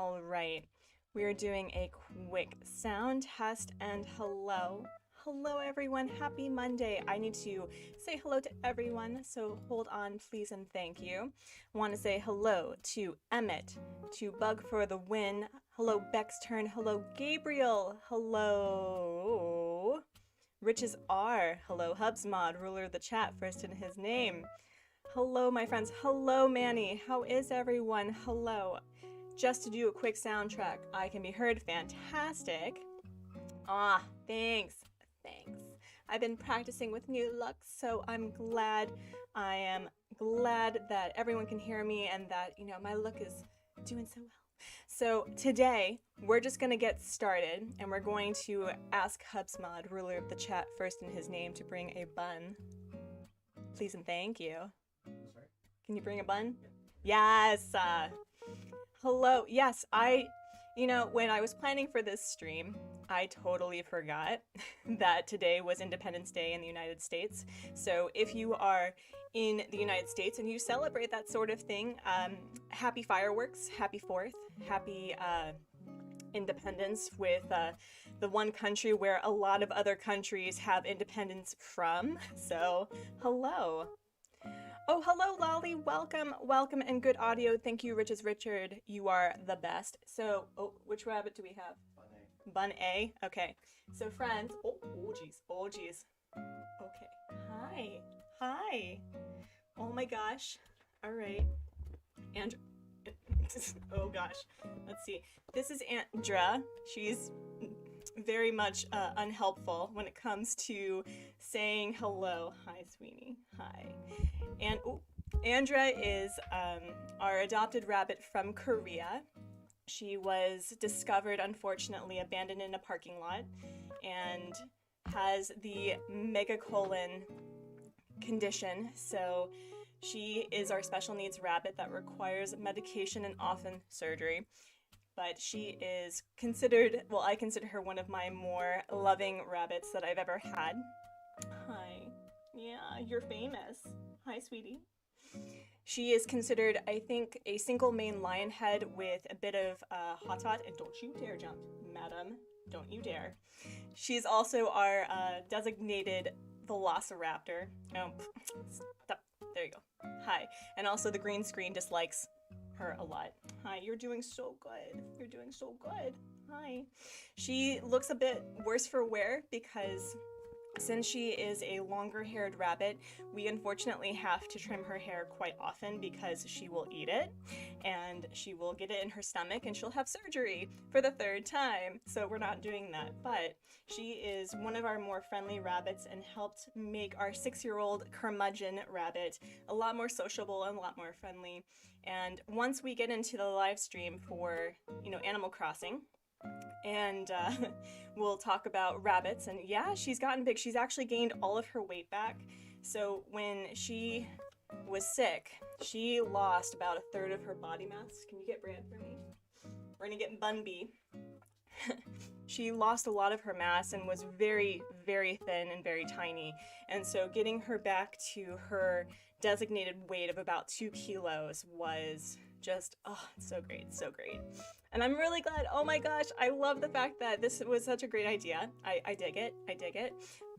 All right, we are doing a quick sound test and hello. Hello everyone, happy Monday. I need to say hello to everyone, so hold on please and thank you. I want to say hello to Emmett, to Bug for the win, hello Beck's turn, hello Gabriel, hello Riches R, hello Hubsmod, ruler of the chat, first in his name. Hello my friends, hello Manny, how is everyone? Hello. Just to do a quick soundtrack, I can be heard fantastic. Ah, thanks. I've been practicing with new looks, so I am glad that everyone can hear me and that, my look is doing so well. So today, we're just gonna get started and we're going to ask Hubsmod, ruler of the chat, first in his name, to bring a bun. Please and thank you. Sorry? Can you bring a bun? Yes! Hello, yes, when I was planning for this stream, I totally forgot that today was Independence Day in the United States. So if you are in the United States and you celebrate that sort of thing, happy fireworks, happy 4th, happy independence with the one country where a lot of other countries have independence from. So, hello. Oh, hello, Lolly. Welcome, and good audio. Thank you, Riches Richard. You are the best. So, which rabbit do we have? Bun A. Bun A? Okay. So, friends. Oh, geez. Okay. Hi. Oh my gosh. All right. And, oh gosh. Let's see. This is Andra. She's very much unhelpful when it comes to saying hello. Hi, sweetie. Hi. And Andra is our adopted rabbit from Korea. She was discovered, unfortunately, abandoned in a parking lot and has the megacolon condition. So she is our special needs rabbit that requires medication and often surgery. But she is considered, well, I consider her one of my more loving rabbits that I've ever had. Hi. Yeah, you're famous. Hi, sweetie. She is considered, I think, a single main lion head with a bit of hot tot. And don't you dare jump, madam. Don't you dare. She's also our designated velociraptor. Oh, stop. There you go. Hi. And also the green screen dislikes her a lot. Hi, you're doing so good. You're doing so good. Hi. She looks a bit worse for wear because since she is a longer-haired rabbit, we unfortunately have to trim her hair quite often because she will eat it and she will get it in her stomach and she'll have surgery for the 3rd time. So we're not doing that. But she is one of our more friendly rabbits and helped make our 6-year-old curmudgeon rabbit a lot more sociable and a lot more friendly. And once we get into the live stream for, Animal Crossing, and we'll talk about rabbits, and yeah, she's gotten big. She's actually gained all of her weight back. So when she was sick, she lost about 1/3 of her body mass. Can you get Brad for me? We're gonna get Bun B. She lost a lot of her mass and was very, very thin and very tiny. And so getting her back to her designated weight of about 2 kilos was just, it's so great, so great. And I'm really glad, oh my gosh, I love the fact that this was such a great idea. I dig it.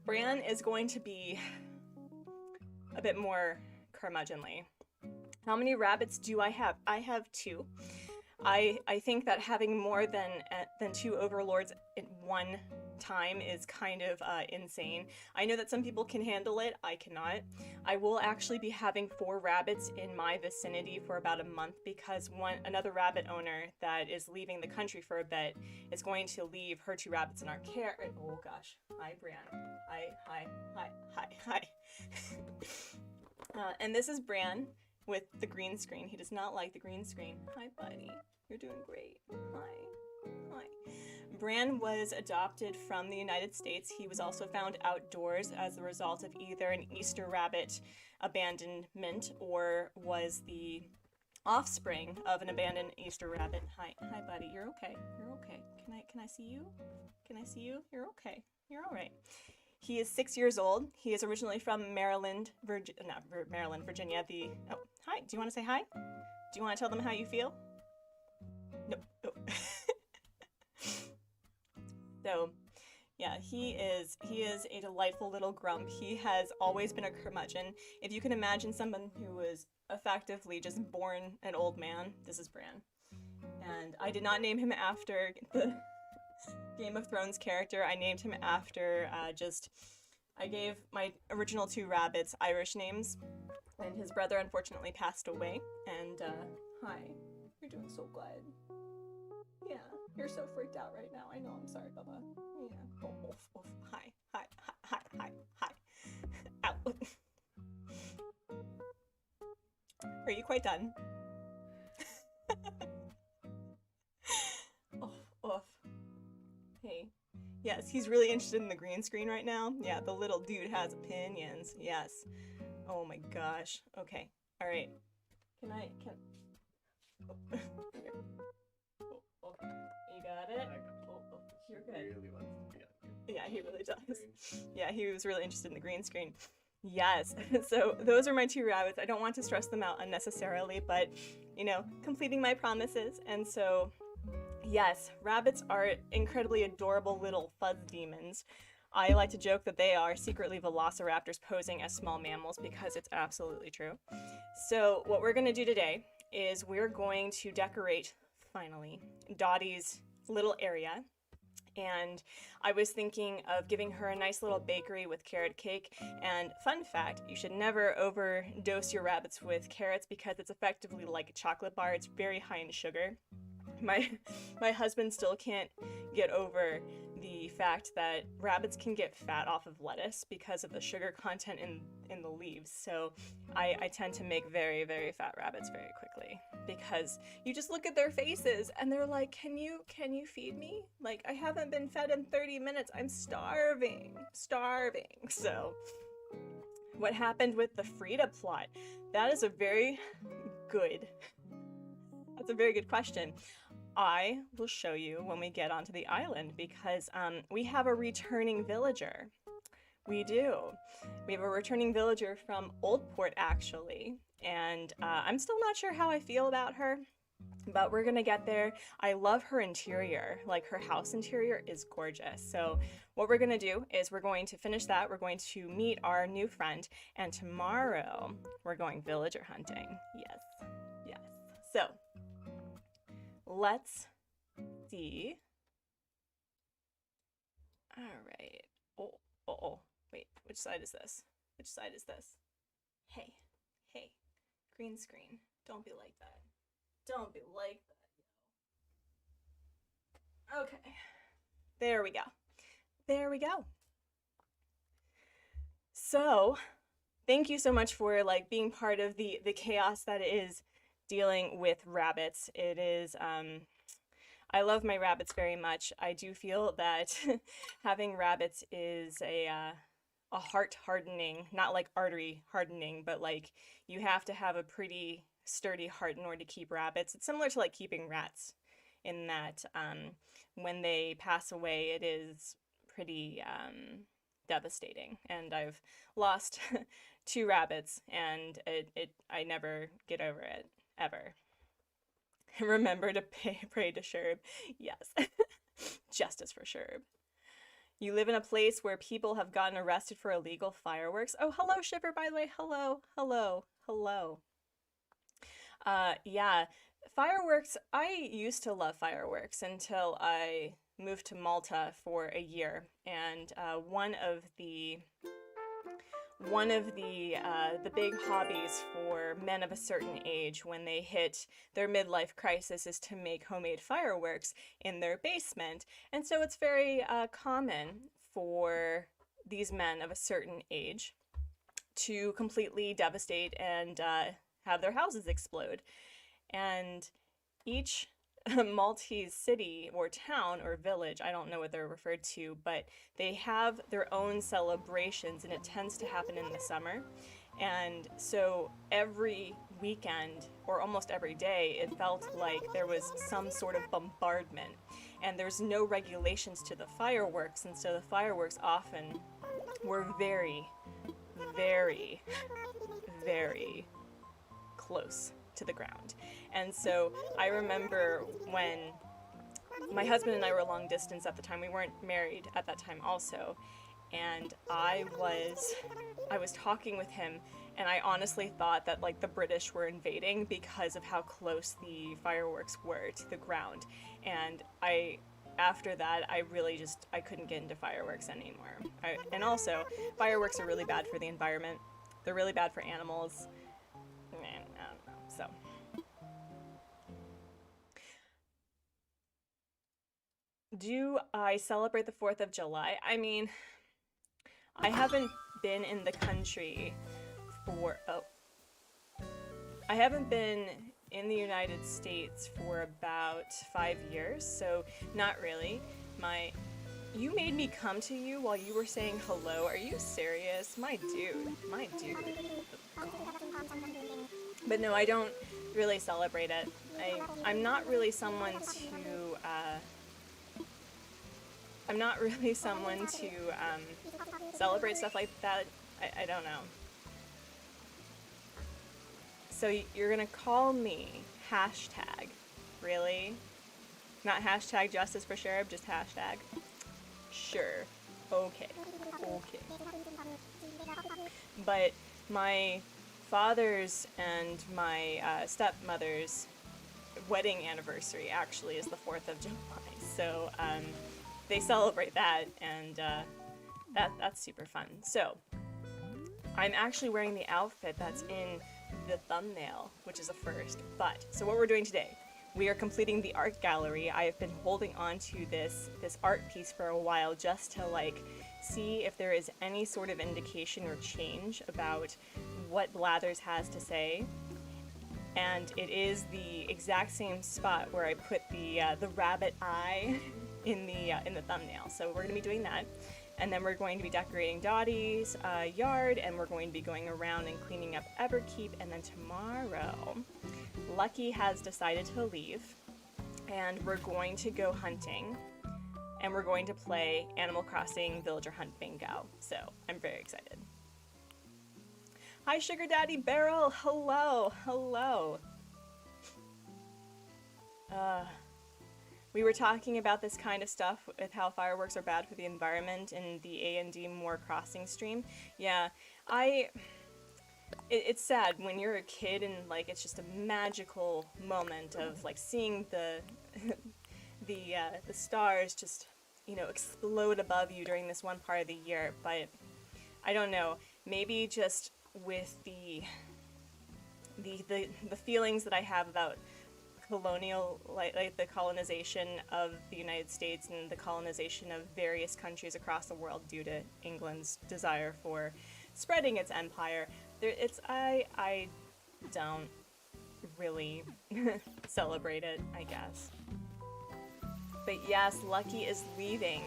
Bran is going to be a bit more curmudgeonly. How many rabbits do I have? I have 2. I think that having more than 2 overlords at one time is kind of insane. I know that some people can handle it. I cannot. I will actually be having 4 rabbits in my vicinity for about a month because another rabbit owner that is leaving the country for a bit is going to leave her 2 rabbits in our care. Oh gosh. Hi, Bran. Hi. And this is Bran with the green screen. He does not like the green screen. Hi, buddy. You're doing great. Hi. Bran was adopted from the United States. He was also found outdoors as a result of either an Easter rabbit abandonment or was the offspring of an abandoned Easter rabbit. Hi, buddy. You're okay. Can I see you? You're okay. You're all right. He is 6 years old. He is originally from Maryland, Virginia. Hi. Do you want to say hi? Do you want to tell them how you feel? No. So yeah, he is a delightful little grump. He has always been a curmudgeon. If you can imagine someone who was effectively just born an old man, this is Bran. And I did not name him after the Game of Thrones character. I named him after I gave my original 2 rabbits Irish names, and his brother unfortunately passed away. And hi, you're doing so good. Yeah, you're so freaked out right now. I know, I'm sorry, Bubba. Yeah. Oh, oof, oof. Hi, hi, hi, hi, hi, hi. Ow. Are you quite done? Oof, oof. Hey. Yes, he's really interested in the green screen right now. Yeah, the little dude has opinions. Yes. Oh my gosh. Okay. All right. Can oh. Here. Oh, okay. You got it? Oh, you're good. He really wants to be on here. Yeah, he really does. Yeah, he was really interested in the green screen. Yes. So those are my 2 rabbits. I don't want to stress them out unnecessarily, but, you know, completing my promises. And so, yes, rabbits are incredibly adorable little fuzz demons. I like to joke that they are secretly velociraptors posing as small mammals because it's absolutely true. So what we're going to do today is we're going to decorate, finally, Dotty's little area. And I was thinking of giving her a nice little bakery with carrot cake. And fun fact, you should never overdose your rabbits with carrots because it's effectively like a chocolate bar. It's very high in sugar. My husband still can't get over the fact that rabbits can get fat off of lettuce because of the sugar content in the leaves. So I tend to make very, very fat rabbits very quickly because you just look at their faces and they're like, can you feed me? Like, I haven't been fed in 30 minutes. I'm starving. So what happened with the Frida plot? That's a very good question. I will show you when we get onto the island because we have a returning villager. We do. We have a returning villager from Oldport, actually, and I'm still not sure how I feel about her, but we're gonna get there. I love her interior. Like, her house interior is gorgeous. So what we're gonna do is we're going to finish that. We're going to meet our new friend, and tomorrow we're going villager hunting. Yes. So let's see. All right. Oh. Wait, which side is this? Hey. Green screen. Don't be like that. Okay. There we go. So, thank you so much for being part of the chaos that is dealing with rabbits. It is I love my rabbits very much. I do feel that having rabbits is a heart hardening, not like artery hardening, but like you have to have a pretty sturdy heart in order to keep rabbits. It's similar to like keeping rats in that when they pass away, it is pretty devastating. And I've lost 2 rabbits and I never get over it, ever. Remember to pray to Sherb. Yes. Justice for Sherb. You live in a place where people have gotten arrested for illegal fireworks. Oh, hello, Shipper, by the way. Hello. Yeah. Fireworks, I used to love fireworks until I moved to Malta for a year. And one of the big hobbies for men of a certain age when they hit their midlife crisis is to make homemade fireworks in their basement. And so it's very common for these men of a certain age to completely devastate and have their houses explode. And each Maltese city or town or village, I don't know what they're referred to, but they have their own celebrations, and it tends to happen in the summer. And so every weekend or almost every day, it felt like there was some sort of bombardment, and there's no regulations to the fireworks, and so the fireworks often were very, very, very close to the ground. And so I remember when my husband and I were long distance at the time. We weren't married at that time also. And I was talking with him, and I honestly thought that like the British were invading because of how close the fireworks were to the ground. And after that, I couldn't get into fireworks anymore. And also, fireworks are really bad for the environment. They're really bad for animals. Man, I don't know. So. Do I celebrate the 4th of July? I mean, I haven't been in the country for, I haven't been in the United States for about 5 years, so not really. You made me come to you while you were saying hello. Are you serious? My dude. But no, I don't really celebrate it. I'm not really someone to, celebrate stuff like that. I don't know. So you're gonna call me hashtag, really? Not hashtag justice for Sherb, just hashtag? Sure. Okay. But my father's and my stepmother's wedding anniversary actually is the 4th of July. So they celebrate that, and that's super fun. So I'm actually wearing the outfit that's in the thumbnail, which is a first. But so what we're doing today, we are completing the art gallery. I have been holding on to this art piece for a while just to like see if there is any sort of indication or change about what Blathers has to say. And it is the exact same spot where I put the rabbit eye in the thumbnail. So we're gonna be doing that. And then we're going to be decorating Dotty's yard, and we're going to be going around and cleaning up Everkeep. And then tomorrow, Lucky has decided to leave, and we're going to go hunting, and we're going to play Animal Crossing Villager Hunt Bingo. So I'm very excited. Hi, Sugar Daddy Beryl. Hello. We were talking about this kind of stuff with how fireworks are bad for the environment in the A&D More Crossing stream. Yeah, it's sad when you're a kid and like it's just a magical moment of like seeing the stars just, you know, explode above you during this one part of the year. But I don't know, maybe just with the feelings that I have about colonial, like the colonization of the United States and the colonization of various countries across the world due to England's desire for spreading its empire. I don't really celebrate it, I guess. But yes, Lucky is leaving.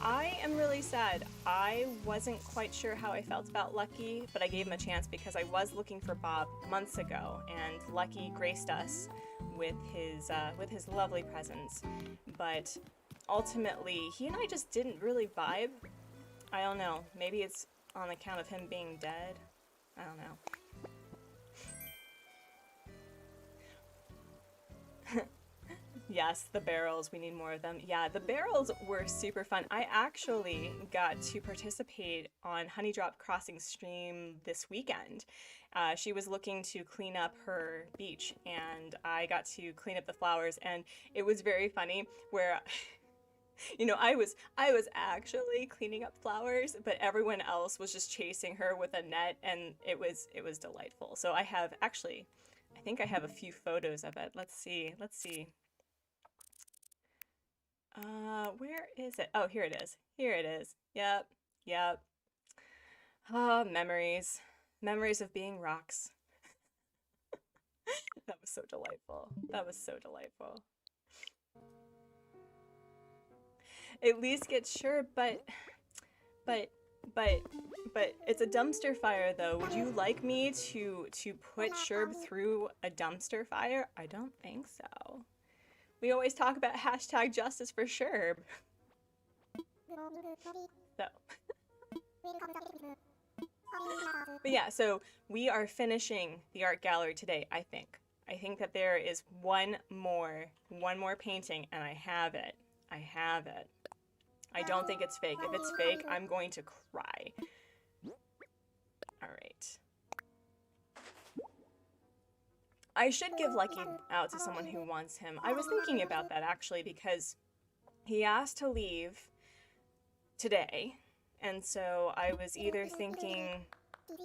I am really sad. I wasn't quite sure how I felt about Lucky, but I gave him a chance because I was looking for Bob months ago, and Lucky graced us with his lovely presence. But ultimately, he and I just didn't really vibe. I don't know. Maybe it's on account of him being dead. I don't know. Yes, the barrels. We need more of them. Yeah, the barrels were super fun. I actually got to participate on Honeydrop Crossing stream this weekend. She was looking to clean up her beach, and I got to clean up the flowers, and it was very funny where, you know, I was actually cleaning up flowers, but everyone else was just chasing her with a net, and it was delightful. So I think I have a few photos of it. Let's see. Where is it? Oh, here it is. Yep. Oh, memories of being rocks. That was so delightful. At least get sure, but it's a dumpster fire though. Would you like me to put Sherb through a dumpster fire? I don't think so. We always talk about hashtag justice for Sherb. So. But yeah, so we are finishing the art gallery today, I think. I think that there is one more painting, and I have it. I have it. I don't think it's fake. If it's fake, I'm going to cry. All right. I should give Lucky out to someone who wants him. I was thinking about that actually because he asked to leave today, and so I was either thinking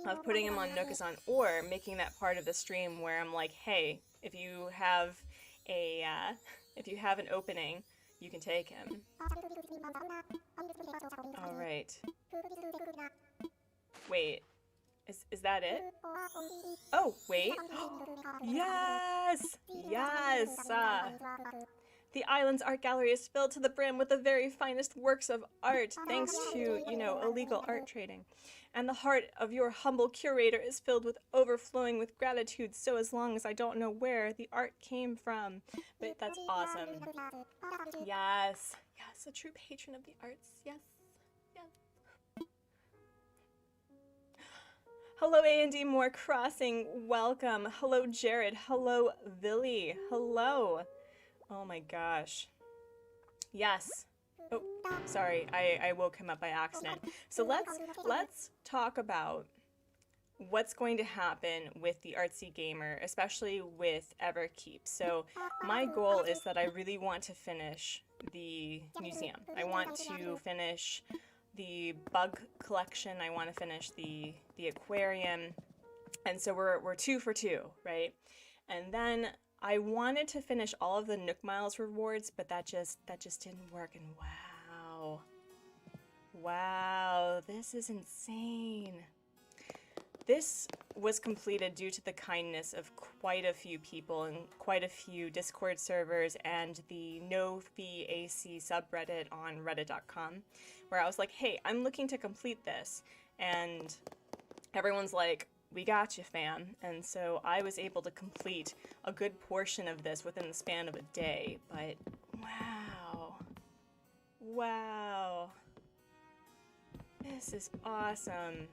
of putting him on Nookazon or making that part of the stream where I'm like, hey, if you have an opening, you can take him. All right. Wait, is that it? Oh, wait. Yes! Yes! The island's art gallery is filled to the brim with the very finest works of art, thanks to, you know, illegal art trading. And the heart of your humble curator is filled with overflowing with gratitude, so as long as I don't know where the art came from. But that's awesome. Yes. Yes, a true patron of the arts. Yes. Yes. Hello, A&D More Crossing. Welcome. Hello, Jared. Hello, Billy. Hello. Oh my gosh. Yes. Oh, sorry. I woke him up by accident. So let's talk about what's going to happen with the Artsy Gamer, especially with Everkeep. So my goal is that I really want to finish the museum. I want to finish the bug collection. I want to finish the aquarium. And so we're 2 for 2, right? And then I wanted to finish all of the Nook Miles rewards, but that just didn't work. And wow, this is insane. This was completed due to the kindness of quite a few people and quite a few Discord servers and the No Fee AC subreddit on reddit.com, where I was like, hey, I'm looking to complete this. And everyone's like, we got you, fam. And so I was able to complete a good portion of this within the span of a day. But wow. Wow. This is awesome.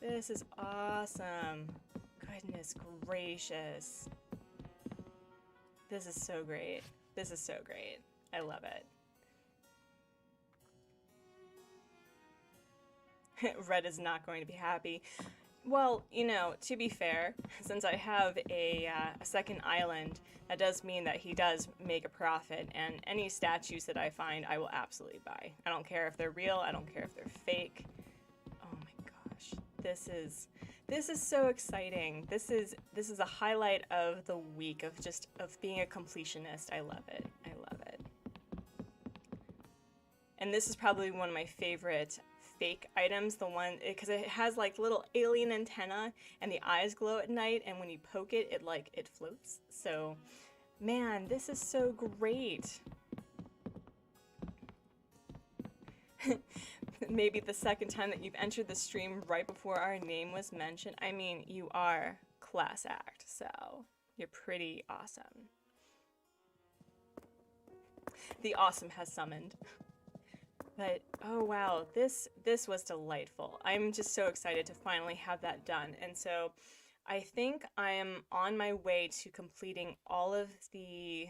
This is awesome. Goodness gracious. This is so great. This is so great. I love it. Red is not going to be happy. Well, you know, to be fair, since I have a second island, that does mean that he does make a profit, and any statues that I find, I will absolutely buy. I don't care if they're real, I don't care if they're fake. Oh my gosh, this is so exciting. This is a highlight of the week of being a completionist. I love it. I love it. And this is probably one of my favorite fake items, the one because it has like little alien antenna and the eyes glow at night, and when you poke it, it floats. So man, this is so great. Maybe the second time that you've entered the stream right before our name was mentioned. I mean, you are class act, so you're pretty awesome. The awesome has summoned. But, oh wow, this was delightful. I'm just so excited to finally have that done. And so I think I am on my way to completing all of the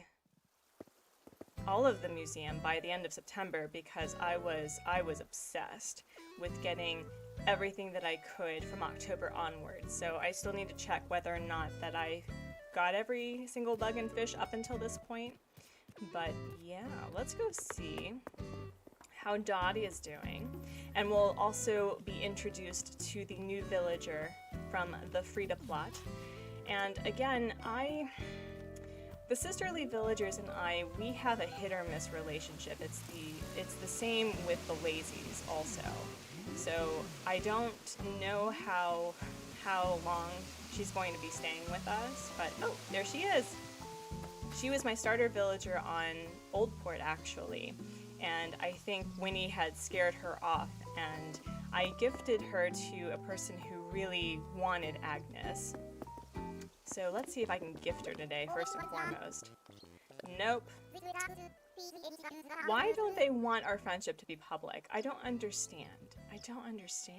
museum by the end of September, because I was obsessed with getting everything that I could from October onwards. So I still need to check whether or not that I got every single bug and fish up until this point. But yeah, let's go see how Dotty is doing, and we'll also be introduced to the new villager from the Frida plot. And again, the sisterly villagers and I, we have a hit or miss relationship. It's the same with the lazies also. So I don't know how long she's going to be staying with us, but oh, there she is. She was my starter villager on Oldport actually. And I think Winnie had scared her off, and I gifted her to a person who really wanted Agnes. So let's see if I can gift her today, first and foremost. Nope. Why don't they want our friendship to be public? I don't understand. I don't understand.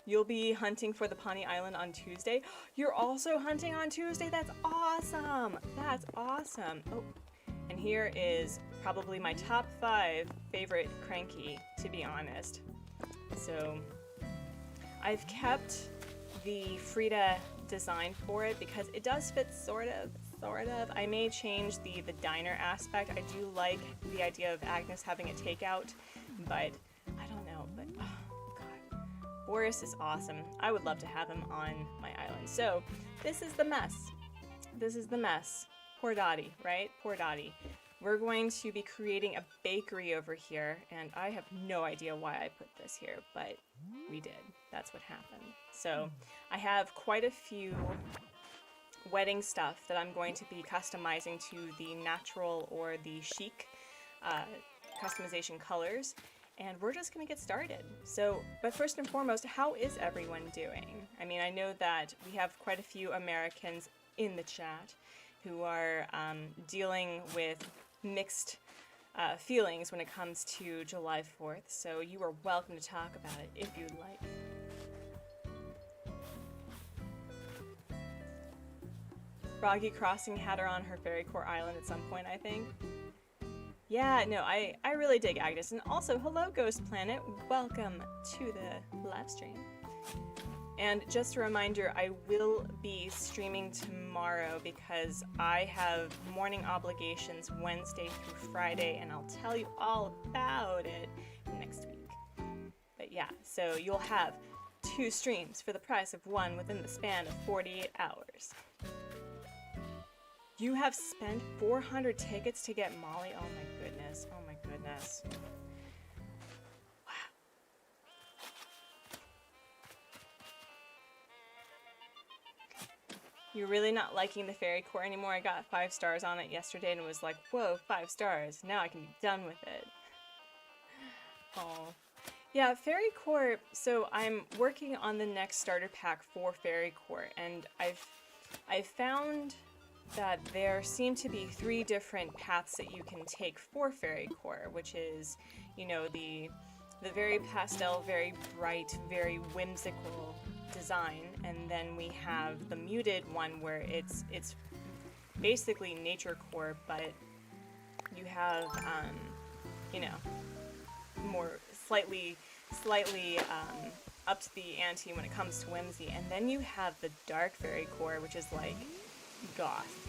You'll be hunting for the Pawnee Island on Tuesday. You're also hunting on Tuesday? That's awesome! That's awesome. Oh, and here is probably my top 5 favorite cranky, to be honest. So, I've kept the Frida design for it because it does fit sort of. I may change the diner aspect. I do like the idea of Agnes having a takeout, but I don't know, but oh god. Boris is awesome. I would love to have him on my island. So, this is the mess. This is the mess. Poor Dotty, right? Poor Dotty. We're going to be creating a bakery over here, and I have no idea why I put this here, but we did. That's what happened. So, I have quite a few wedding stuff that I'm going to be customizing to the natural or the chic customization colors, and we're just gonna get started. So, but first and foremost, how is everyone doing? I mean, I know that we have quite a few Americans in the chat who are dealing with mixed feelings when it comes to July 4th, so you are welcome to talk about it if you'd like. Froggy Crossing had her on her Fairy Core Island at some point, I think. Yeah, no, I really dig Agnes. And also, hello, Ghost Planet. Welcome to the live stream. And just a reminder, I will be streaming tomorrow because I have morning obligations Wednesday through Friday, and I'll tell you all about it next week. But yeah, so you'll have 2 streams for the price of 1 within the span of 48 hours. You have spent 400 tickets to get Molly? Oh my goodness. Oh my goodness. Wow. You're really not liking the Fairy Core anymore? I got 5 stars on it yesterday and was like, whoa, 5 stars. Now I can be done with it. Oh. Yeah, Fairy Core, so I'm working on the next starter pack for Fairy Core, and I've found that there seem to be 3 different paths that you can take for Fairy Core, which is, you know, the very pastel, very bright, very whimsical design, and then we have the muted one where it's basically nature core, but you have you know, more slightly up to the ante when it comes to whimsy, and then you have the dark Fairy Core, which is like goth,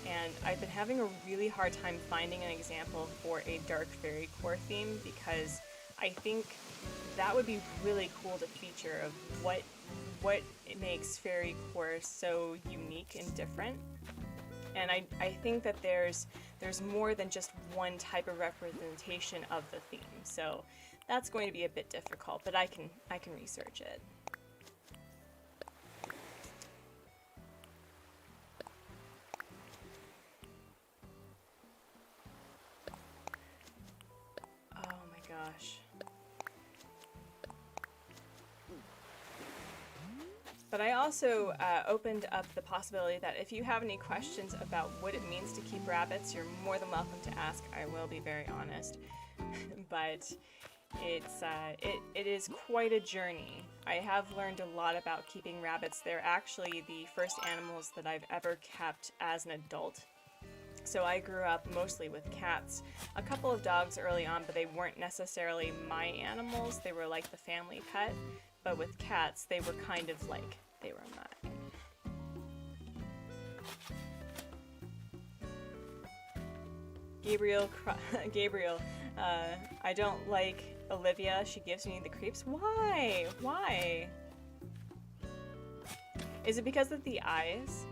and I've been having a really hard time finding an example for a dark Fairy Core theme because I think that would be really cool to feature of what makes Fairy Core so unique and different. And I think that there's more than just one type of representation of the theme, so that's going to be a bit difficult, but I can research it. Gosh. But I also opened up the possibility that if you have any questions about what it means to keep rabbits, you're more than welcome to ask. I will be very honest. But it is quite a journey. I have learned a lot about keeping rabbits. They're actually the first animals that I've ever kept as an adult. So I grew up mostly with cats, a couple of dogs early on, but they weren't necessarily my animals. They were like the family pet, but with cats, they were kind of like they were mine. Gabriel, I don't like Olivia. She gives me the creeps. Why? Why? Is it because of the eyes?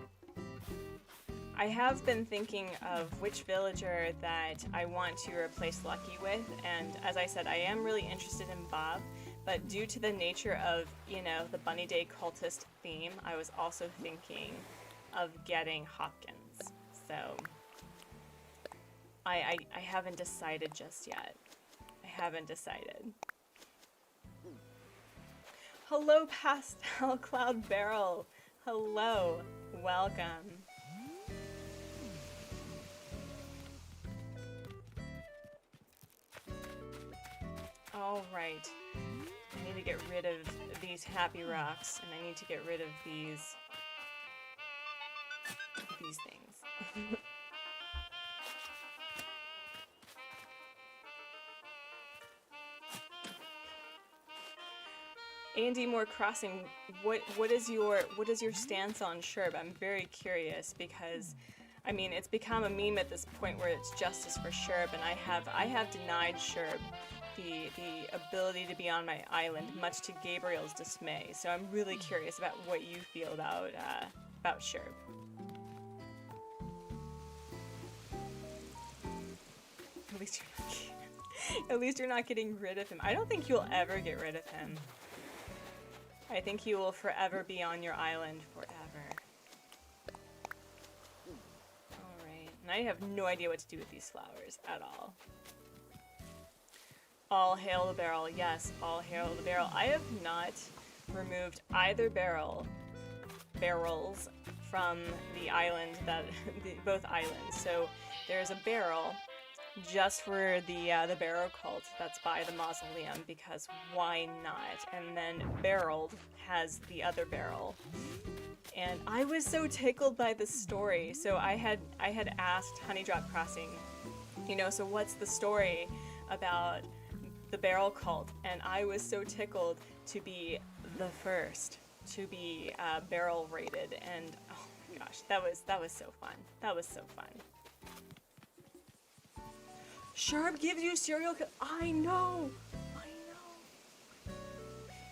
I have been thinking of which villager that I want to replace Lucky with, and as I said, I am really interested in Bob, but due to the nature of, you know, the Bunny Day cultist theme, I was also thinking of getting Hopkins. So, I haven't decided just yet. I haven't decided. Hello, Pastel Cloud Barrel. Hello. Welcome. All right. I need to to get rid of these happy rocks, and I need to get rid of these things. A&D More Crossing, what is your stance on Sherb? I'm very curious because, I mean, it's become a meme at this point where it's justice for Sherb, and I have denied Sherb the ability to be on my island, much to Gabriel's dismay. So I'm really curious about what you feel about Sherb. At least you're not getting rid of him. I don't think you'll ever get rid of him. I think he will forever be on your island forever. Alright, and I have no idea what to do with these flowers at all. All hail the barrel. Yes, all hail the barrel. I have not removed either barrels from the island both islands. So there's a barrel just for the barrel cult that's by the mausoleum, because why not? And then Barrel has the other barrel. And I was so tickled by the story. So I had asked Honeydrop Crossing, you know, so what's the story about the barrel cult? And I was so tickled to be the first to be barrel rated, and oh my gosh, that was so fun. That was so fun. Sherb gives you serial kill. I know.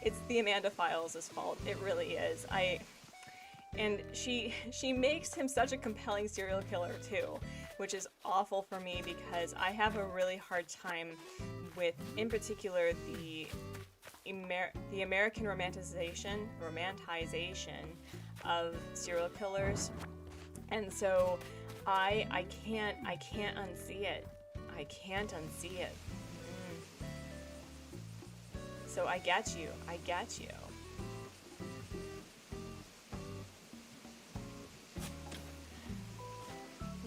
It's the Amanda Files' fault. It really is. And she makes him such a compelling serial killer too, which is awful for me because I have a really hard time with, in particular, the American romanticization of serial killers, and so I can't unsee it. I can't unsee it. So I get you.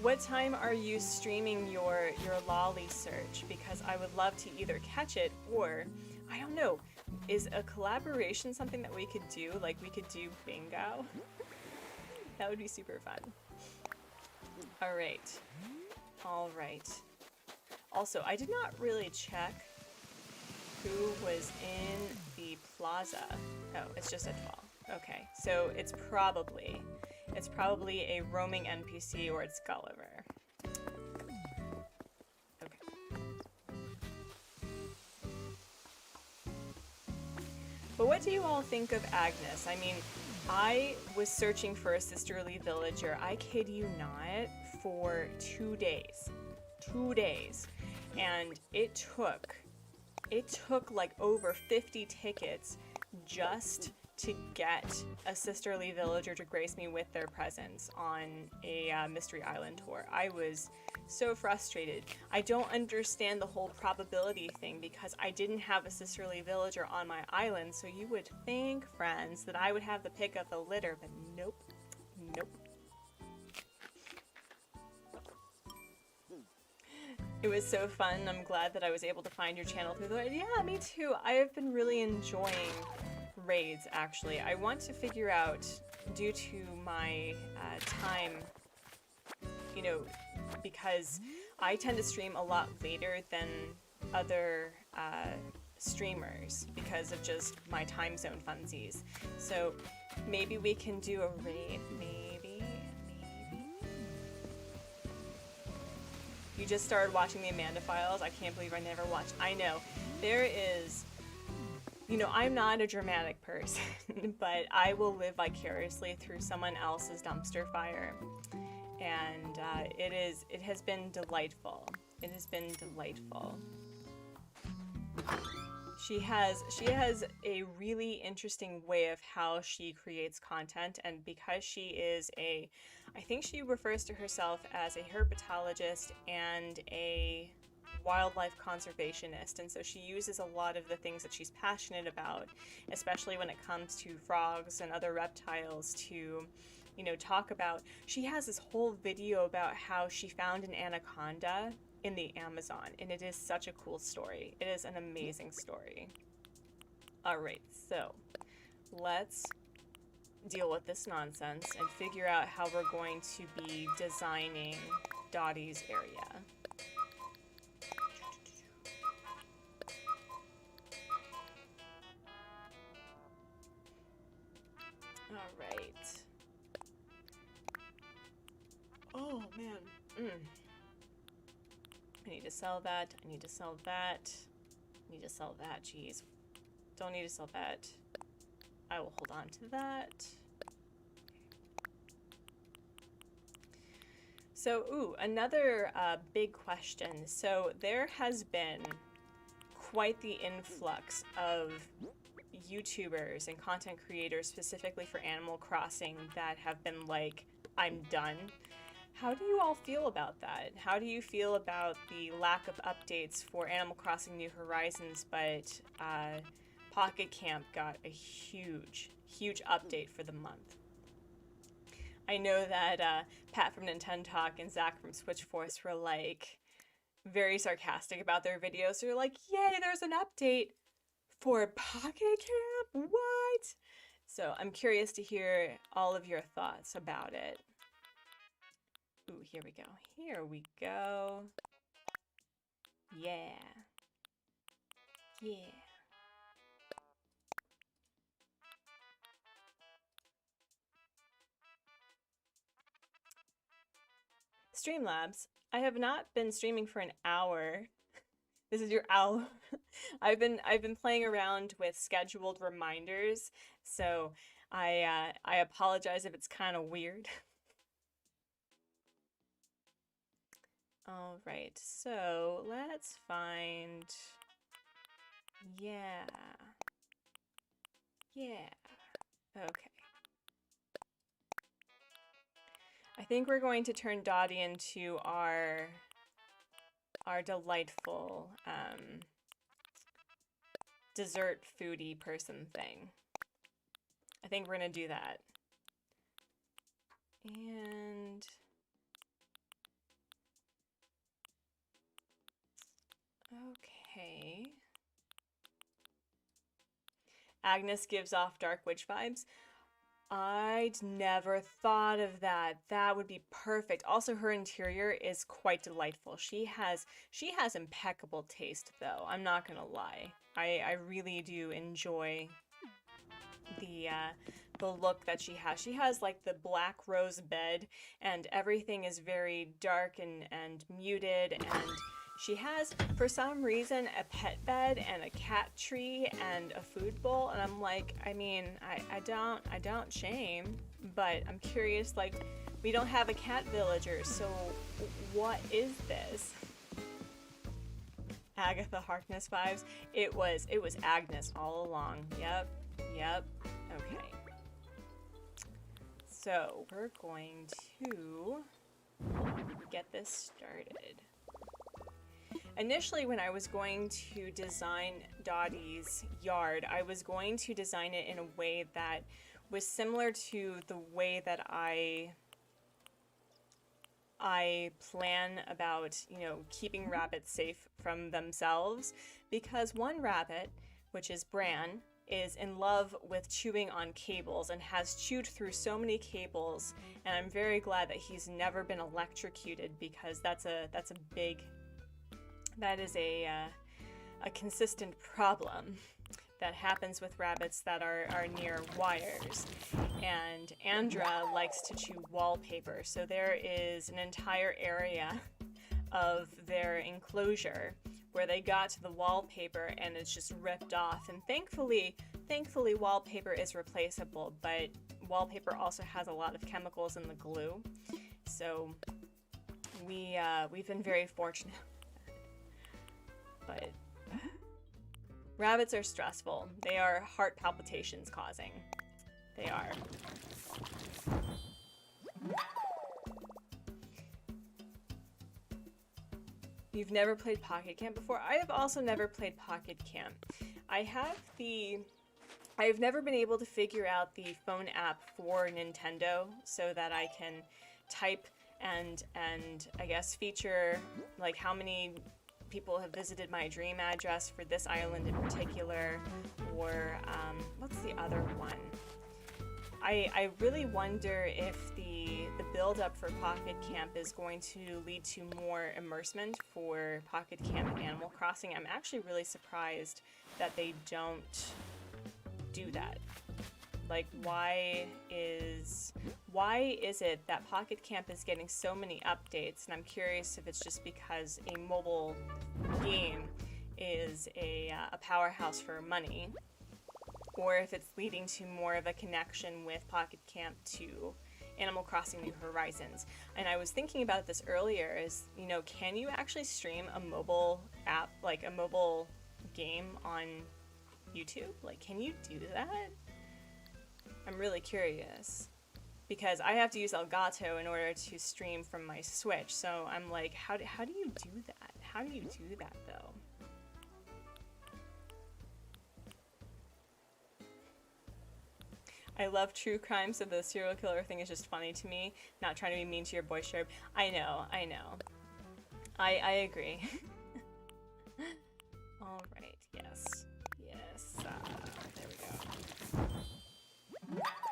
What time are you streaming your lolly search? Because I would love to either catch it or, I don't know, is a collaboration something that we could do? Like we could do bingo? That would be super fun. Alright. Also, I did not really check who was in the plaza. Oh, it's just at 12. Okay, so it's probably a roaming NPC or it's Gulliver. Okay. But what do you all think of Agnes? I mean, I was searching for a sisterly villager, I kid you not, for 2 days. 2 days. And it took like over 50 tickets just to get a sisterly villager to grace me with their presence on a Mystery Island tour. I was so frustrated. I don't understand the whole probability thing because I didn't have a sisterly villager on my island, so you would think, friends, that I would have the pick of the litter, but nope. It was so fun. I'm glad that I was able to find your channel through the... Yeah, me too. I have been really enjoying raids, actually. I want to figure out, due to my time, you know, because I tend to stream a lot later than other streamers because of just my time zone funsies. So maybe we can do a raid, maybe. You just started watching the Amanda Files? I can't believe I never watched. I know. There is... You know, I'm not a dramatic person, but I will live vicariously through someone else's dumpster fire. And it has been delightful. It has been delightful. She has a really interesting way of how she creates content, and because she is I think she refers to herself as a herpetologist and a wildlife conservationist, and so she uses a lot of the things that she's passionate about, especially when it comes to frogs and other reptiles, to, you know, talk about. She has this whole video about how she found an anaconda in the Amazon, and it is such a cool story. It is an amazing story. Alright, so let's deal with this nonsense and figure out how we're going to be designing Dottie's area. Alright. Oh, man. I need to sell that. I need to sell that. I need to sell that. Jeez. Don't need to sell that. I will hold on to that. So, ooh, another big question. So there has been quite the influx of YouTubers and content creators specifically for Animal Crossing that have been like, I'm done. How do you all feel about that? How do you feel about the lack of updates for Animal Crossing New Horizons, but Pocket Camp got a huge update for the month? I know that Pat from Nintendo Talk and Zach from Switch Force were like very sarcastic about their videos. They're like, yay, there's an update for Pocket Camp? What? So I'm curious to hear all of your thoughts about it. Ooh, here we go. Here we go. Yeah. Yeah. Streamlabs. I have not been streaming for an hour. This is your owl. I've been playing around with scheduled reminders, so I apologize if it's kind of weird. All right, so let's find. Yeah. Okay. I think we're going to turn Dottie into our delightful dessert foodie person thing. I think we're gonna do that. And okay. Agnes gives off Dark Witch vibes. I'd never thought of that. That would be perfect. Also, her interior is quite delightful. She has impeccable taste, though. I'm not gonna lie. I really do enjoy the look that she has. She has like the black rose bed, and everything is very dark and muted, and she has, for some reason, a pet bed and a cat tree and a food bowl, and I'm like, I mean, I don't shame, but I'm curious, like, we don't have a cat villager, so what is this? Agatha Harkness vibes. It was Agnes all along. Yep. Okay. So we're going to get this started. Initially, when I was going to design Dottie's yard, I was going to design it in a way that was similar to the way that I plan about, you know, keeping rabbits safe from themselves, because one rabbit, which is Bran, is in love with chewing on cables and has chewed through so many cables, and I'm very glad that he's never been electrocuted, because that is a consistent problem that happens with rabbits that are near wires. And Andra likes to chew wallpaper, so there is an entire area of their enclosure where they got to the wallpaper and it's just ripped off. And thankfully wallpaper is replaceable, but wallpaper also has a lot of chemicals in the glue. So we've been very fortunate. But rabbits are stressful. They are heart palpitations causing. They are. You've never played Pocket Camp before? I have also never played Pocket Camp. I have never been able to figure out the phone app for Nintendo so that I can type and I guess feature like how many people have visited my dream address for this island in particular, or what's the other one? I really wonder if the build-up for Pocket Camp is going to lead to more immersement for Pocket Camp and Animal Crossing. I'm actually really surprised that they don't do that. Like, why is it that Pocket Camp is getting so many updates? And I'm curious if it's just because a mobile game is a powerhouse for money, or if it's leading to more of a connection with Pocket Camp to Animal Crossing New Horizons. And I was thinking about this earlier, is, you know, can you actually stream a mobile app, like a mobile game on YouTube? Like, can you do that? I'm really curious, because I have to use Elgato in order to stream from my Switch, so I'm like, how do you do that? How do you do that, though? I love true crime, so the serial killer thing is just funny to me. Not trying to be mean to your boy, Sherb. I know. I agree. Alright, yes. Yes, there we go.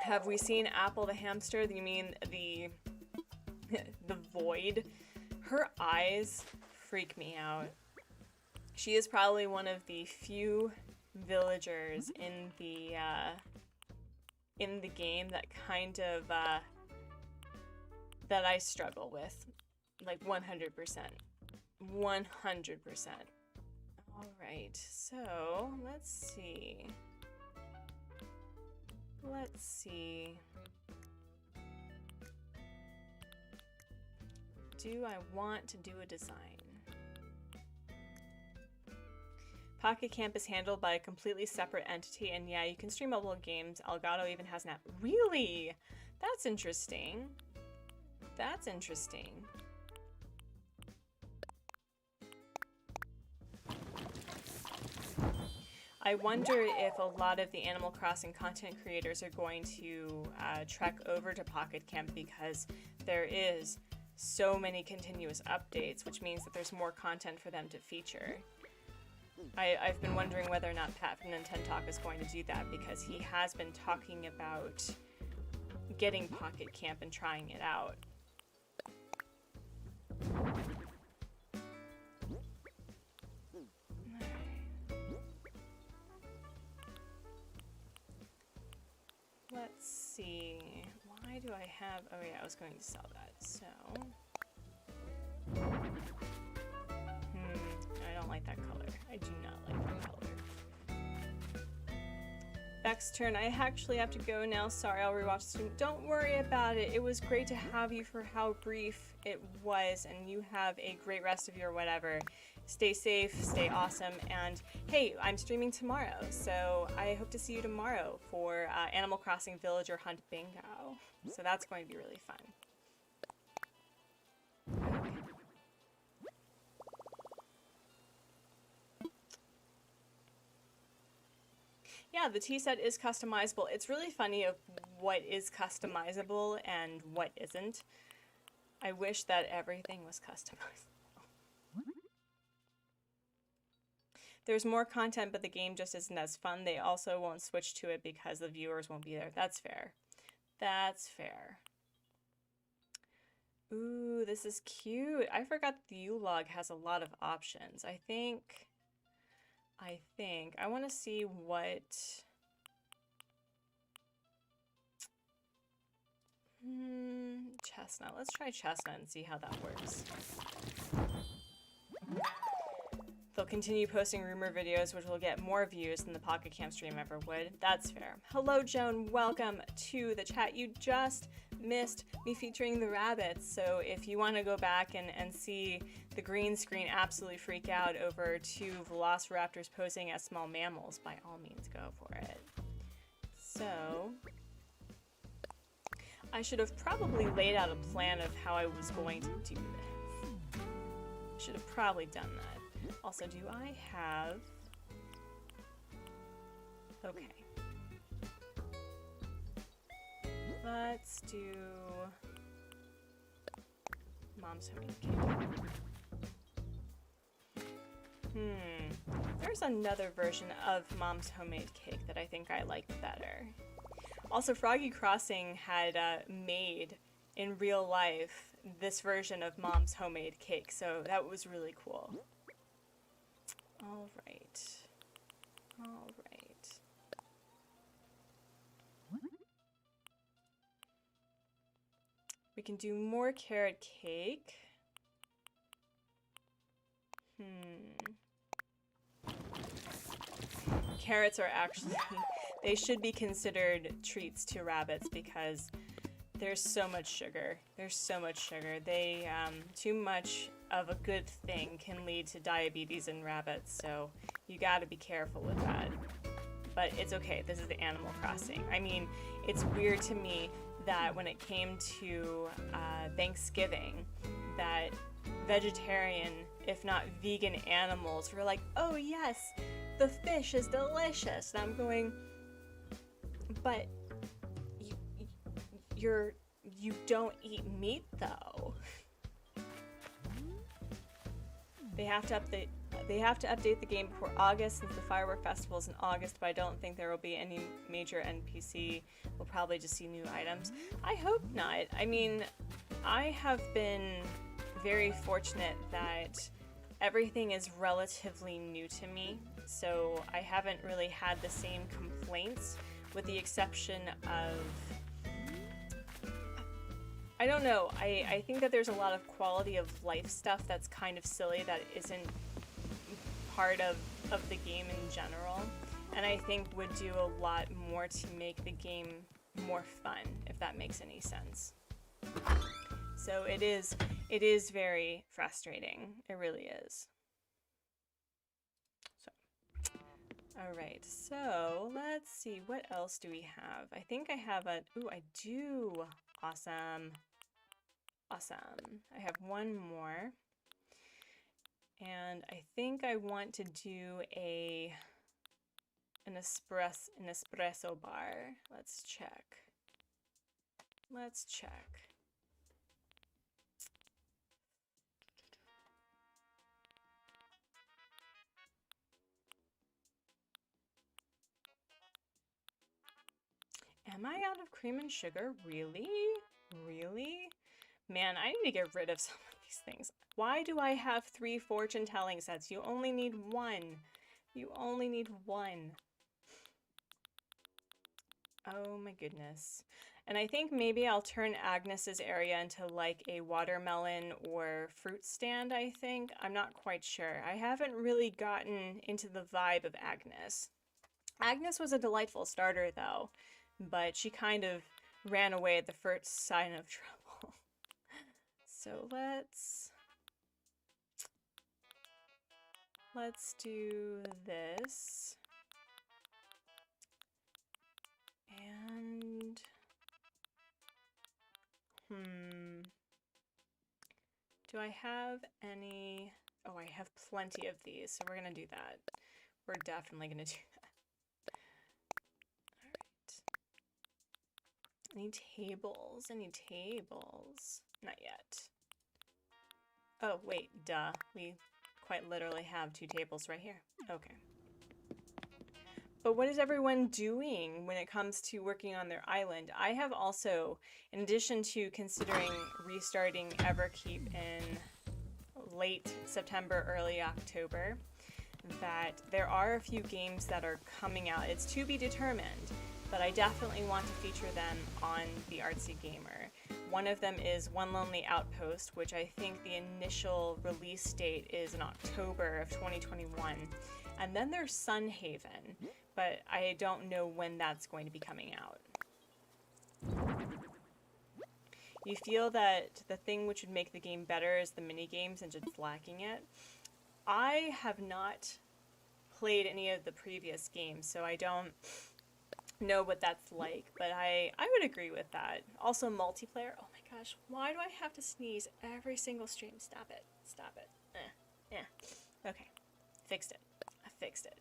Have we seen Apple the hamster? You mean the void? Her eyes freak me out. She is probably one of the few villagers in the game that kind of that I struggle with, like 100%. 100%. All right, so let's see. Let's see. Do I want to do a design? Pocket Camp is handled by a completely separate entity, and yeah, you can stream mobile games. Elgato even has an app. Really? That's interesting. That's interesting. I wonder if a lot of the Animal Crossing content creators are going to trek over to Pocket Camp, because there is so many continuous updates, which means that there's more content for them to feature. I've been wondering whether or not Pat from Nintendo Talk is going to do that, because he has been talking about getting Pocket Camp and trying it out. Let's see. Why do I have... Oh yeah, I was going to sell that, so... I don't like that color. I do not like that color. Beck's turn. I actually have to go now. Sorry, I'll rewatch the stream. Don't worry about it. It was great to have you for how brief it was, and you have a great rest of your whatever. Stay safe, stay awesome, and hey, I'm streaming tomorrow, so I hope to see you tomorrow for Animal Crossing Villager Hunt Bingo. So that's going to be really fun. Yeah, the tea set is customizable. It's really funny of what is customizable and what isn't. I wish that everything was customizable. There's more content, but the game just isn't as fun. They also won't switch to it because the viewers won't be there. That's fair. That's fair. Ooh, this is cute. I forgot the U-Log has a lot of options. I think I want to see what... Chestnut. Let's try Chestnut and see how that works. They'll continue posting rumor videos, which will get more views than the Pocket Camp stream ever would. That's fair. Hello, Joan. Welcome to the chat. You just missed me featuring the rabbits, so if you want to go back and see the green screen absolutely freak out over two velociraptors posing as small mammals, by all means go for it. So I should have probably laid out a plan of how I was going to do this. Should have probably done that. Also, do I have... Okay. Let's do... Mom's homemade cake. there's another version of Mom's Homemade Cake that I think I like better. Also, Froggy Crossing had made, in real life, this version of Mom's Homemade Cake, so that was really cool. Alright. Alright. We can do more carrot cake. Carrots are actually, they should be considered treats to rabbits because there's so much sugar. There's so much sugar. They, too much of a good thing can lead to diabetes in rabbits, so you gotta be careful with that. But it's okay, this is the Animal Crossing. I mean, it's weird to me that when it came to Thanksgiving, that vegetarian, if not vegan animals were like, oh yes, the fish is delicious. And I'm going, but you don't eat meat though. They have to update the game before August since the firework festival is in August, but I don't think there will be any major NPC. We'll probably just see new items. I hope not. I mean, I have been very fortunate that everything is relatively new to me, so I haven't really had the same complaints, with the exception of, I don't know, I think that there's a lot of quality of life stuff that's kind of silly that isn't part of the game in general, and I think would do a lot more to make the game more fun, if that makes any sense. So it is very frustrating. It really is. So, all right, so let's see, what else do we have? I think I have ooh, I do. Awesome. Awesome. I have one more. And I think I want to do an espresso bar. Let's check. Let's check. Am I out of cream and sugar? Really? Really? Man, I need to get rid of some of these things. Why do I have 3 fortune telling sets? You only need 1. You only need 1. Oh my goodness. And I think maybe I'll turn Agnes's area into like a watermelon or fruit stand, I think. I'm not quite sure. I haven't really gotten into the vibe of Agnes. Agnes was a delightful starter though, but she kind of ran away at the first sign of trouble. So let's do this. And do I have any? Oh, I have plenty of these, so we're gonna do that. We're definitely gonna do that. All right. Any tables? Any tables? Not yet. Oh, wait, duh. We quite literally have 2 tables right here. Okay. But what is everyone doing when it comes to working on their island? I have also, in addition to considering restarting Everkeep in late September, early October, that there are a few games that are coming out. It's to be determined, but I definitely want to feature them on the Artsy Gamer. One of them is One Lonely Outpost, which I think the initial release date is in October of 2021. And then there's Sunhaven, but I don't know when that's going to be coming out. You feel that the thing which would make the game better is the mini games and just lacking it. I have not played any of the previous games, so I don't know what that's like, but I would agree with that. Also multiplayer. Oh my gosh, why do I have to sneeze every single stream? Stop it. Stop it. Yeah. Okay. Fixed it. I fixed it.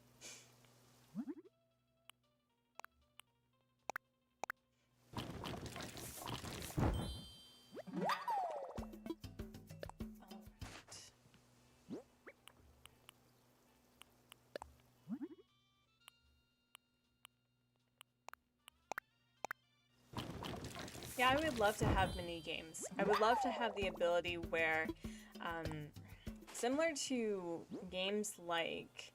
Yeah, I would love to have mini games. I would love to have the ability where, similar to games like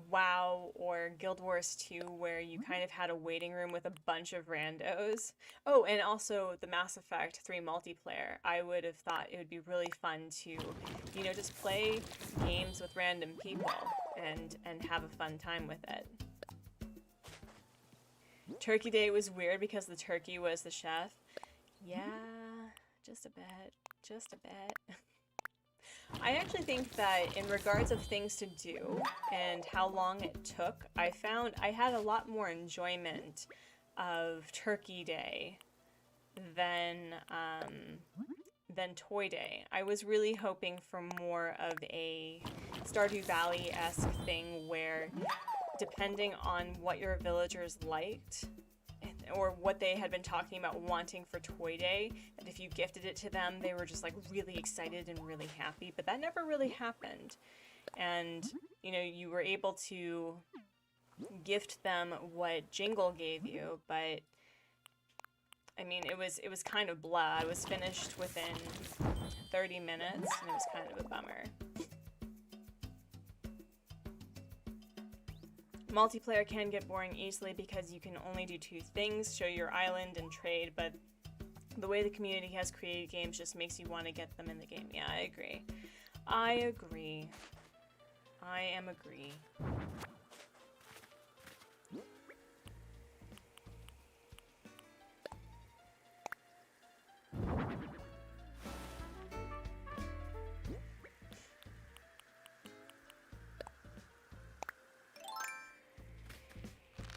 WoW or Guild Wars 2, where you kind of had a waiting room with a bunch of randos. Oh, and also the Mass Effect 3 multiplayer. I would have thought it would be really fun to, you know, just play games with random people and have a fun time with it. Turkey Day was weird because the turkey was the chef. Yeah, just a bit. Just a bit. I actually think that in regards of things to do and how long it took, I found I had a lot more enjoyment of Turkey Day than Toy Day. I was really hoping for more of a Stardew Valley-esque thing where, depending on what your villagers liked, or what they had been talking about wanting for Toy Day, that if you gifted it to them, they were just like really excited and really happy, but that never really happened. And, you know, you were able to gift them what Jingle gave you, but I mean, it was kind of blah. I was finished within 30 minutes, and it was kind of a bummer. Multiplayer can get boring easily because you can only do two things, show your island and trade, but the way the community has created games just makes you want to get them in the game. Yeah, I agree. I agree. I am agree.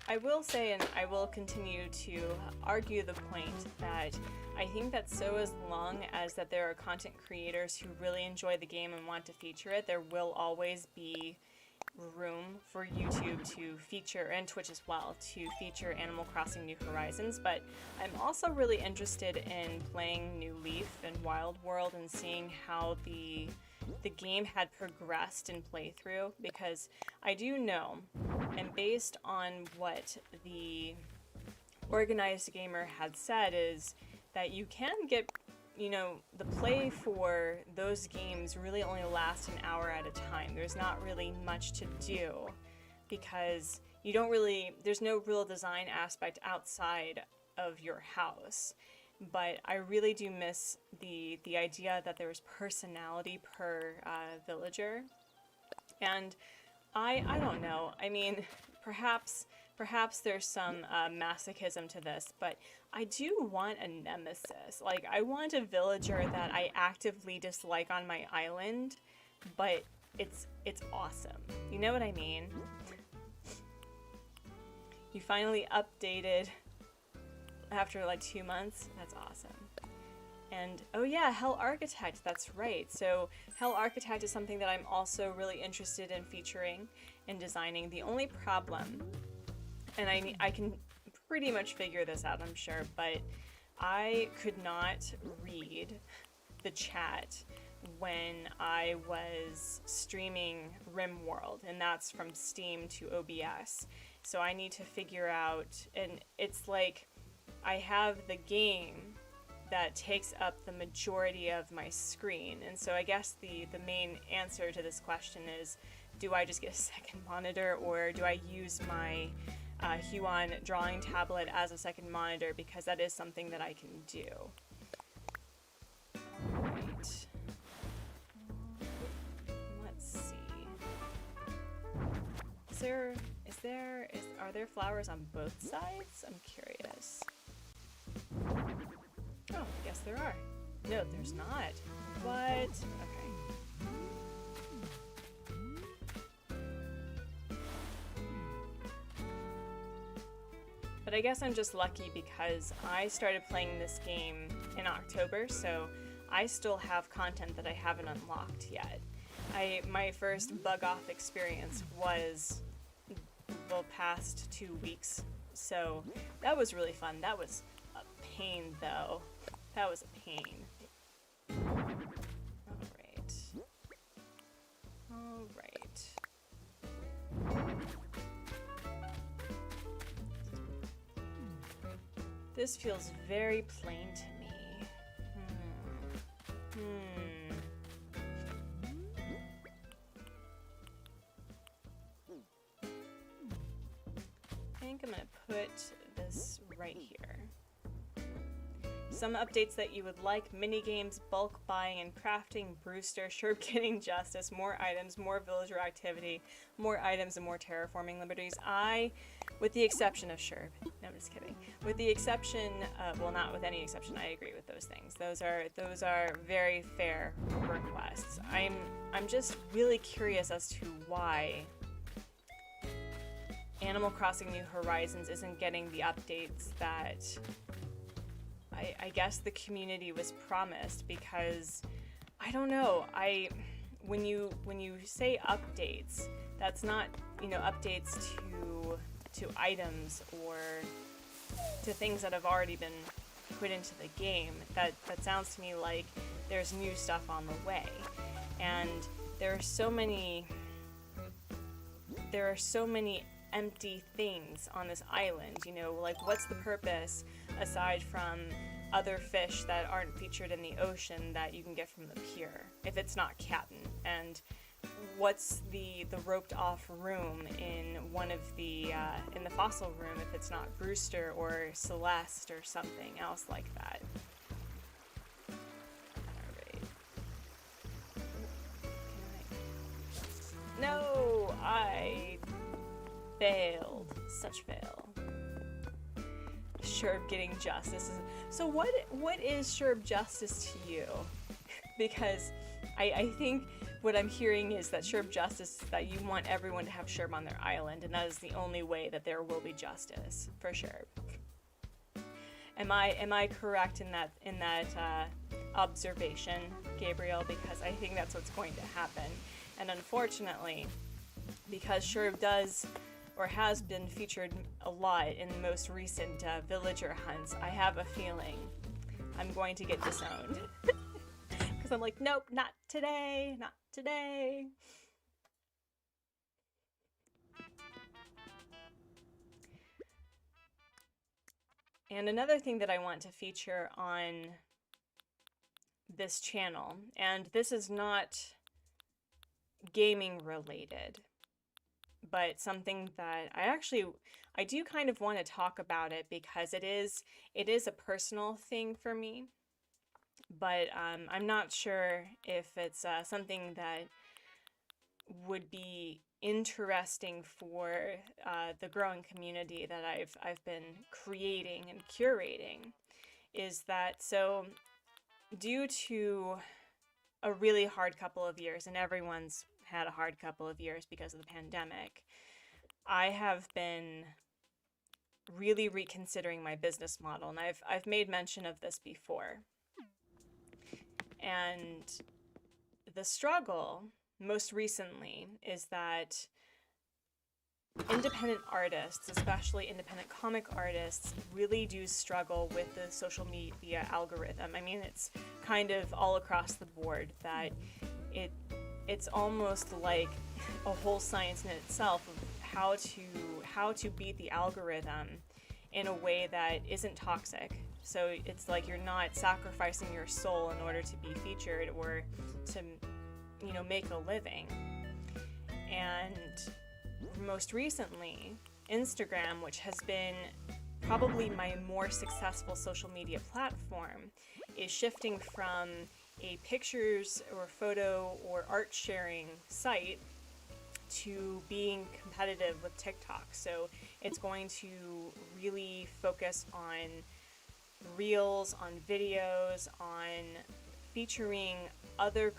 I will say, and I will continue to argue the point, that I think that so as long as that there are content creators who really enjoy the game and want to feature it, there will always be room for YouTube to feature, and Twitch as well, to feature Animal Crossing New Horizons. But I'm also really interested in playing New Leaf and Wild World and seeing how the game had progressed in playthrough, because I do know, and based on what the organized gamer had said, is that you can get, you know, the play for those games really only lasts an hour at a time. There's not really much to do because you don't really, there's no real design aspect outside of your house. But I really do miss the idea that there was personality per villager. And I don't know. I mean, perhaps there's some masochism to this, but I do want a nemesis. Like, I want a villager that I actively dislike on my island, but it's awesome. You know what I mean? You finally updated after like 2 months. That's awesome. And oh yeah, Hell Architect, that's right. So Hell Architect is something that I'm also really interested in featuring and designing. The only problem, and I can pretty much figure this out, I'm sure, but I could not read the chat when I was streaming RimWorld, and that's from Steam to OBS. So I need to figure out, and it's like I have the game that takes up the majority of my screen, and so I guess the main answer to this question is, do I just get a second monitor, or do I use my Huon drawing tablet as a second monitor, because that is something that I can do. Alright. Let's see. Are there flowers on both sides? I'm curious. Oh, yes there are. No, there's not. What? Okay. But I guess I'm just lucky because I started playing this game in October, so I still have content that I haven't unlocked yet. My first bug-off experience was the past 2 weeks, so that was really fun. That was a pain, though. That was a pain. Alright. This feels very plain to me. I think I'm gonna put this right here. Some updates that you would like: minigames, bulk buying and crafting, Brewster, Sherb getting justice, more items, more villager activity, more items and more terraforming liberties. With the exception of Sherb, no, I'm just kidding. With the exception, well, not with any exception, I agree with those things. Those are very fair requests. I'm just really curious as to why Animal Crossing New Horizons isn't getting the updates that I guess the community was promised, because I don't know. When you say updates, that's not, you know, updates to items or to things that have already been put into the game. That sounds to me like there's new stuff on the way, and there are so many empty things on this island. You know, like, what's the purpose aside from other fish that aren't featured in the ocean that you can get from the pier if it's not Captain? And what's the roped off room in one of the in the fossil room if it's not Brewster or Celeste or something else like that? Alright. No, I failed. Such fail. Sherb getting justice. So what is Sherb justice to you? Because I think what I'm hearing is that Sherb justice is that you want everyone to have Sherb on their island, and that is the only way that there will be justice for Sherb. Am I correct in that observation, Gabriel? Because I think that's what's going to happen. And unfortunately, because Sherb does or has been featured a lot in the most recent villager hunts, I have a feeling I'm going to get disowned. Because I'm like, nope, not today, not today. And another thing that I want to feature on this channel, and this is not gaming related, but something that I do kind of want to talk about it, because it is a personal thing for me, but I'm not sure if it's something that would be interesting for the growing community that I've been creating and curating. Is that so? Due to a really hard couple of years, and everyone's had a hard couple of years because of the pandemic, I have been really reconsidering my business model, and I've made mention of this before. And the struggle most recently is that independent artists, especially independent comic artists, really do struggle with the social media algorithm. I mean, it's kind of all across the board that it's almost like a whole science in itself of how to beat the algorithm in a way that isn't toxic. So it's like you're not sacrificing your soul in order to be featured or to, you know, make a living. And most recently, Instagram, which has been probably my more successful social media platform, is shifting from a pictures or photo or art sharing site to being competitive with TikTok. So it's going to really focus on reels, on videos, on featuring other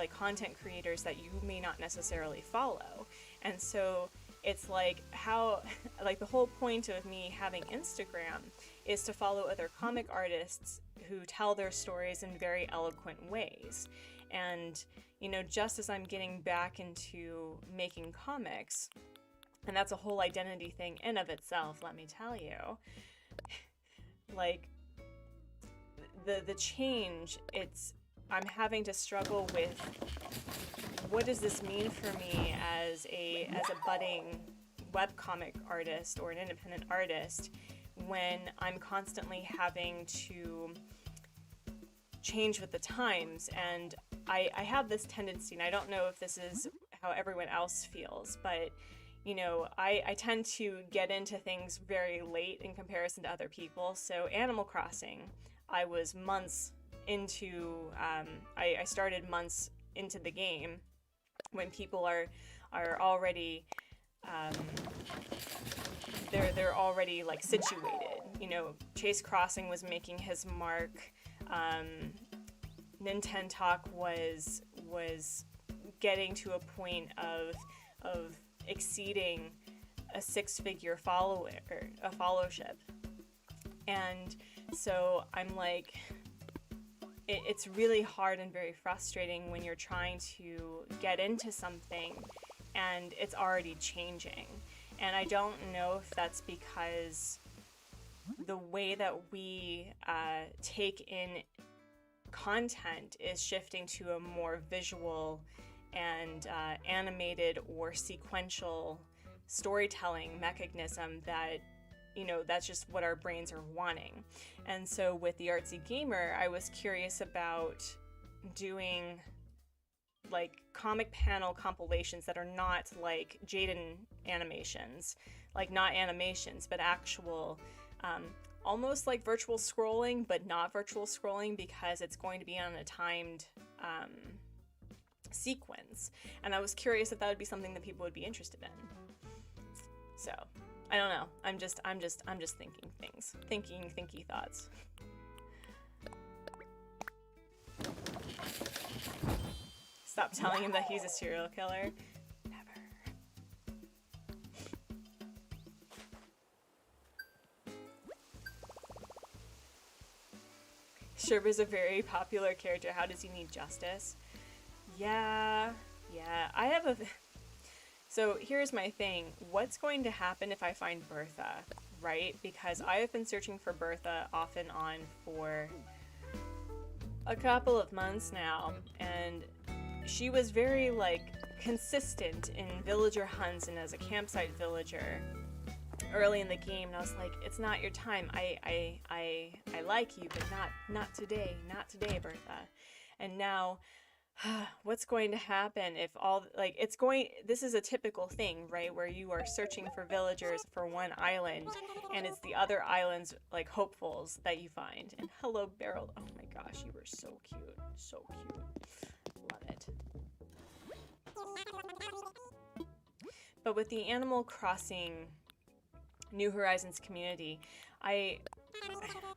content creators that you may not necessarily follow. And so it's like the whole point of me having Instagram is to follow other comic artists who tell their stories in very eloquent ways. And, you know, just as I'm getting back into making comics, and that's a whole identity thing in of itself, let me tell you, like, the change, I'm having to struggle with, what does this mean for me as a budding webcomic artist or an independent artist when I'm constantly having to change with the times, and I have this tendency, and I don't know if this is how everyone else feels, but you know, I tend to get into things very late in comparison to other people. So Animal Crossing, I was months into, I started months into the game when people are already, they're already like situated. You know, Chase Crossing was making his mark. Nintentalk was getting to a point of exceeding a six-figure followership, and so I'm like, it's really hard and very frustrating when you're trying to get into something and it's already changing. And I don't know if that's because the way that we take in content is shifting to a more visual and animated or sequential storytelling mechanism that, you know, that's just what our brains are wanting. And so with the Artsy Gamer, I was curious about doing like comic panel compilations that are not like Jaden animations, like not animations, but actual, almost like virtual scrolling, but not virtual scrolling, because it's going to be on a timed sequence. And I was curious if that would be something that people would be interested in. So I don't know. I'm just thinking things, thinky thoughts. Stop telling him that he's a serial killer. Never. Sherba's a very popular character. How does he need justice? Yeah. I have a... So here's my thing. What's going to happen if I find Bertha, right? Because I have been searching for Bertha off and on for a couple of months now, and she was very like consistent in villager hunts and as a campsite villager early in the game, and I was like, it's not your time. I like you, but not today, Bertha. And now what's going to happen if all, like, this is a typical thing, right, where you are searching for villagers for one island, and it's the other islands, like, hopefuls that you find. And hello, Beryl. Oh my gosh, you were so cute. So cute. Love it. But with the Animal Crossing New Horizons community, I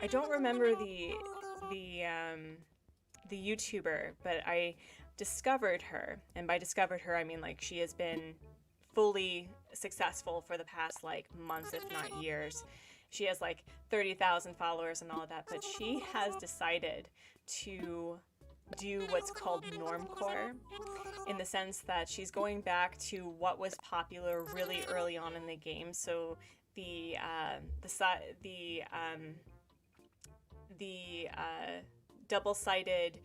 don't remember the YouTuber, but I discovered her, and by discovered her I mean like she has been fully successful for the past like months, if not years. She has like 30,000 followers and all of that, but she has decided to do what's called normcore, in the sense that she's going back to what was popular really early on in the game. So the double-sided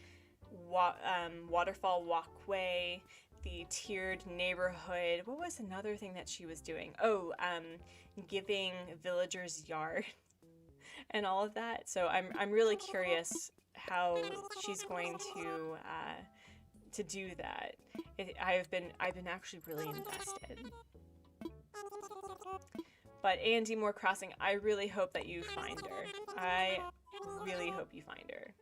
waterfall walkway, the tiered neighborhood. What was another thing that she was doing? Oh, giving villagers yard and all of that. So I'm really curious how she's going to do that. I've been actually really invested. But A&D More Crossing, I really hope that you find her. I really hope you find her.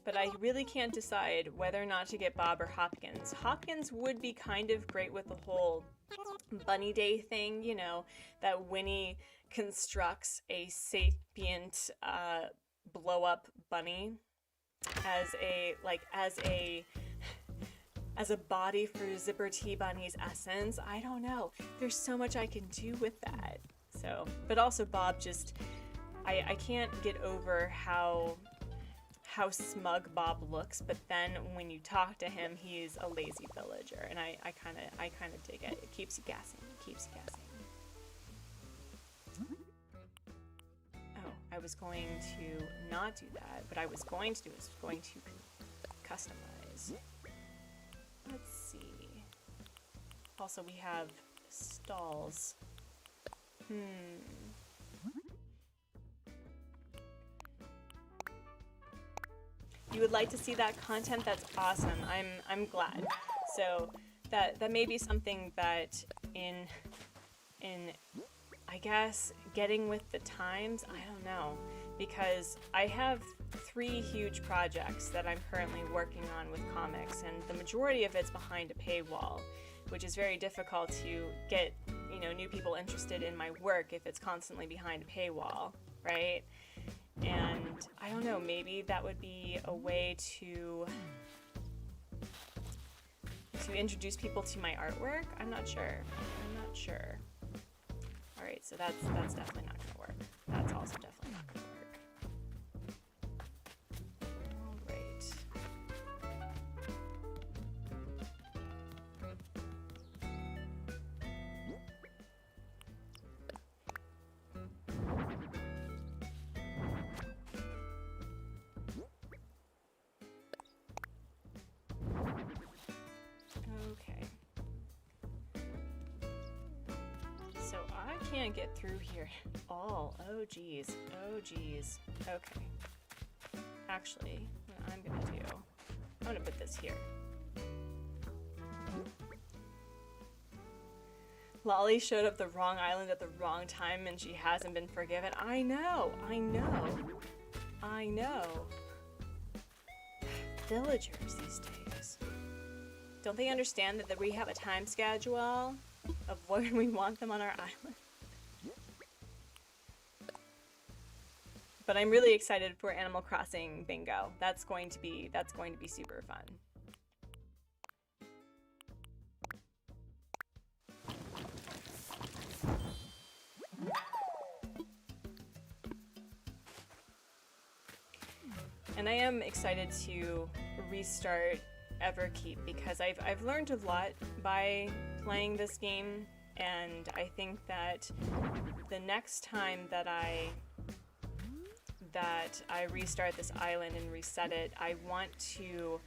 But I really can't decide whether or not to get Bob or Hopkins. Hopkins would be kind of great with the whole Bunny Day thing, you know, that Winnie constructs a sapient blow-up bunny as a body for Zipper T Bunny's essence. I don't know. There's so much I can do with that. So, but also Bob just, I can't get over how smug Bob looks, but then when you talk to him, he's a lazy villager, and I kind of dig it. It keeps you guessing. Oh, I was going to not do that. What I was going to do is going to customize. Let's Also, we have stalls. You would like to see that content? That's awesome. I'm glad. So that may be something that in I guess getting with the times, I don't know, because I have 3 huge projects that I'm currently working on with comics, and the majority of it's behind a paywall, which is very difficult to get, you know, new people interested in my work if it's constantly behind a paywall, right? And I don't know, maybe that would be a way to introduce people to my artwork. I'm not sure. All right, so that's definitely not gonna work. That's also definitely not gonna work. All right. Okay. So I can't get through here all. Oh geez. Okay. Actually, what I'm gonna do, I'm gonna put this here. Lolly showed up the wrong island at the wrong time and she hasn't been forgiven. I know. Villagers these days. Don't they understand that we have a time schedule of when we want them on our island? But I'm really excited for Animal Crossing Bingo. That's going to be super fun. And I am excited to restart Everkeep because I've learned a lot by playing this game, and I think that the next time that I restart this island and reset it, I want to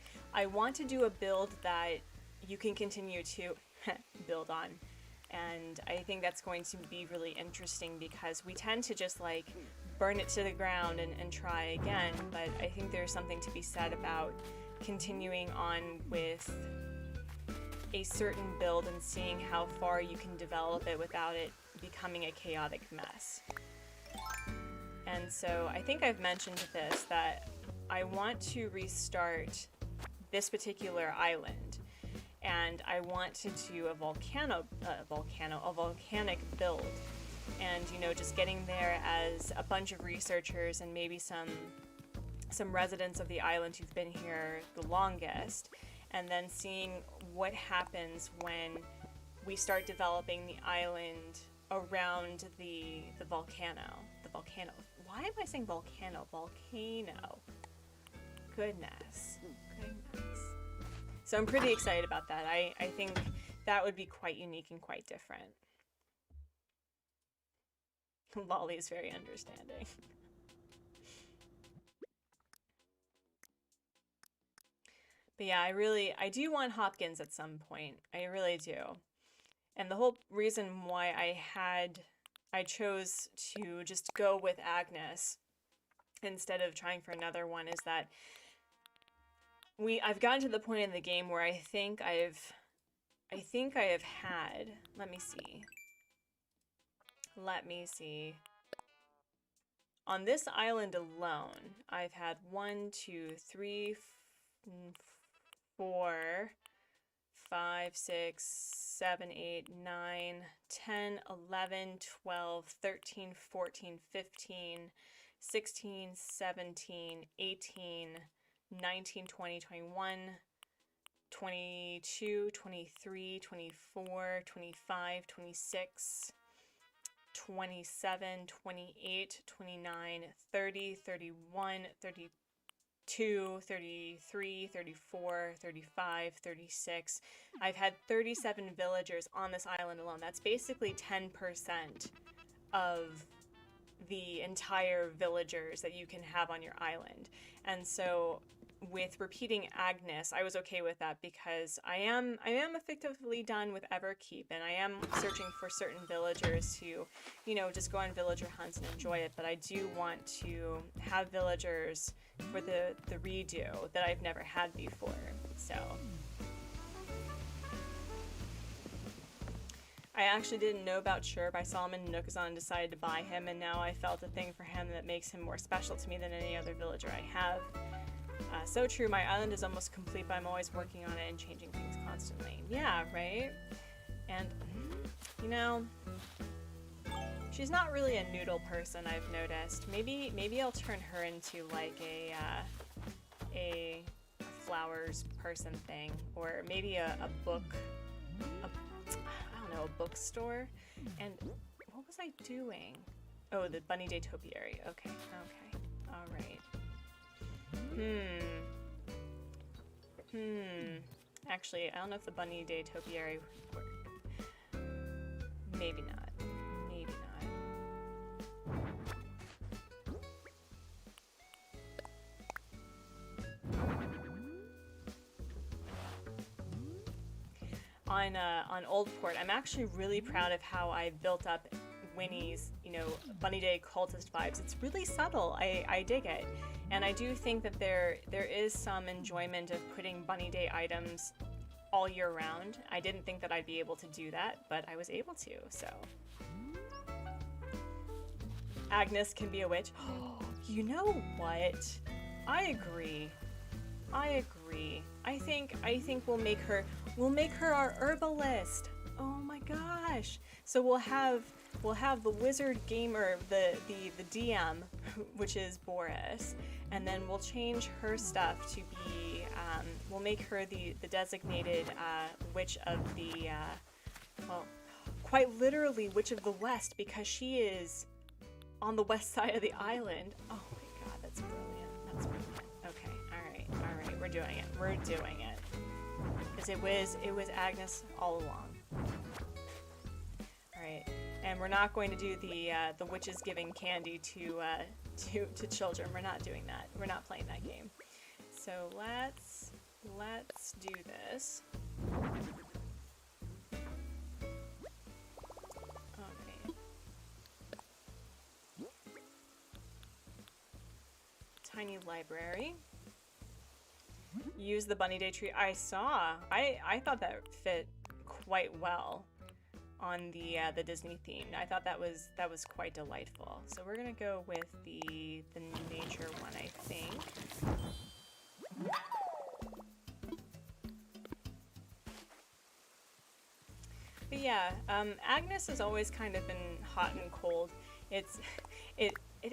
do a build that you can continue to build on. And I think that's going to be really interesting because we tend to just like burn it to the ground and try again, but I think there's something to be said about continuing on with a certain build and seeing how far you can develop it without it becoming a chaotic mess. And so I think I've mentioned this, that I want to restart this particular island, and I want to do a volcanic build. And, you know, just getting there as a bunch of researchers and maybe some residents of the island who've been here the longest, and then seeing what happens when we start developing the island around the volcano. Why am I saying volcano? Volcano. Goodness. So I'm pretty excited about that. I think that would be quite unique and quite different. Lolly is very understanding. But yeah, I do want Hopkins at some point. I really do. And the whole reason why I chose to just go with Agnes instead of trying for another one is that I've gotten to the point in the game where I think I have had, let me see. On this island alone, I've had 1, 2, 3, 4, 5, 6, 7, 8, 9, 10, 11, 12, 13, 14, 15, 16, 17, 18, 19, 20, 21, 22, 23, 24, 25, 26, 27, 28, 29, 30, 31, 32, 33, 34, 35, 36. I've had 37 villagers on this island alone. That's basically 10% of the entire villagers that you can have on your island. And so with repeating Agnes, I was okay with that because I am effectively done with Everkeep, and I am searching for certain villagers to, you know, just go on villager hunts and enjoy it. But I do want to have villagers for the redo that I've never had before. So I actually didn't know about Sure by Solomon Nookazon and decided to buy him, and now I felt a thing for him that makes him more special to me than any other villager I have. So true, my island is almost complete, but I'm always working on it and changing things constantly. Yeah, right? And, you know, she's not really a noodle person, I've noticed. Maybe I'll turn her into like a flowers person thing, or maybe a book, I don't know, a bookstore. And what was I doing? Oh, the Bunny Day Topiary. Okay, all right. Actually, I don't know if the Bunny Day Topiary would work. Maybe not. Maybe not. On Old Port, I'm actually really proud of how I built up Winnie's, you know, Bunny Day cultist vibes. It's really subtle. I dig it. And I do think that there is some enjoyment of putting Bunny Day items all year round. I didn't think that I'd be able to do that, but I was able to, so. Agnes can be a witch. You know what? I agree. I think we'll make her our herbalist. Oh my gosh. So we'll have the wizard gamer, the DM, which is Boris, and then we'll change her stuff to be, we'll make her the designated witch of the, well, quite literally witch of the West, because she is on the west side of the island. Oh my god, that's brilliant. That's brilliant. Okay, all right, we're doing it. Because it was Agnes all along. Alright, and we're not going to do the witches giving candy to children. We're not doing that. We're not playing that game. So let's do this. Okay. Tiny library. Use the Bunny Day tree. I thought that fit quite well on the Disney theme. I thought that was quite delightful. So we're gonna go with the nature one, I think. But yeah, Agnes has always kind of been hot and cold. It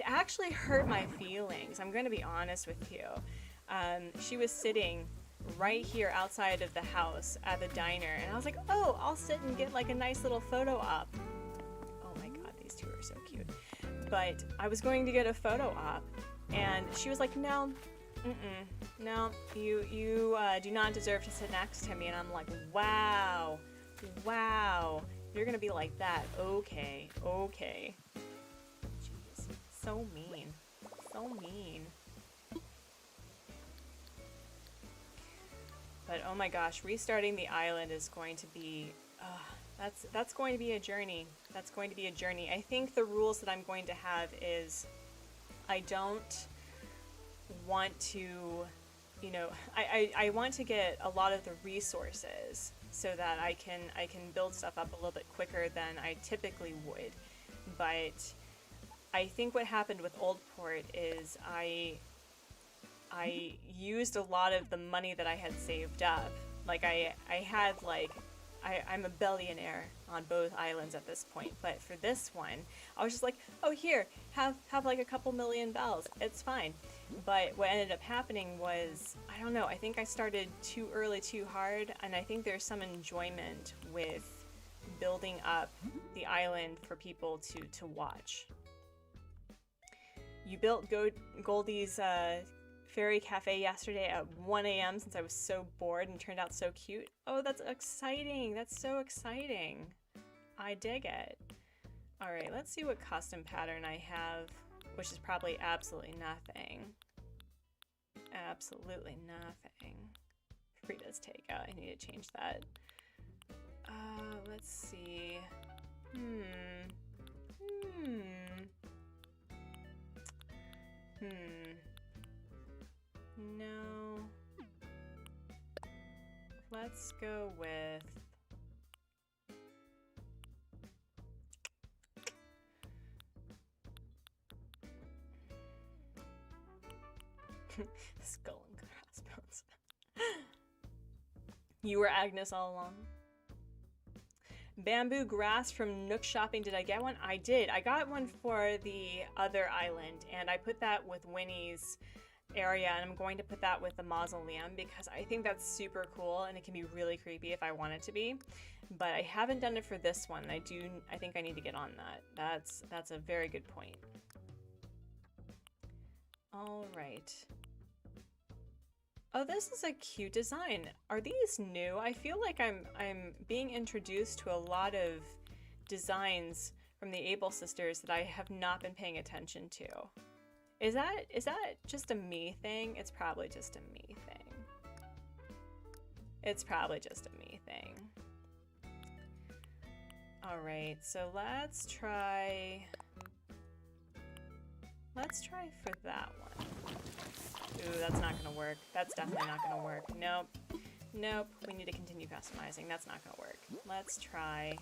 actually hurt my feelings. I'm gonna be honest with you. She was sitting right here outside of the house at the diner, and I was like, oh, I'll sit and get like a nice little photo op. Oh my god, these two are so cute. But I was going to get a photo op, and she was like, no, no, you do not deserve to sit next to me. And I'm like, wow, you're gonna be like that. Okay. Jeez, so mean. But oh my gosh, restarting the island is going to be, that's going to be a journey. I think the rules that I'm going to have is I don't want to, you know, I want to get a lot of the resources so that I can build stuff up a little bit quicker than I typically would. But I think what happened with Old Port is I used a lot of the money that I had saved up. Like I'm a billionaire on both islands at this point, but for this one, I was just like, oh here, have like a couple million bells, it's fine. But what ended up happening was, I don't know, I think I started too early, too hard, and I think there's some enjoyment with building up the island for people to watch. You built Goldie's Fairy Cafe yesterday at 1 a.m. since I was so bored and turned out so cute. Oh, that's exciting. That's so exciting. I dig it. All right, let's see what custom pattern I have, which is probably absolutely nothing. Absolutely nothing. Frida's takeout. I need to change that. Let's see. No. Let's go with... Skull and crossbones. You were Agnes all along. Bamboo grass from Nook Shopping. Did I get one? I did. I got one for the other island, and I put that with Winnie's area, and I'm going to put that with the mausoleum because I think that's super cool, and it can be really creepy if I want it to be. But I haven't done it for this one. I think I need to get on that. That's a very good point. All right. Oh, this is a cute design. Are these new? I feel like I'm being introduced to a lot of designs from the Able sisters that I have not been paying attention to. Is that just a me thing? It's probably just a me thing. It's probably just a me thing. All right, so let's try for that one. Ooh, that's not gonna work. That's definitely not gonna work. Nope. Nope. We need to continue customizing. That's not gonna work. Let's try.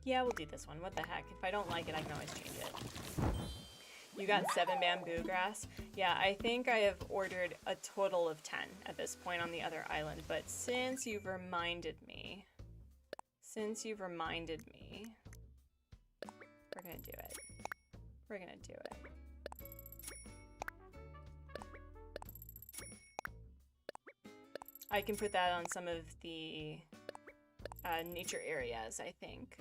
Yeah, we'll do this one. What the heck? If I don't like it, I can always change it. You got 7 bamboo grass? Yeah, I think I have ordered a total of 10 at this point on the other island, but since you've reminded me, we're gonna do it. We're gonna do it. I can put that on some of the nature areas, I think.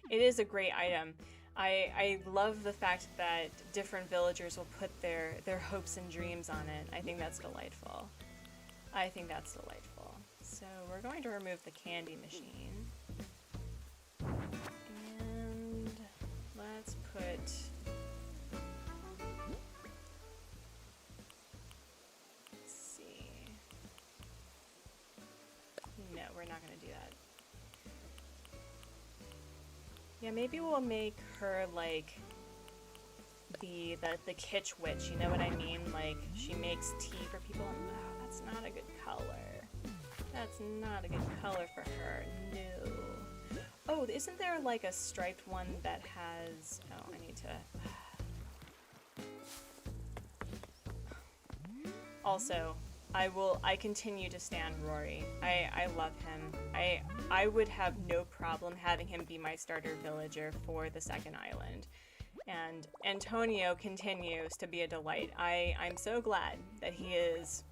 It is a great item. I love the fact that different villagers will put their hopes and dreams on it. I think that's delightful. So we're going to remove the candy machine. And let's put... Let's see. No, we're not going to do that. Yeah, maybe we'll make her like the kitsch witch, you know what I mean? Like she makes tea for people. Oh, that's not a good color. That's not a good color for her. No. Oh, isn't there like a striped one that has... Oh, I need to... Also, I continue to stand Rory. I love him. I would have no problem having him be my starter villager for the second island. And Antonio continues to be a delight. I'm so glad that he is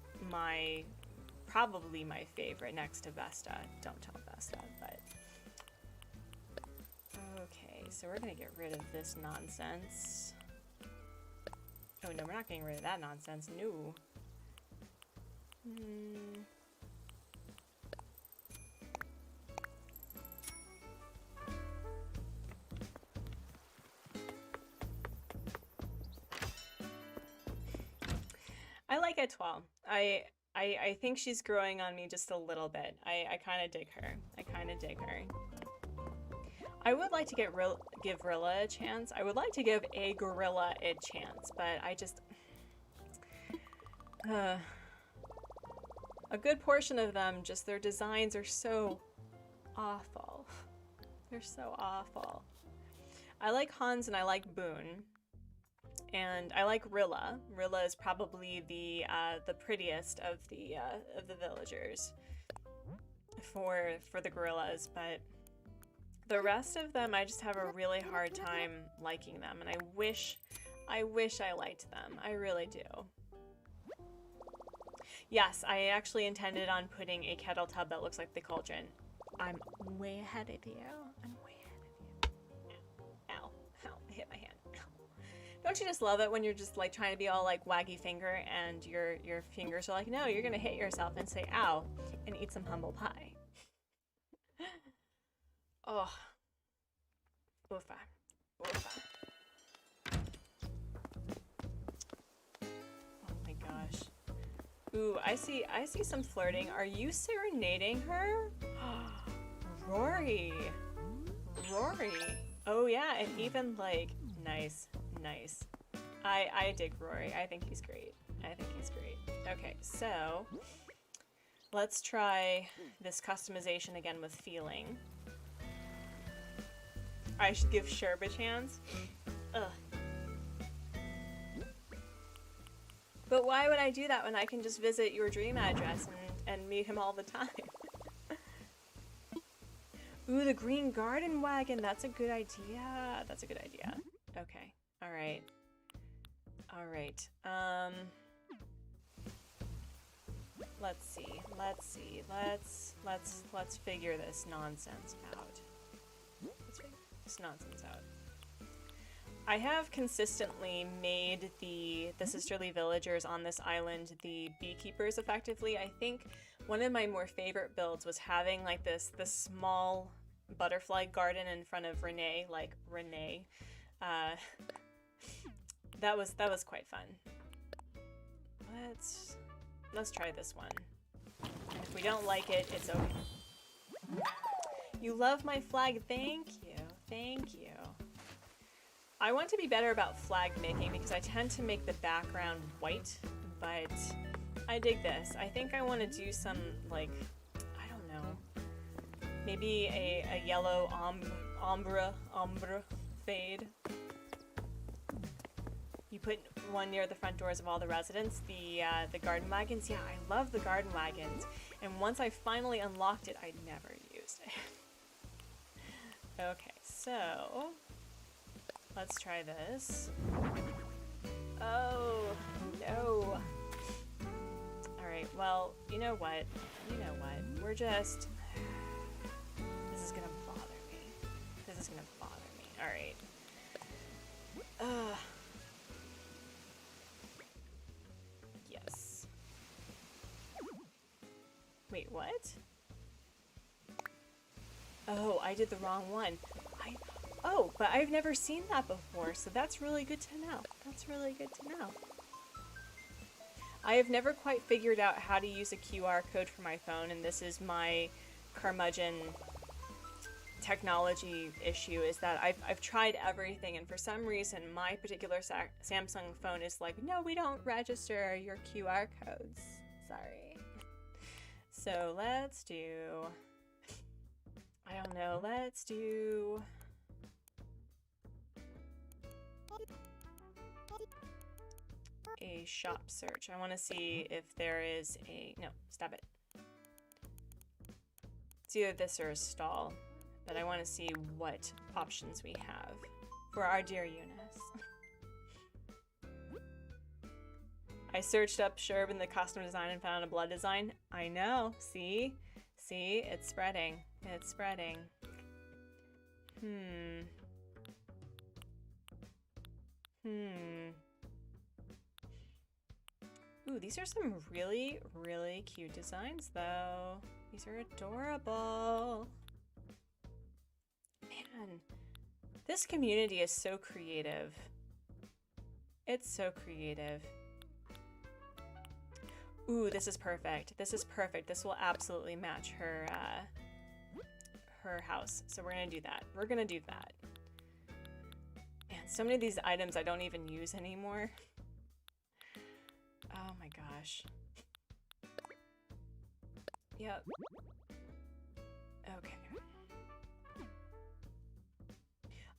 probably my favorite next to Vesta. Don't tell Vesta, but... Okay, so we're gonna get rid of this nonsense. Oh no, we're not getting rid of that nonsense. No. I like Etoile. I think she's growing on me just a little bit. I kind of dig her. I would like to give Rilla a chance. I would like to give a gorilla a chance, but I just... a good portion of them, just their designs are so awful. They're so awful. I like Hans and I like Boone. And I like Rilla. Rilla is probably the prettiest of the villagers for the gorillas, but the rest of them I just have a really hard time liking them, and I wish I liked them. I really do. Yes, I actually intended on putting a kettle tub that looks like the cauldron. I'm way ahead of you. Ow, ow. Don't you just love it when you're just like trying to be all like waggy finger and your fingers are like, no, you're gonna hit yourself and say ow and eat some humble pie. Oh. Oofa. Oofa. Oh my gosh. Ooh, I see some flirting. Are you serenading her? Rory. Rory. Oh yeah, and even like, nice. Nice. I dig Rory. I think he's great. I think he's great. Okay, so let's try this customization again with feeling. I should give Sherb a chance. Ugh. But why would I do that when I can just visit your dream address and meet him all the time? Ooh, the green garden wagon. That's a good idea. That's a good idea. Okay. All right. All right. Let's see. Let's figure this nonsense out. Let's figure this nonsense out. I have consistently made the sisterly villagers on this island the beekeepers effectively. I think one of my more favorite builds was having like this small butterfly garden in front of Renee, like Renee. That was quite fun. Let's try this one. And if we don't like it, it's okay. You love my flag. Thank you. Thank you. I want to be better about flag making because I tend to make the background white, but I dig this. I think I want to do some, like, I don't know, maybe a yellow ombre fade. You put one near the front doors of all the residents, the garden wagons. Yeah, I love the garden wagons. And once I finally unlocked it, I never used it. Okay, so let's try this. Oh, no. Alright, well, you know what? We're just... This is gonna bother me. This is gonna bother me. Alright. Yes. Wait, what? Oh, I did the wrong one. Oh, but I've never seen that before, so that's really good to know. That's really good to know. I have never quite figured out how to use a QR code for my phone, and this is my curmudgeon technology issue, is that I've tried everything, and for some reason my particular Samsung phone is like, no, we don't register your QR codes. Sorry. So let's do... I don't know, let's do... a shop search. I want to see if there is a... No, stop it. It's either this or a stall, but I want to see what options we have for our dear Eunice. I searched up Sherb in the custom design and found a blood design. I know. See? See? It's spreading. It's spreading. Ooh, these are some really, really cute designs, though. These are adorable. Man, this community is so creative. It's so creative. Ooh, this is perfect. This is perfect. This will absolutely match her, her house. So we're gonna do that. We're gonna do that. Man, so many of these items I don't even use anymore. Oh my gosh. Yep. Okay.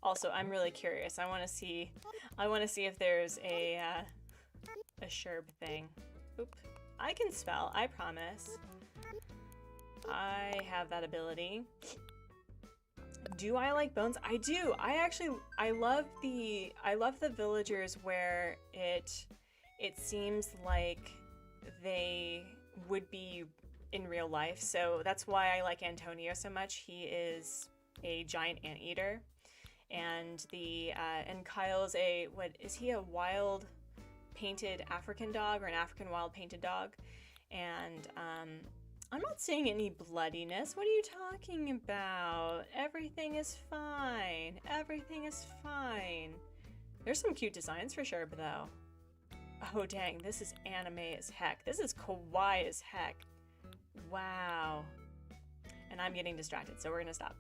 Also, I'm really curious. I want to see if there's a Sherb thing. Oop. I can spell, I promise. I have that ability. Do I like bones? I do. I love the villagers where it seems like they would be in real life. So that's why I like Antonio so much. He is a giant anteater. and and Kyle's what is he, a wild painted African dog, or an African wild painted dog? And I'm not seeing any bloodiness. What are you talking about? Everything is fine. Everything is fine. There's some cute designs for sure, though. Oh dang, this is anime as heck. This is kawaii as heck. Wow. And I'm getting distracted, so we're gonna stop.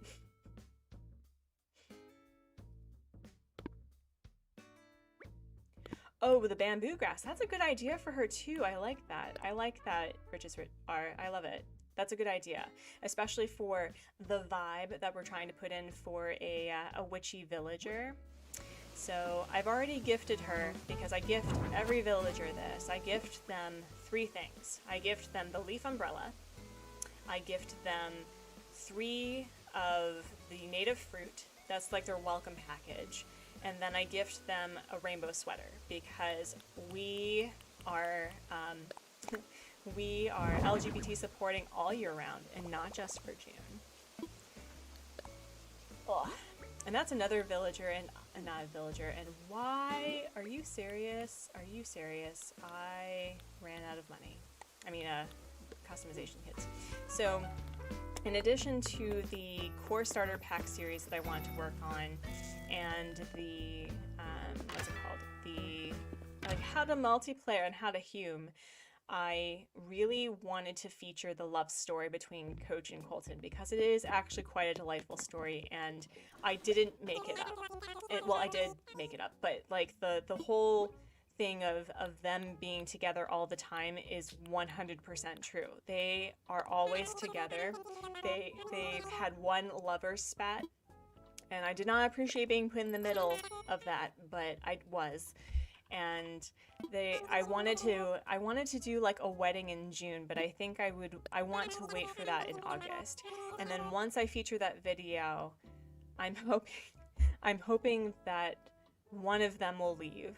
Oh, the bamboo grass. That's a good idea for her too. I like that. I like that, Purchase Art. I love it. That's a good idea, especially for the vibe that we're trying to put in for a witchy villager. So I've already gifted her, because I gift every villager this. I gift them 3 things. I gift them the leaf umbrella. I gift them 3 of the native fruit. That's like their welcome package. And then I gift them a rainbow sweater, because we are LGBT supporting all year round and not just for June. Oh. And that's another villager, and not a villager. And why? Are you serious? Are you serious? I ran out of money. I mean, customization kits. So, in addition to the core starter pack series that I want to work on, and the what's it called? The like how to multiplayer and how to hume. I really wanted to feature the love story between Coach and Colton, because it is actually quite a delightful story, and I didn't make it up. Well, I did make it up, but like the whole thing of them being together all the time is 100% true. They are always together. They've had one lover spat, and I did not appreciate being put in the middle of that, but I was. And I wanted to do like a wedding in June, but I think I want to wait for that in August. And then once I feature that video, I'm hoping that one of them will leave,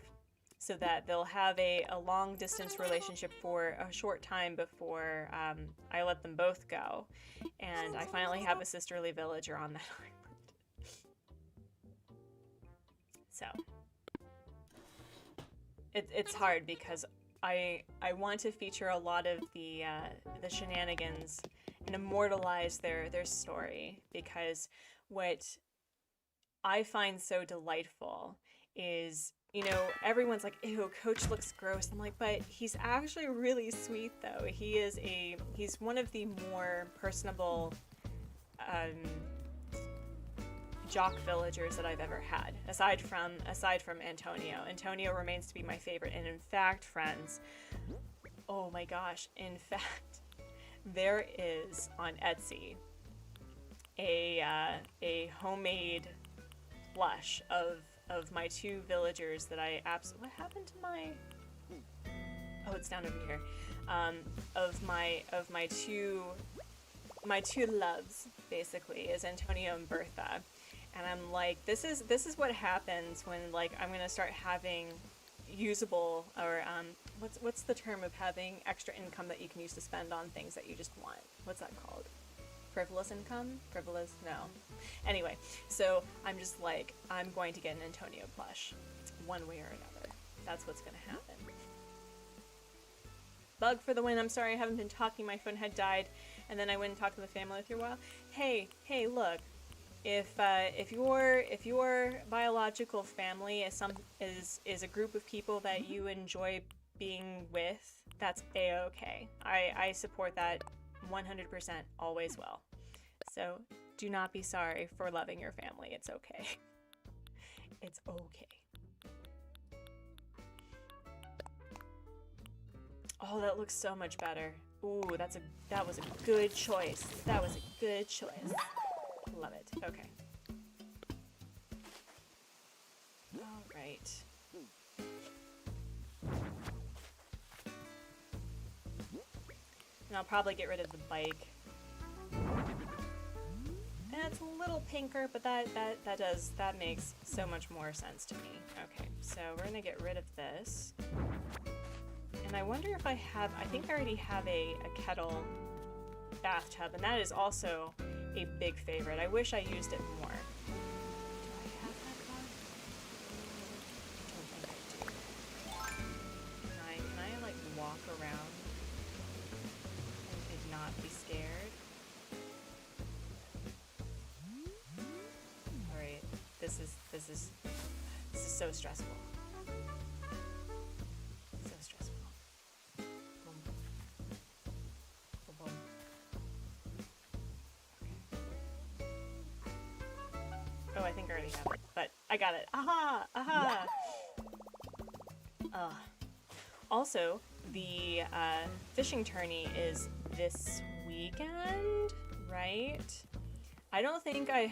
so that they'll have a long distance relationship for a short time before I let them both go, and I finally have a sisterly villager on that island. So it's hard, because I want to feature a lot of the shenanigans and immortalize their story, because what I find so delightful is, you know, everyone's like, ew, Coach looks gross. I'm like, but he's actually really sweet though. He's one of the more personable jock villagers that I've ever had, aside from Antonio. Antonio remains to be my favorite, and in fact, friends, oh my gosh, in fact, there is on Etsy a homemade blush of my 2 villagers that I absolutely. What happened to my? Oh, it's down over here. Of my two loves, basically, is Antonio and Bertha. And I'm like, this is what happens when, like, I'm gonna start having usable, or what's the term of having extra income that you can use to spend on things that you just want? What's that called? Frivolous income? Frivolous? No. Anyway, so I'm just like, I'm going to get an Antonio plush, one way or another. That's what's gonna happen. Bug for the win. I'm sorry I haven't been talking. My phone had died, and then I went and talked to the family for a while. Hey, look. If your biological family is a group of people that you enjoy being with, that's a-okay. I support that 100%, always will. So do not be sorry for loving your family. It's okay. It's okay. Oh, that looks so much better. Ooh, that was a good choice. That was a good choice. Love it. Okay. All right. And I'll probably get rid of the bike. And it's a little pinker, but that makes so much more sense to me. Okay, so we're gonna get rid of this. And I wonder if I think I already have a kettle bathtub, and that is also a big favorite. I wish I used it more. Do I have This is so stressful. So stressful. Boom. Boom, boom. Okay. Oh, I think I already have it, but I got it. Aha! Aha! Also, the fishing tourney is this weekend, right? I don't think I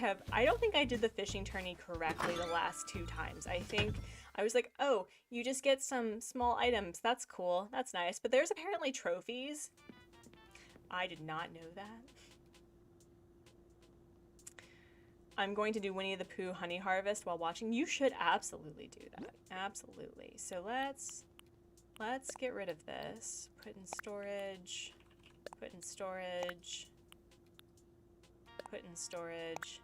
did the fishing tourney correctly the last 2 times. I think I was like, oh, you just get some small items. That's cool. That's nice. But there's apparently trophies. I did not know that. I'm going to do Winnie the Pooh honey harvest while watching. You should absolutely do that. Absolutely. So let's get rid of this. Put in storage. Put in storage. Put in storage.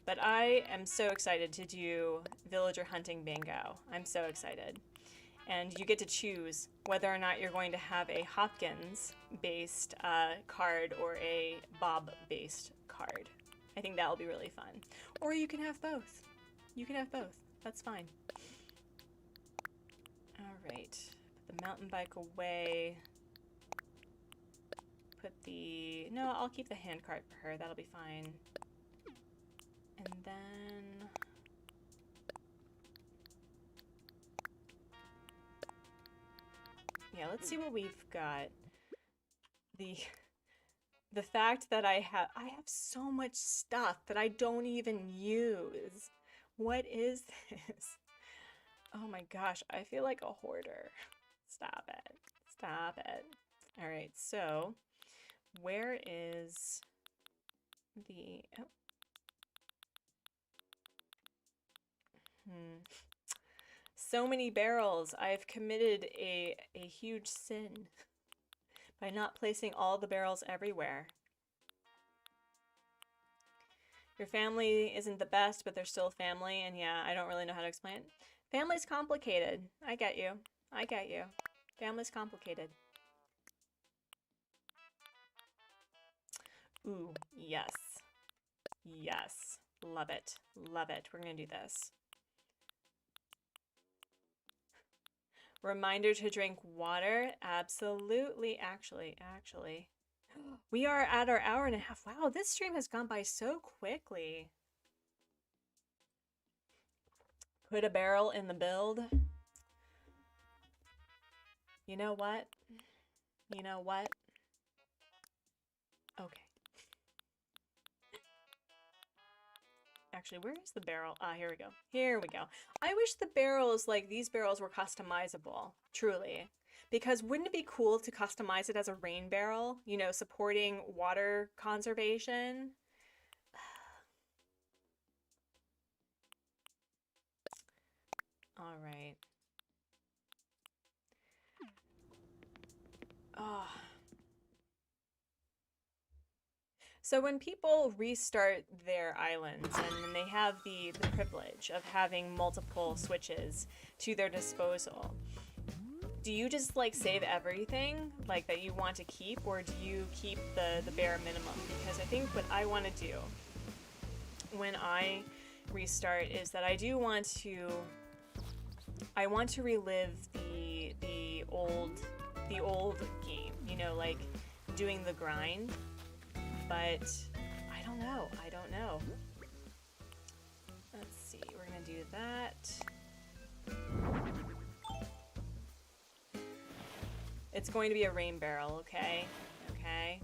But I am so excited to do villager hunting bingo. I'm so excited. And you get to choose whether or not you're going to have a Hopkins-based card or a Bob-based card. I think that'll be really fun. Or you can have both. You can have both. That's fine. All right. Put the mountain bike away. No, I'll keep the hand cart for her. That'll be fine. And then... yeah, let's see what we've got. The fact that I have so much stuff that I don't even use. What is this? Oh my gosh, I feel like a hoarder. Stop it. Stop it. All right, so where is the... oh. So many barrels. I've committed a huge sin by not placing all the barrels everywhere. Your family isn't the best, but they're still family, and yeah, I don't really know how to explain it. Family's complicated. I get you. I get you. Family's complicated. Ooh, yes. Yes. Love it. Love it. We're gonna do this. Reminder to drink water. Absolutely. Actually. We are at our hour and a half. Wow, this stream has gone by so quickly. Put a barrel in the build. You know what? You know what? Okay. Actually, where is the barrel? Ah, here we go. Here we go. I wish the barrels, like these barrels, were customizable, truly. Because wouldn't it be cool to customize it as a rain barrel? You know, supporting water conservation? All right. Oh. So when people restart their islands and they have the privilege of having multiple switches to their disposal, do you just like save everything like that you want to keep, or do you keep the bare minimum? Because I think what I want to do when I restart is that I want to relive the old game, you know, like doing the grind. But I don't know. Let's see. We're gonna do that. It's going to be a rain barrel, okay? Okay.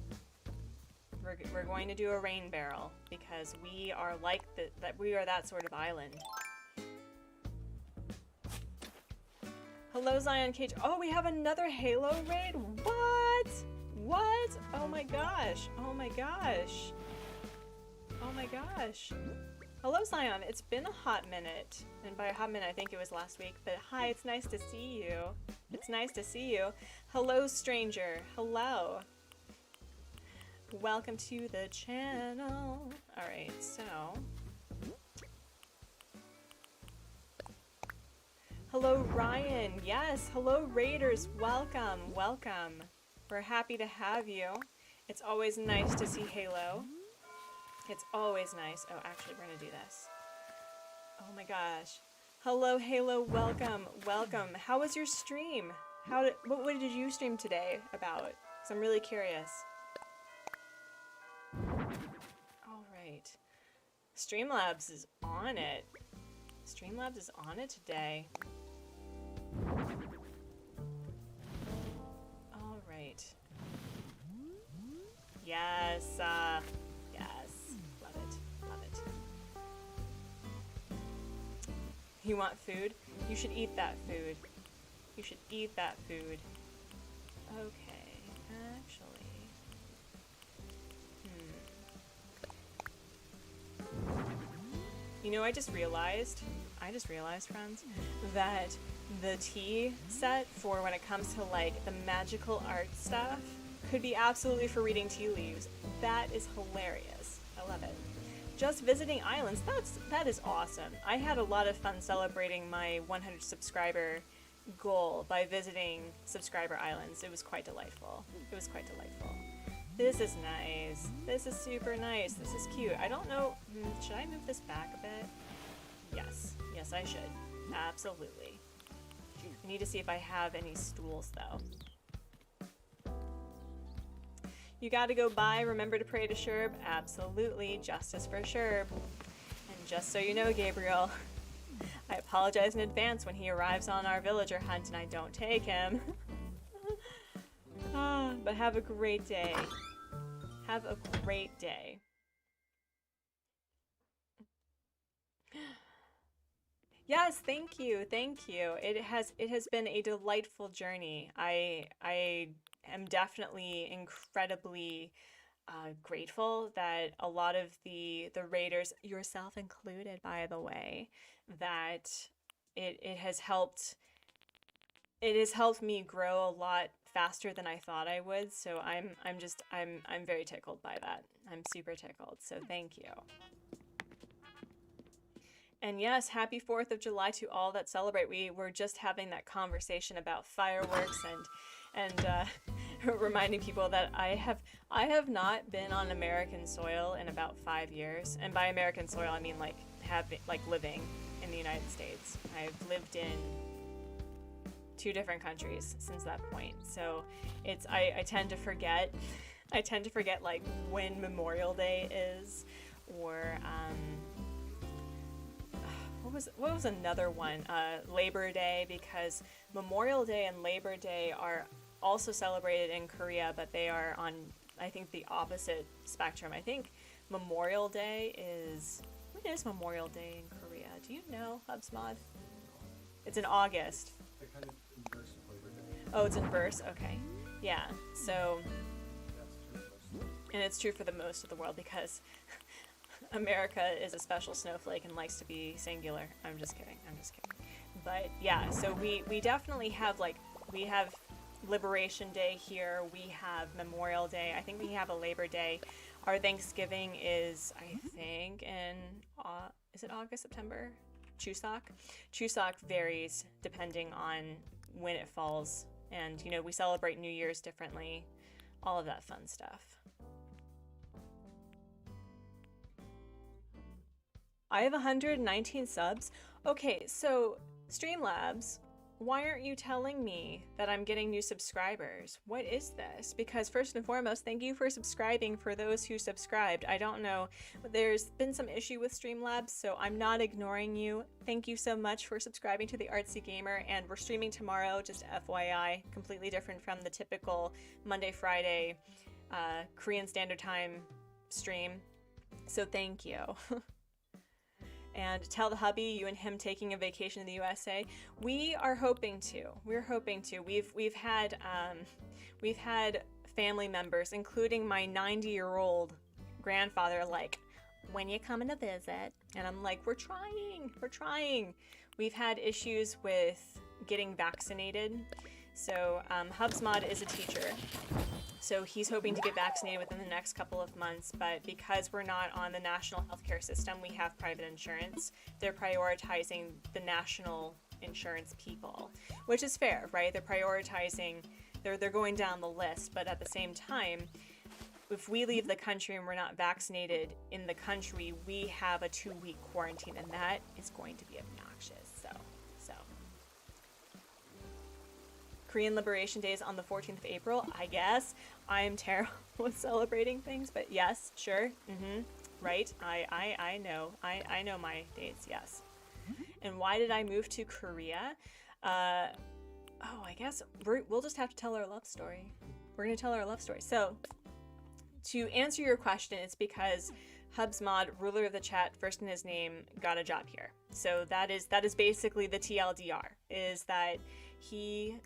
We're going to do a rain barrel because we are like we are that sort of island. Hello, Zion Cage. Oh, we have another Halo raid. What? What? Oh my gosh. Oh my gosh. Oh my gosh. Hello, Zion. It's been a hot minute. And by a hot minute, I think it was last week. But hi, it's nice to see you. It's nice to see you. Hello, stranger. Hello. Welcome to the channel. All right, so. Hello, Ryan. Yes. Hello, Raiders. Welcome. Welcome. We're happy to have you. It's always nice to see Halo. It's always nice. Oh, actually, we're gonna do this. Oh my gosh. Hello, Halo, welcome, welcome. How was your stream? What did you stream today about? Because I'm really curious. All right. Streamlabs is on it. Streamlabs is on it today. All right. Yes, yes. Love it, love it. You want food? You should eat that food. You should eat that food. Okay, actually. You know, I just realized, friends, that the tea set for when it comes to like the magical art stuff could be absolutely for reading tea leaves. That is hilarious. I love it. Just visiting islands, that is awesome. I had a lot of fun celebrating my 100 subscriber goal by visiting subscriber islands. It was quite delightful. It was quite delightful. This is nice. This is super nice. This is cute. I don't know, should I move this back a bit? Yes. Yes, I should. Absolutely. I need to see if I have any stools though. You gotta go by, remember to pray to Sherb? Absolutely, justice for Sherb. And just so you know, Gabriel, I apologize in advance when he arrives on our villager hunt and I don't take him. But have a great day. Have a great day. Yes, thank you, thank you. It has been a delightful journey. I am definitely incredibly grateful that a lot of the raiders, yourself included, by the way, that it has helped me grow a lot faster than I thought I would. So I'm very tickled by that. I'm super tickled. So thank you. And yes, happy 4th of July to all that celebrate. We were just having that conversation about fireworks and reminding people that I have not been on American soil in about 5 years. And by American soil, I mean like living in the United States. I've lived in 2 different countries since that point. So it's I tend to forget like when Memorial Day is, or what was another one? Labor Day, because Memorial Day and Labor Day are also celebrated in Korea, but they are on, I think, the opposite spectrum. I think Memorial Day is, when is Memorial Day in Korea? Do you know, HubsMod? It's in August. Kind of inverse of Labor Day. Oh, it's inverse? Okay. Yeah, so, and it's true for the most of the world because America is a special snowflake and likes to be singular. I'm just kidding. But yeah, so we definitely have, like, we have Liberation Day here. We have Memorial Day. I think we have a Labor Day. Our Thanksgiving is, I think, in, is it August, September? Chuseok varies depending on when it falls. And, you know, we celebrate New Year's differently. All of that fun stuff. I have 119 subs. Okay, so Streamlabs, why aren't you telling me that I'm getting new subscribers? What is this? Because first and foremost, thank you for subscribing for those who subscribed. I don't know, there's been some issue with Streamlabs, so I'm not ignoring you. Thank you so much for subscribing to the Artsy Gamer, and we're streaming tomorrow, just FYI, completely different from the typical Monday, Friday, Korean Standard Time stream. So thank you. And tell the hubby you and him taking a vacation in the USA. We are hoping to. We're hoping to. We've had family members, including my 90-year-old grandfather, like, when you coming to visit? And I'm like, we're trying. We've had issues with getting vaccinated. So HubsMod is a teacher. So he's hoping to get vaccinated within the next couple of months, but because we're not on the national healthcare system, we have private insurance. They're prioritizing the national insurance people, which is fair, right? They're prioritizing, they're going down the list, but at the same time, if we leave the country and we're not vaccinated in the country, we have a 2-week quarantine, and that is going to be obnoxious. So Korean Liberation Day is on the 14th of April, I guess. I'm terrible with celebrating things, but yes, sure. Right. I know. I know my dates, yes. And why did I move to Korea? I guess we'll just have to tell our love story. We're going to tell our love story. So, to answer your question, it's because Hubsmod, ruler of the chat, first in his name, got a job here. So that is basically the TLDR, is that he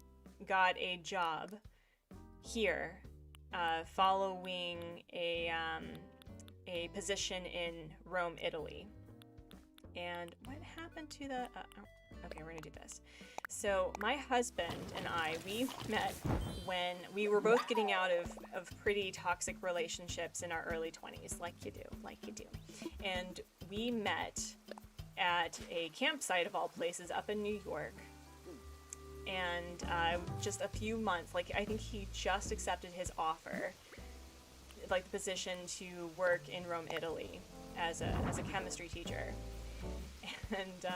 got a job here following a position in Rome, Italy. And what happened to the... okay, we're going to do this. So my husband and I, we met when we were both getting out of pretty toxic relationships in our early 20s, like you do. And we met at a campsite of all places up in New York. And just a few months, like I think he just accepted his offer, like the position to work in Rome, Italy as a chemistry teacher. And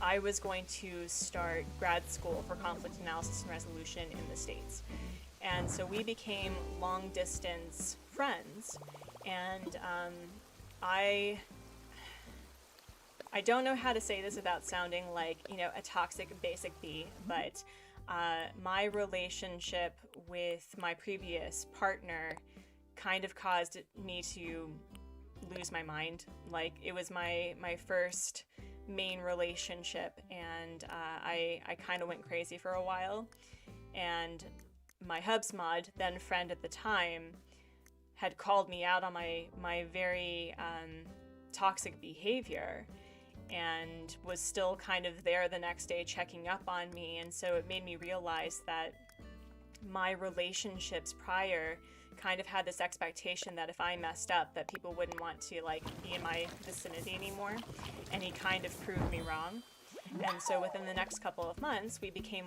I was going to start grad school for conflict analysis and resolution in the States. And so we became long distance friends. And I don't know how to say this without sounding like, a toxic basic bee, but my relationship with my previous partner kind of caused me to lose my mind. Like, it was my first main relationship, and I kind of went crazy for a while. And my Hubsmod, then friend at the time, had called me out on my very toxic behavior, and was still kind of there the next day checking up on me. And so it made me realize that my relationships prior kind of had this expectation that if I messed up, that people wouldn't want to be in my vicinity anymore. And he kind of proved me wrong. And so within the next couple of months, we became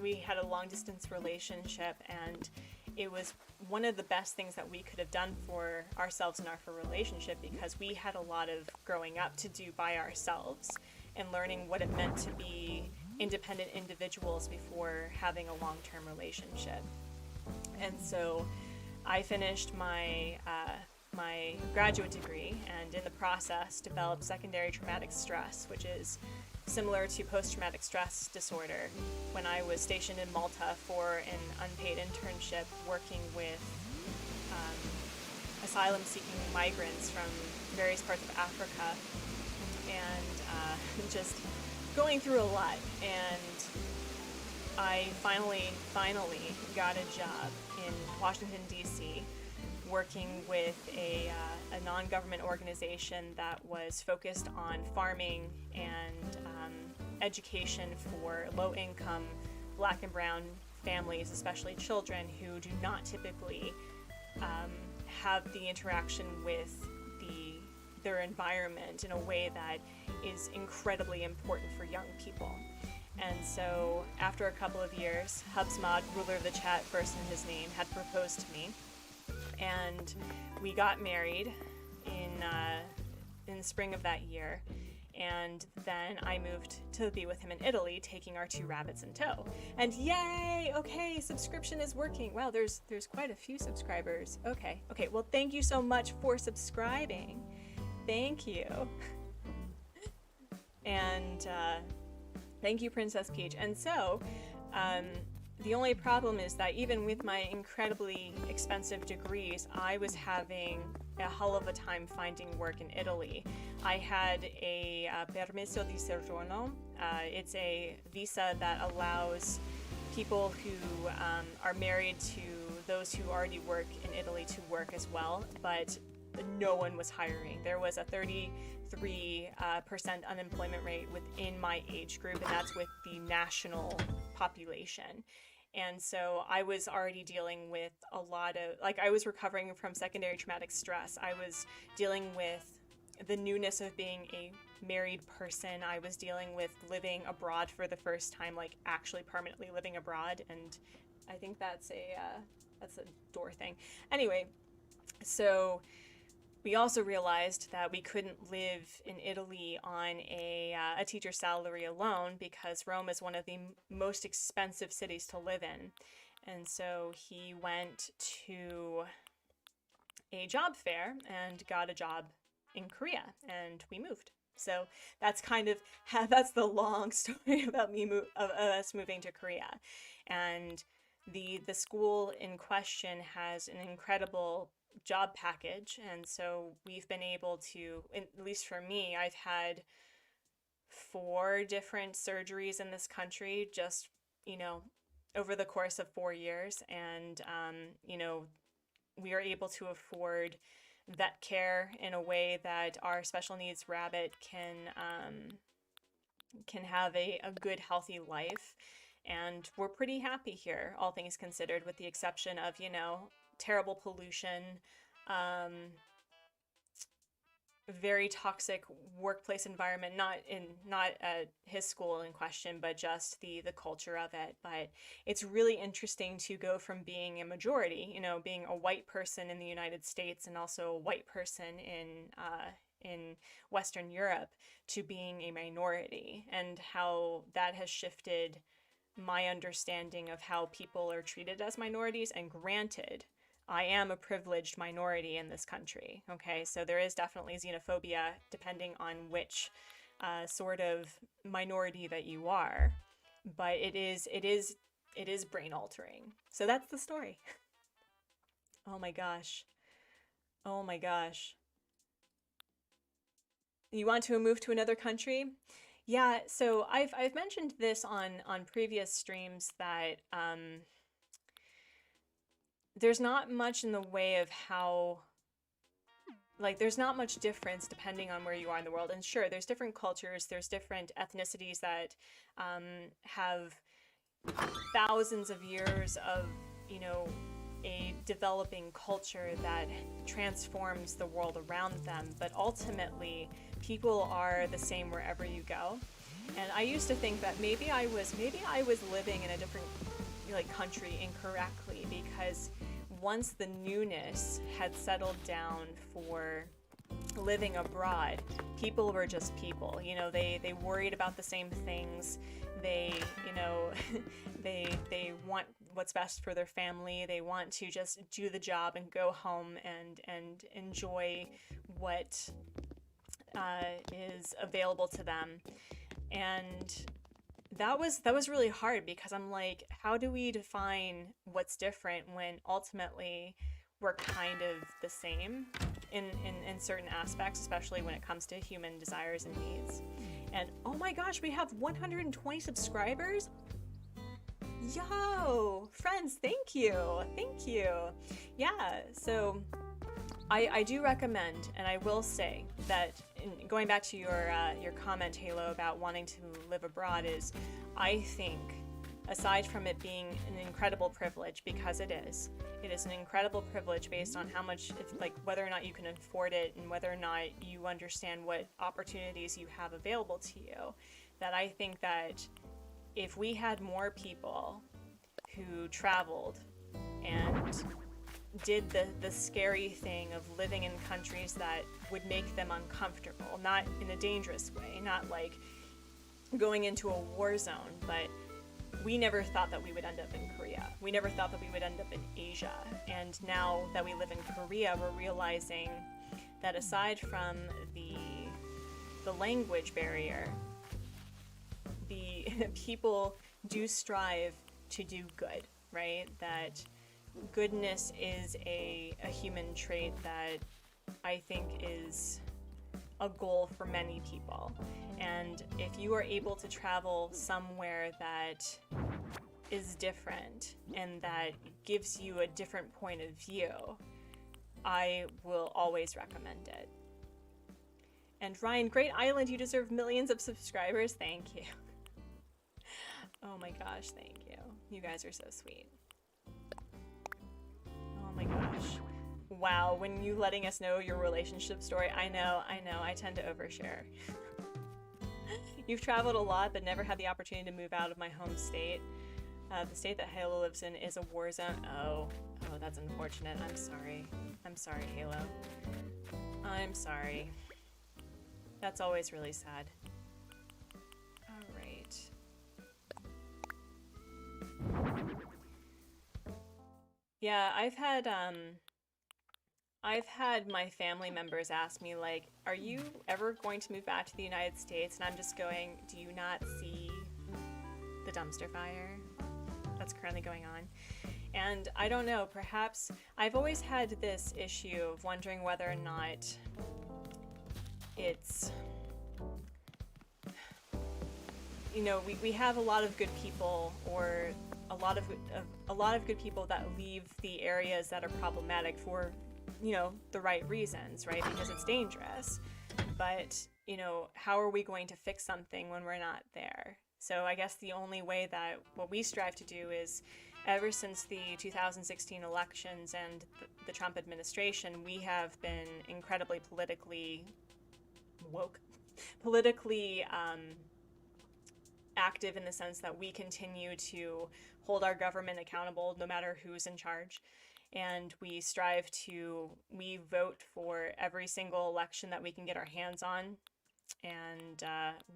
we had a long distance relationship, and it was one of the best things that we could have done for ourselves in our relationship, because we had a lot of growing up to do by ourselves and learning what it meant to be independent individuals before having a long-term relationship. And so I finished my graduate degree, and in the process developed secondary traumatic stress, which is similar to post-traumatic stress disorder, when I was stationed in Malta for an unpaid internship working with asylum-seeking migrants from various parts of Africa, and just going through a lot. And I finally got a job in Washington, D.C., working with a non-government organization that was focused on farming and education for low-income Black and brown families, especially children who do not typically have the interaction with their environment in a way that is incredibly important for young people. And so after a couple of years, Hubsmod, ruler of the chat, first in his name, had proposed to me. And we got married in the spring of that year. And then I moved to be with him in Italy, taking our 2 rabbits in tow. And yay! Okay, subscription is working. Wow, there's quite a few subscribers. Okay, well, thank you so much for subscribing. Thank you. And thank you, Princess Peach. And so, the only problem is that even with my incredibly expensive degrees, I was having a hell of a time finding work in Italy. I had a permesso di soggiorno. It's a visa that allows people who are married to those who already work in Italy to work as well, but no one was hiring. There was a 33% unemployment rate within my age group, and that's with the national population. And so I was already dealing with a lot of, I was recovering from secondary traumatic stress. I was dealing with the newness of being a married person. I was dealing with living abroad for the first time, actually permanently living abroad. And I think that's That's a door thing. Anyway, so we also realized that we couldn't live in Italy on a teacher's salary alone, because Rome is one of the most expensive cities to live in. And so he went to a job fair and got a job in Korea, and we moved. So that's kind of that's the long story about of us moving to Korea. And the school in question has an incredible job package, and so we've been able to, at least for me, I've had 4 different surgeries in this country just, over the course of 4 years. And we are able to afford vet care in a way that our special needs rabbit can have a good, healthy life. And we're pretty happy here, all things considered, with the exception of, terrible pollution, very toxic workplace environment, not his school in question, but just the culture of it. But it's really interesting to go from being a majority, being a white person in the United States and also a white person in Western Europe, to being a minority, and how that has shifted my understanding of how people are treated as minorities. And granted, I am a privileged minority in this country, okay? So there is definitely xenophobia depending on which sort of minority that you are, but it is brain altering. So that's the story. Oh my gosh. Oh my gosh. You want to move to another country? Yeah, so I've mentioned this on previous streams that there's not much in the way of how, there's not much difference depending on where you are in the world. And sure, there's different cultures, there's different ethnicities that have thousands of years of, a developing culture that transforms the world around them. But ultimately, people are the same wherever you go. And I used to think that maybe I was living in a different country incorrectly, because once the newness had settled down for living abroad, people were just people. They worried about the same things. They they want what's best for their family. They want to just do the job and go home and enjoy what is available to them. And that was really hard, because I'm like, how do we define what's different when ultimately we're kind of the same in certain aspects, especially when it comes to human desires and needs. And oh my gosh, we have 120 subscribers. Yo, friends, thank you. Yeah, so I do recommend, and I will say that, going back to your comment, Halo, about wanting to live abroad, is, I think, aside from it being an incredible privilege, because it is an incredible privilege based on how much, whether or not you can afford it and whether or not you understand what opportunities you have available to you, that I think that if we had more people who traveled and did the scary thing of living in countries that would make them uncomfortable, not in a dangerous way, not like going into a war zone, but we never thought that we would end up in Korea. We never thought that we would end up in Asia. And now that we live in Korea, we're realizing that aside from the language barrier, the people do strive to do good, right? That goodness is a human trait that I think is a goal for many people. And if you are able to travel somewhere that is different and that gives you a different point of view, I will always recommend it. And Ryan, great island, you deserve millions of subscribers. Thank you. Oh my gosh, thank you. You guys are so sweet. Oh my gosh. Wow, when you letting us know your relationship story, I know, I tend to overshare. You've traveled a lot, but never had the opportunity to move out of my home state. The state that Halo lives in is a war zone. Oh, that's unfortunate. I'm sorry. I'm sorry, Halo. I'm sorry. That's always really sad. Alright. Yeah, I've had my family members ask me, like, are you ever going to move back to the United States? And I'm just going, do you not see the dumpster fire that's currently going on? And I don't know, perhaps I've always had this issue of wondering whether or not it's, you know, we have a lot of good people, or a lot of good people that leave the areas that are problematic for, you know, the right reasons, right? Because it's dangerous. But, you know, how are we going to fix something when we're not there? So I guess the only way that what we strive to do is, ever since the 2016 elections and the Trump administration, we have been incredibly politically woke, politically active, in the sense that we continue to hold our government accountable no matter who's in charge. And we vote for every single election that we can get our hands on. And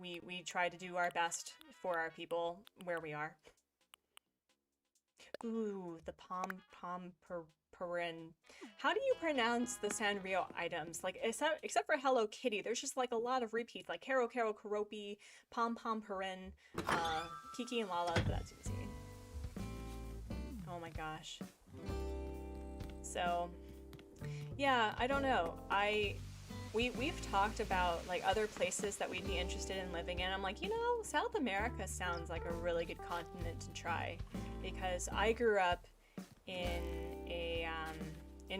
we try to do our best for our people where we are. Ooh, the Pom-Pom-Perin. How do you pronounce the Sanrio items? Like, except for Hello Kitty, there's just like a lot of repeats, like Karo Karo Karopi, Pom-Pom-Perin, Kiki and Lala, but that's easy. Oh my gosh. So, yeah, I don't know. We've talked about like other places that we'd be interested in living in. I'm like, you know, South America sounds like a really good continent to try, because I grew up in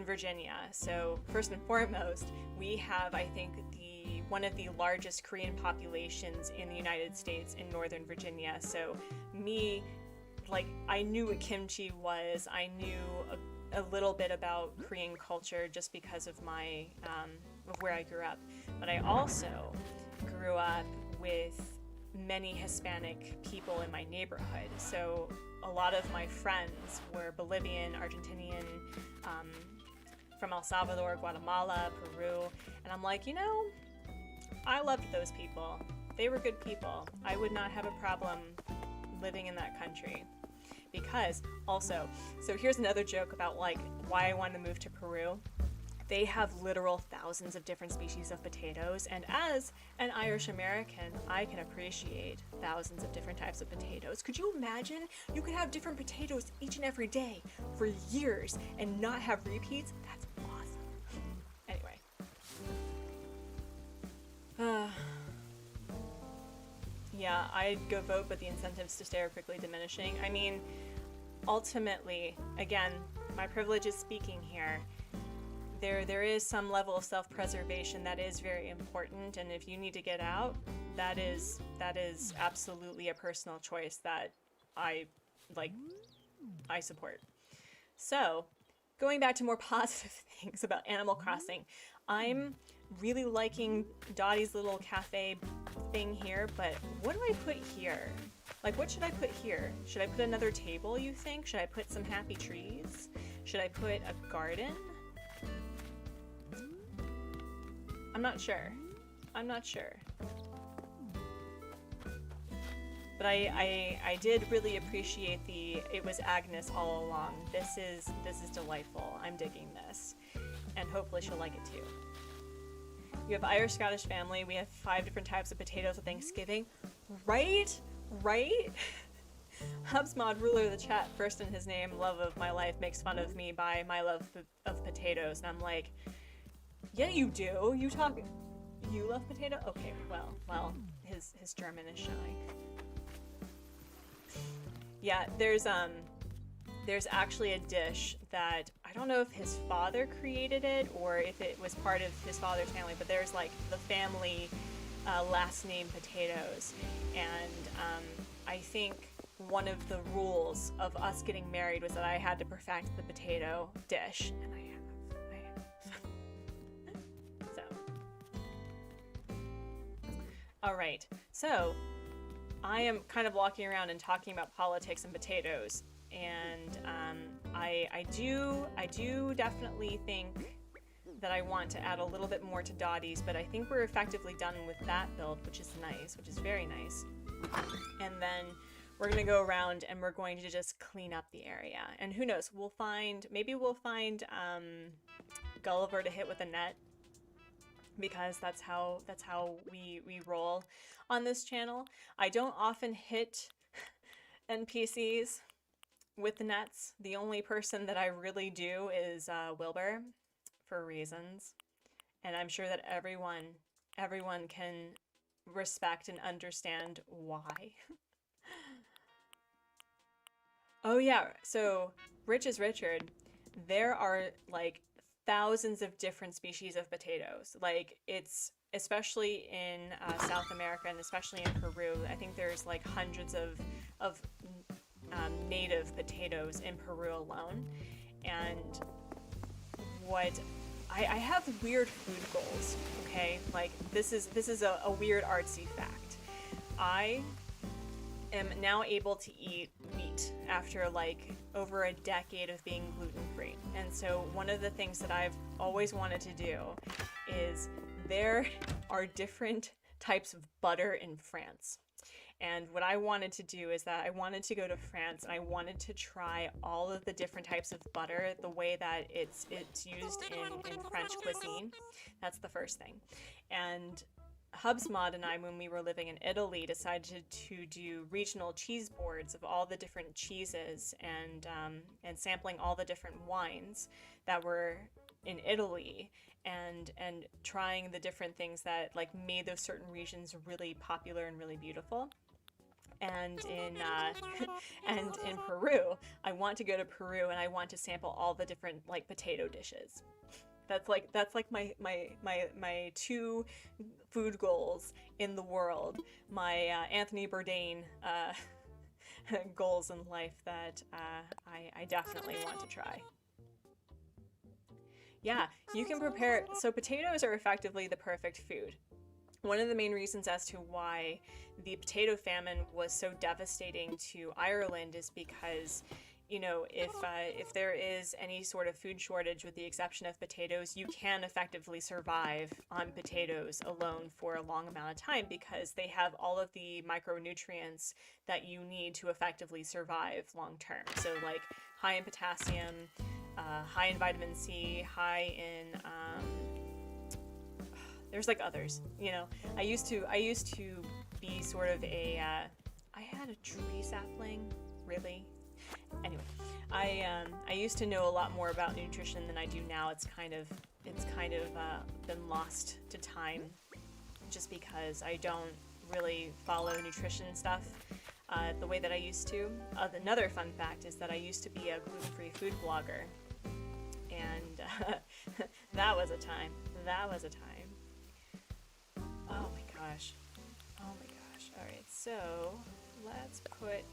Virginia. So first and foremost, we have, I think, one of the largest Korean populations in the United States in Northern Virginia. So I knew what kimchi was. I knew a little bit about Korean culture just because of my of where I grew up. But I also grew up with many Hispanic people in my neighborhood. So a lot of my friends were Bolivian, Argentinian, from El Salvador, Guatemala, Peru, and I'm like, you know, I loved those people. They were good people. I would not have a problem living in that country. Because also, so here's another joke about like why I wanted to move to Peru. They have literal thousands of different species of potatoes, and as an Irish American, I can appreciate thousands of different types of potatoes. Could you imagine? You could have different potatoes each and every day for years and not have repeats? That's awesome. Anyway. Yeah, I'd go vote, but the incentives to stay are quickly diminishing. I mean, ultimately, again, my privilege is speaking here. There is some level of self-preservation that is very important, and if you need to get out, that is absolutely a personal choice that I support. So, going back to more positive things about Animal Crossing, I'm really liking Dottie's little cafe thing here, but what do I put here? Like, what should I put here? Should I put another table, you think? Should I put some happy trees? Should I put a garden? I'm not sure. I'm not sure. But I did really appreciate it was Agnes all along. This is delightful. I'm digging this. And hopefully she'll like it too. You have Irish Scottish family. We have 5 different types of potatoes at Thanksgiving. Right? Right? Hubsmod, ruler of the chat, first in his name, love of my life, makes fun of me by my love of potatoes. And I'm like, yeah, you do. You love potato? Okay, well, his German is showing. Yeah, there's actually a dish that I don't know if his father created it or if it was part of his father's family, but there's like the family last name potatoes, and I think one of the rules of us getting married was that I had to perfect the potato dish, and I have. So, all right. So, I am kind of walking around and talking about politics and potatoes. and I do definitely think that I want to add a little bit more to Dottie's, but I think we're effectively done with that build, which is nice, which is very nice. And then we're gonna go around and we're going to just clean up the area. And who knows, maybe we'll find Gulliver to hit with a net, because that's how we roll on this channel. I don't often hit NPCs with the nets. The only person that I really do is Wilbur, for reasons, and I'm sure that everyone can respect and understand why. Oh yeah, so Rich is Richard. There are like thousands of different species of potatoes. Like, it's especially in South America and especially in Peru. I think there's like hundreds of native potatoes in Peru alone. And what I have weird food goals, okay? Like, this is a weird artsy fact. I am now able to eat wheat after like over a decade of being gluten-free. And so one of the things that I've always wanted to do is, there are different types of butter in France. And what I wanted to do is that I wanted to go to France and I wanted to try all of the different types of butter, the way that it's used in French cuisine. That's the first thing. And Hubsmod and I, when we were living in Italy, decided to do regional cheese boards of all the different cheeses and sampling all the different wines that were in Italy, and trying the different things that like made those certain regions really popular and really beautiful. And in Peru, I want to go to Peru and I want to sample all the different like potato dishes. That's like my two food goals in the world. My Anthony Bourdain goals in life that I definitely want to try. Yeah, you can prepare. So potatoes are effectively the perfect food. One of the main reasons as to why the potato famine was so devastating to Ireland is because, you know, if there is any sort of food shortage with the exception of potatoes, you can effectively survive on potatoes alone for a long amount of time, because they have all of the micronutrients that you need to effectively survive long term. So like high in potassium, high in vitamin C, high in there's like others, you know. I used to be sort of a I had a tree sapling, really. Anyway, I used to know a lot more about nutrition than I do now. It's kind of been lost to time, just because I don't really follow nutrition stuff the way that I used to. Another fun fact is that I used to be a gluten-free food blogger, and that was a time. That was a time. Oh my gosh. Oh my gosh. All right, so let's put.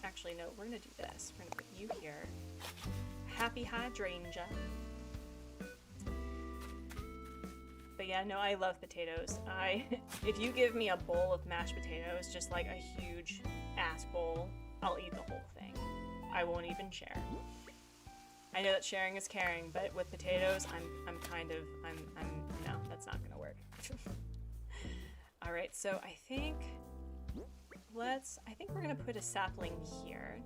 Actually, no, we're gonna do this. We're gonna put you here. Happy hydrangea. But yeah, no, I love potatoes. If you give me a bowl of mashed potatoes, just like a huge ass bowl, I'll eat the whole thing. I won't even share. I know that sharing is caring, but with potatoes, I'm no, that's not gonna work. All right, so I think we're gonna put a sapling here.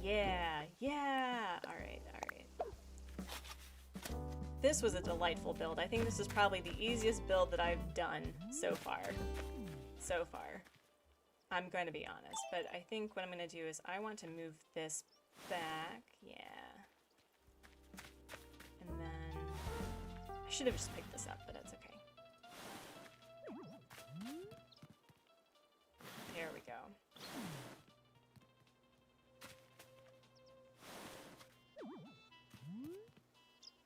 Yeah. All right. This was a delightful build. I think this is probably the easiest build that I've done so far. I'm going to be honest, but I think what I'm going to do is I want to move this back. Yeah. And then I should have just picked this up, but that's okay. There we go.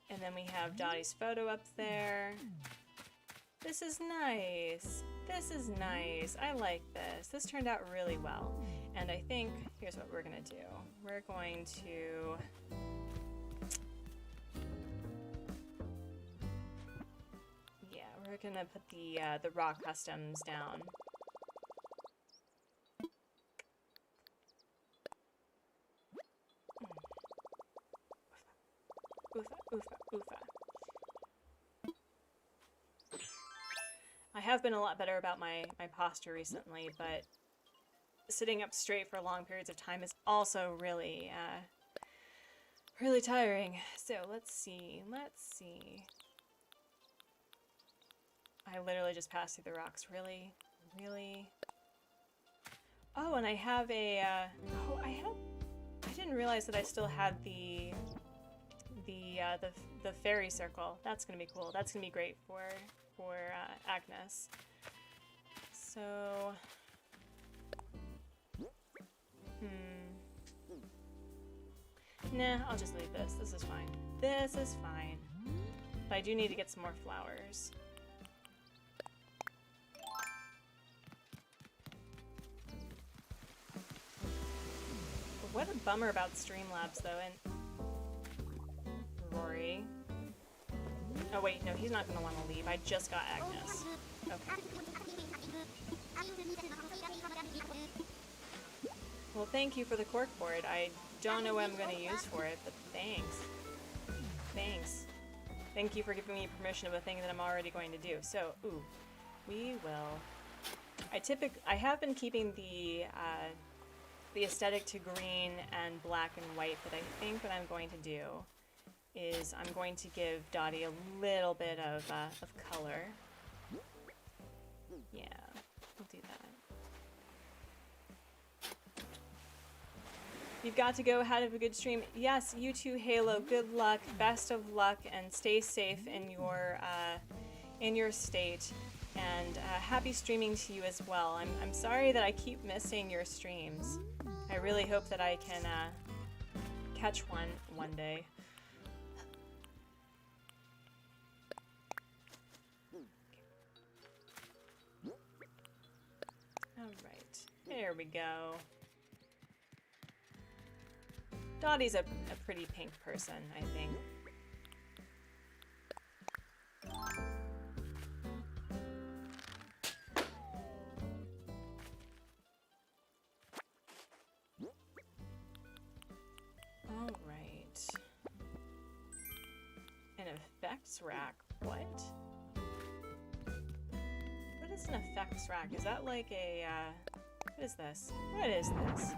And then we have Dottie's photo up there. This is nice. I like this. This turned out really well. And I think, here's what we're gonna do. We're going to... Yeah, we're gonna put the raw customs down. Oofa, oofa, oofa. I have been a lot better about my posture recently, but sitting up straight for long periods of time is also really, really tiring. So let's see. I literally just passed through the rocks. Really? Really? Oh, and I have a, oh, I didn't realize that I still had the fairy circle. That's gonna be cool. That's gonna be great for Agnes. So, nah, I'll just leave this. This is fine. This is fine. But I do need to get some more flowers. What a bummer about Streamlabs, though, and Rory. Oh wait, no, he's not gonna want to leave. I just got Agnes. Okay. Well, thank you for the corkboard. I don't know what I'm gonna use for it, but thanks. Thanks. Thank you for giving me permission of a thing that I'm already going to do. So, ooh, we will. I have been keeping the aesthetic to green and black and white, but I think what I'm going to do is I'm going to give Dotty a little bit of color. Yeah, we'll do that. You've got to go. Have a good stream. Yes, you too, Halo. Good luck, best of luck, and stay safe in your state. And happy streaming to you as well. I'm sorry that I keep missing your streams. I really hope that I can catch one day. Alright, there we go. Dotty's a pretty pink person, I think. Alright. An effects rack? What? What is an effects rack? Is that like a, what is this? What is this?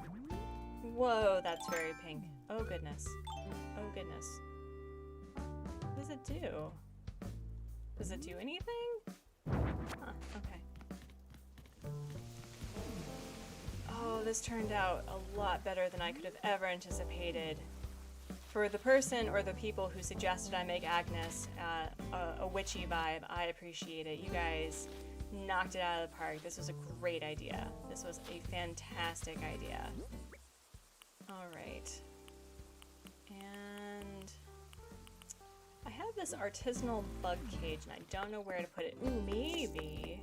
Whoa, that's very pink. Oh goodness. Oh goodness. What does it do? Does it do anything? Huh, okay. Oh, this turned out a lot better than I could have ever anticipated. For the person or the people who suggested I make Agnes a witchy vibe, I appreciate it. You guys knocked it out of the park. This was a great idea. This was a fantastic idea. Alright. And I have this artisanal bug cage and I don't know where to put it. Ooh, maybe.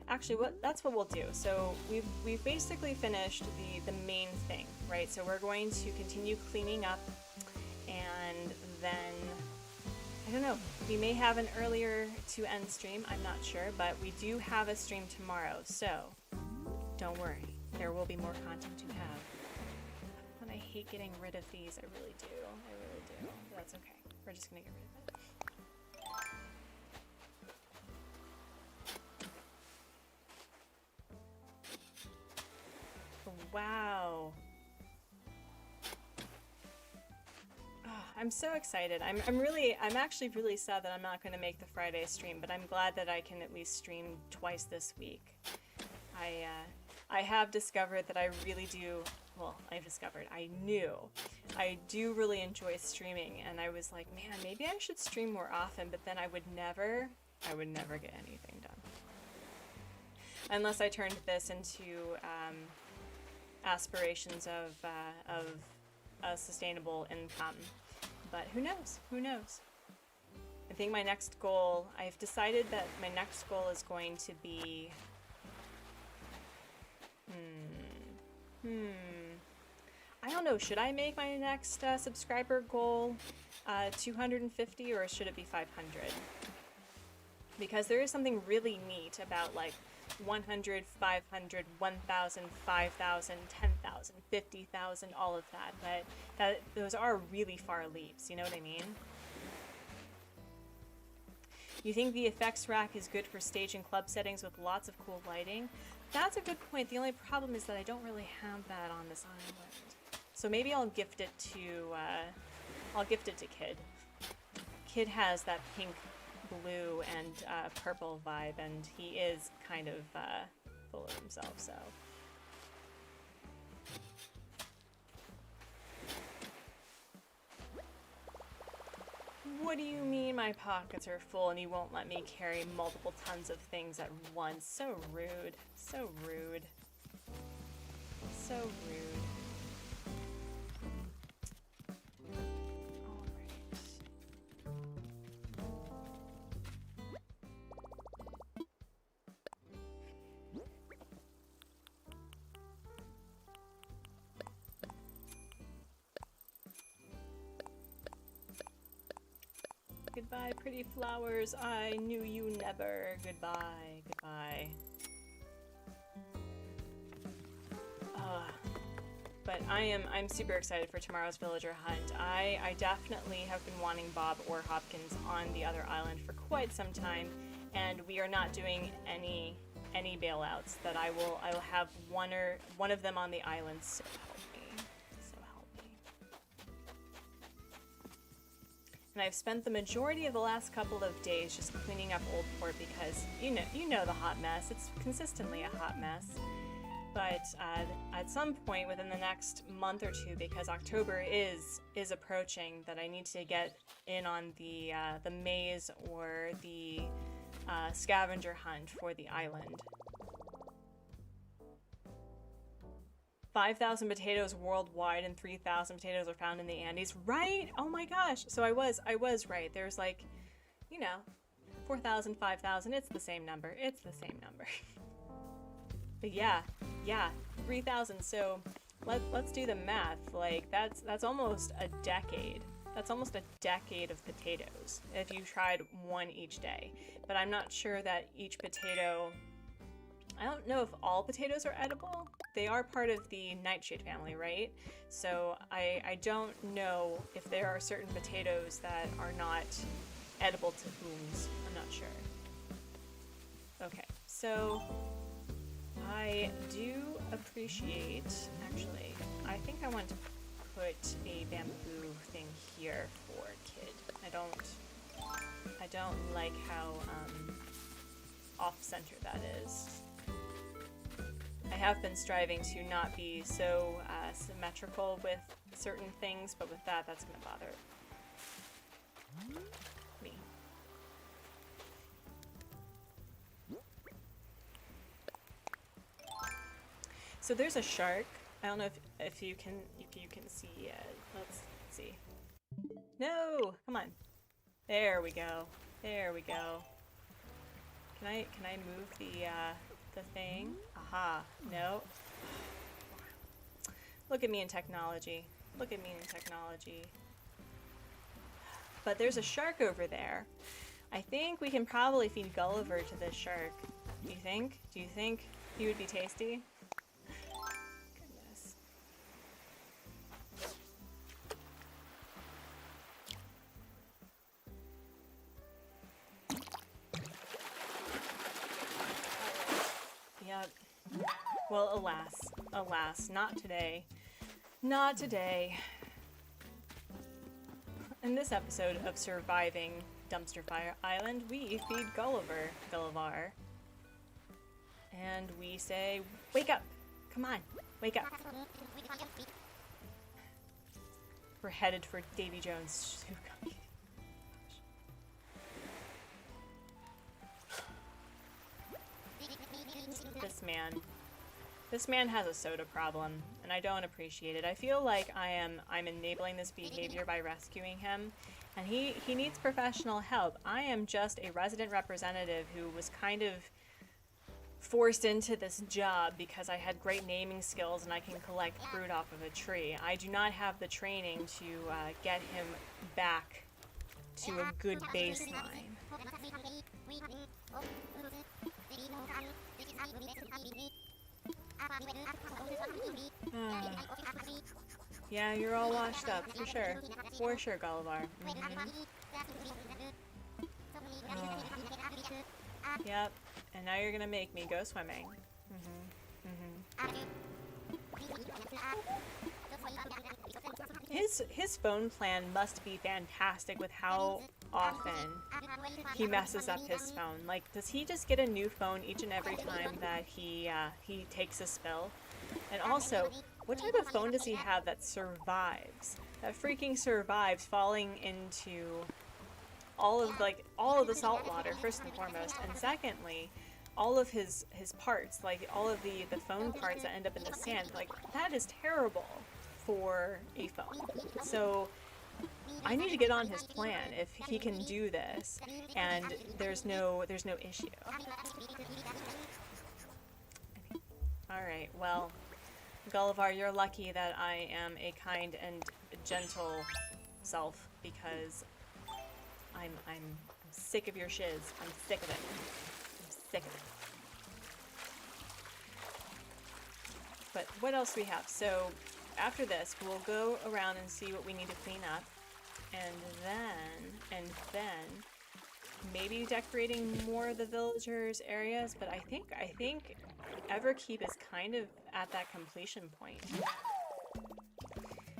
Actually, that's what we'll do. So we've basically finished the main thing, right? So we're going to continue cleaning up, and then I don't know, we may have an earlier to end stream, I'm not sure, but we do have a stream tomorrow, so don't worry, there will be more content to have. And I hate getting rid of these, I really do, but that's okay, we're just gonna get rid of it. Wow. I'm so excited. I'm actually really sad that I'm not going to make the Friday stream, but I'm glad that I can at least stream twice this week. I have discovered that I really do, well, I knew I do really enjoy streaming, and I was like, man, maybe I should stream more often, but then I would never get anything done. Unless I turned this into aspirations of a sustainable income. But who knows? Who knows? I think my next goal, I've decided that my next goal is going to be... I don't know, should I make my next subscriber goal 250 or should it be 500? Because there is something really neat about like 100, 500, 1,000, 5,000, 10,000, 50,000, all of that. But those are really far leaps, you know what I mean? You think the effects rack is good for stage and club settings with lots of cool lighting? That's a good point. The only problem is that I don't really have that on this island. So maybe I'll gift it to Kid. Kid has that pink, blue, and purple vibe, and he is kind of full of himself, so. What do you mean my pockets are full and you won't let me carry multiple tons of things at once? So rude. So rude. So rude. Goodbye, pretty flowers. I knew you never. Goodbye. Goodbye. But I'm super excited for tomorrow's villager hunt. I definitely have been wanting Bob or Hopkins on the other island for quite some time, and we are not doing any bailouts. That I will have one of them on the island. So help me. So help me. And I've spent the majority of the last couple of days just cleaning up Old Port because you know the hot mess. It's consistently a hot mess. But at some point within the next month or two, because October is approaching, that I need to get in on the maze or the scavenger hunt for the island. 5,000 potatoes worldwide and 3,000 potatoes are found in the Andes. Right? Oh my gosh! So I was right. There's 4,000, 5,000. It's the same number. It's the same number. But yeah, 3,000. So let's do the math. Like that's almost a decade. That's almost a decade of potatoes if you tried one each day. But I'm not sure that each potato. I don't know if all potatoes are edible. They are part of the nightshade family, right? So I don't know if there are certain potatoes that are not edible to whom's. I'm not sure. Okay, so I do appreciate, actually, I think I want to put a bamboo thing here for Kid. I don't like how off-center that is. I have been striving to not be so symmetrical with certain things, but with that's gonna bother me. So there's a shark. I don't know if you can see it. Let's see. No, come on. There we go. There we go. Can I move the thing? Aha. No. Look at me in technology. Look at me in technology. But there's a shark over there. I think we can probably feed Gulliver to this shark. Do you think? Do you think he would be tasty? Goodness. Yep. Well, alas, not today. Not today. In this episode of Surviving Dumpster Fire Island, we feed Gulliver. And we say, wake up! Come on, wake up. We're headed for Davy Jones' soup cookie. This man has a soda problem, and I don't appreciate it. I feel like I'm enabling this behavior by rescuing him, and he needs professional help. I am just a resident representative who was kind of forced into this job because I had great naming skills and I can collect fruit off of a tree. I do not have the training to get him back to a good baseline. Yeah, you're all washed up, for sure. For sure, Gulliver. Yep, and now you're gonna make me go swimming. His phone plan must be fantastic with how often he messes up his phone. Like, does he just get a new phone each and every time that he takes a spill? And also, what type of phone does he have that survives? That freaking survives falling into all of the salt water, first and foremost, and secondly, all of his parts, like all of the phone parts that end up in the sand. Like, that is terrible for a phone. So I need to get on his plan if he can do this and there's no issue. Alright, well, Gullivar, you're lucky that I am a kind and gentle self, because I'm sick of your shiz. I'm sick of it. I'm sick of it. But what else do we have? So after this, we'll go around and see what we need to clean up, and then maybe decorating more of the villagers' areas. But I think Everkeep is kind of at that completion point.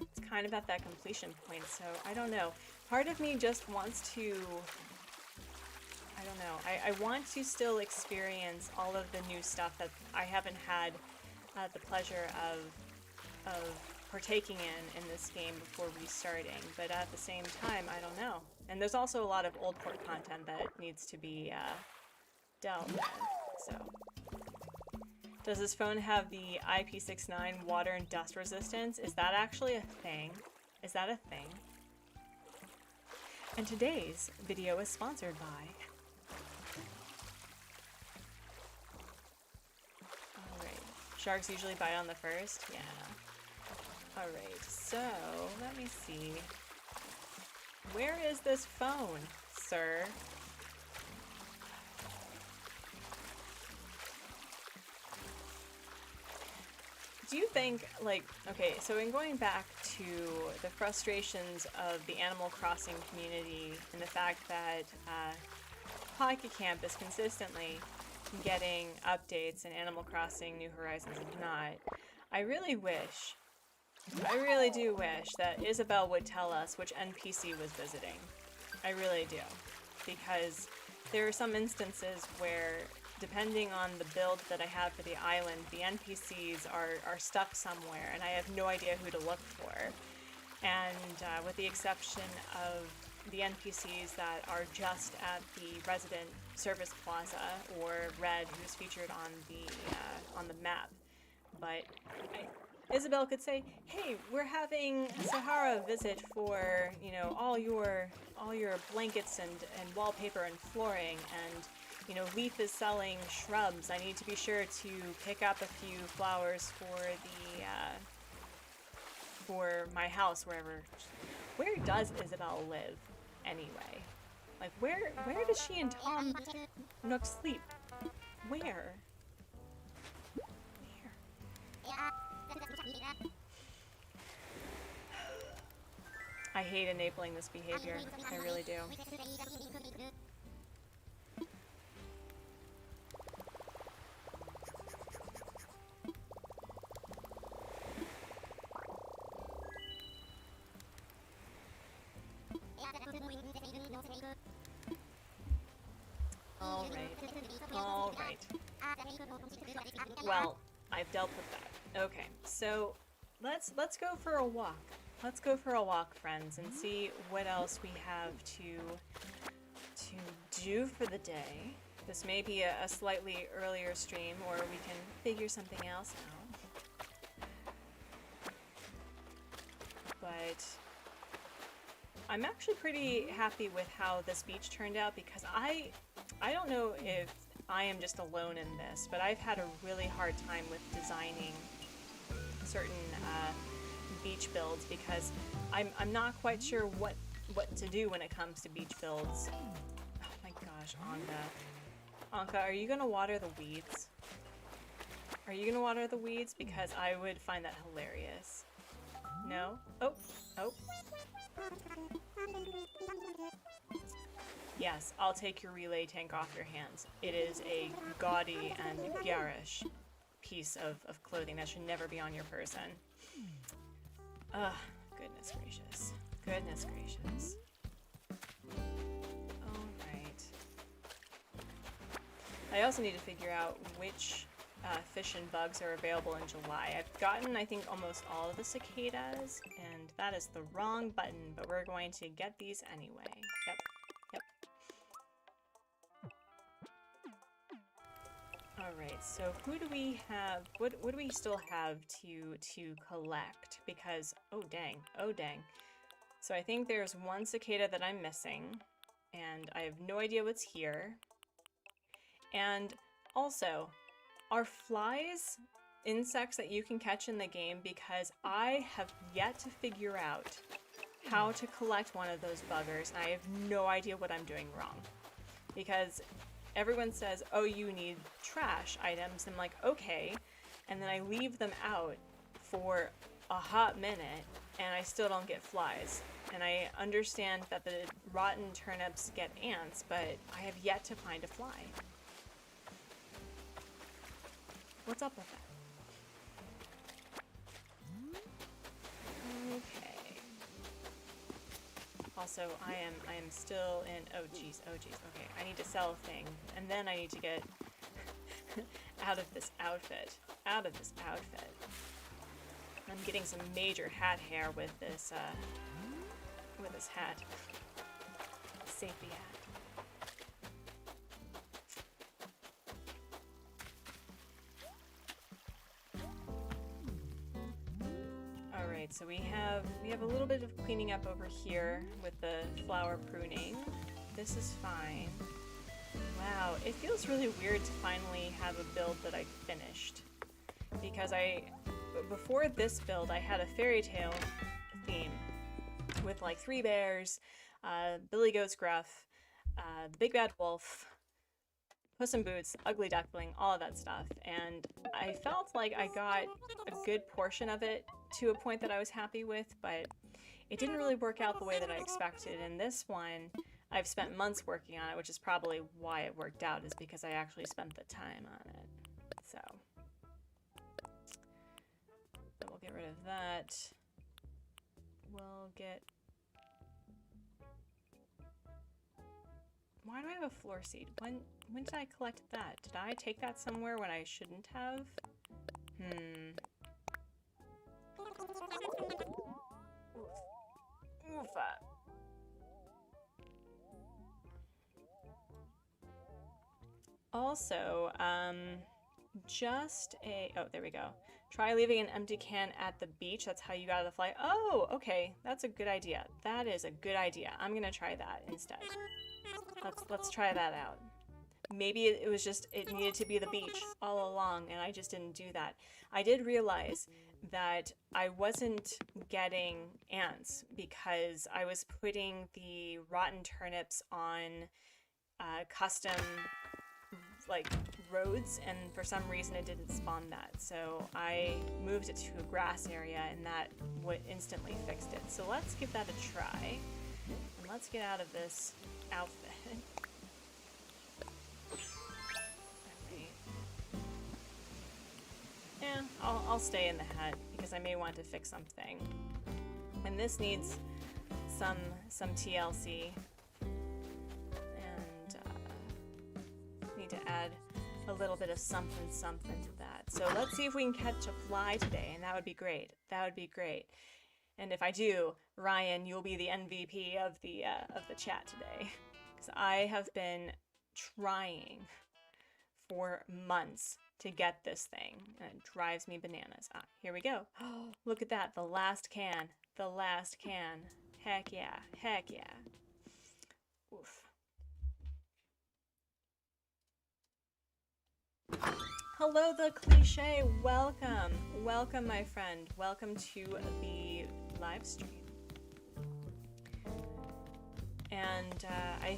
It's kind of at that completion point, so I don't know. Part of me just wants to, I don't know, I want to still experience all of the new stuff that I haven't had the pleasure of partaking in this game before restarting, but at the same time, I don't know. And there's also a lot of old port content that needs to be dealt with, so. Does this phone have the IP69 water and dust resistance? Is that actually a thing? Is that a thing? And today's video is sponsored by... Alright. Sharks usually bite on the first? Yeah. Alright, so let me see. Where is this phone, sir? Do you think, like, okay, so in going back to the frustrations of the Animal Crossing community and the fact that Pocket Camp is consistently getting updates and Animal Crossing New Horizons is not, I really do wish that Isabelle would tell us which NPC was visiting. I really do. Because there are some instances where, depending on the build that I have for the island, the NPCs are stuck somewhere, and I have no idea who to look for. And with the exception of the NPCs that are just at the resident service plaza, or Red, who's featured on the map. But Isabelle could say, "Hey, we're having Sahara visit for, you know, all your blankets and wallpaper and flooring, and, you know, Leaf is selling shrubs. I need to be sure to pick up a few flowers for my house, wherever." Where does Isabelle live, anyway? Like, where does she and Tom Nook sleep? Where? I hate enabling this behavior. I really do. All right. Well, I've dealt with that. Okay, so let's go for a walk. Let's go for a walk, friends, and see what else we have to do for the day. This may be a slightly earlier stream, or we can figure something else out. But I'm actually pretty happy with how this beach turned out, because I don't know if I am just alone in this, but I've had a really hard time with designing certain beach builds, because I'm not quite sure what to do when it comes to beach builds. Oh my gosh, Anka, are you gonna water the weeds? Are you gonna water the weeds? Because I would find that hilarious. No? Oh. Yes, I'll take your relay tank off your hands. It is a gaudy and garish piece of clothing that should never be on your person. Ugh, goodness gracious. Goodness gracious. Alright. I also need to figure out which fish and bugs are available in July. I've gotten, I think, almost all of the cicadas, and that is the wrong button, but we're going to get these anyway. Yep. Yep. Alright, so who do we have? What do we still have to collect? Because, oh dang, oh dang. So I think there's one cicada that I'm missing, and I have no idea what's here. And also, are flies insects that you can catch in the game? Because I have yet to figure out how to collect one of those buggers, and I have no idea what I'm doing wrong. Because everyone says, oh, you need trash items. I'm like, okay. And then I leave them out for a hot minute, and I still don't get flies. And I understand that the rotten turnips get ants, but I have yet to find a fly. What's up with that? Okay. Also, I am still in, oh geez, okay, I need to sell a thing, and then I need to get out of this outfit. I'm getting some major hat hair with this hat. Safety hat. Alright, so we have a little bit of cleaning up over here with the flower pruning. This is fine. Wow, it feels really weird to finally have a build that I finished. Because before this build, I had a fairy tale theme with like 3 bears, Billy Goat's Gruff, the Big Bad Wolf, Puss in Boots, Ugly Duckling, all of that stuff. And I felt like I got a good portion of it to a point that I was happy with, but it didn't really work out the way that I expected. And this one, I've spent months working on it, which is probably why it worked out, is because I actually spent the time on it. So we'll get rid of that. We'll get... Why do I have a floor seed? When did I collect that? Did I take that somewhere when I shouldn't have? Oofa. Also, oh, there we go. Try leaving an empty can at the beach. That's how you got the fly. Oh, okay. That's a good idea. That is a good idea. I'm gonna try that instead. Let's try that out. Maybe it was just, it needed to be the beach all along, and I just didn't do that. I did realize that I wasn't getting ants because I was putting the rotten turnips on custom like roads, and for some reason it didn't spawn that. So I moved it to a grass area, and that instantly fixed it. So let's give that a try, and let's get out of this outfit. Yeah, I'll stay in the hat because I may want to fix something. And this needs some TLC. And need to add a little bit of something to that. So let's see if we can catch a fly today, and that would be great. That would be great. And if I do, Ryan, you'll be the MVP of the chat today. Because I have been trying for months to get this thing, and it drives me bananas. Ah, here we go. Oh, look at that, the last can. The last can. Heck yeah, heck yeah. Oof. Hello, the cliche. Welcome. Welcome, my friend. Welcome to the live stream. And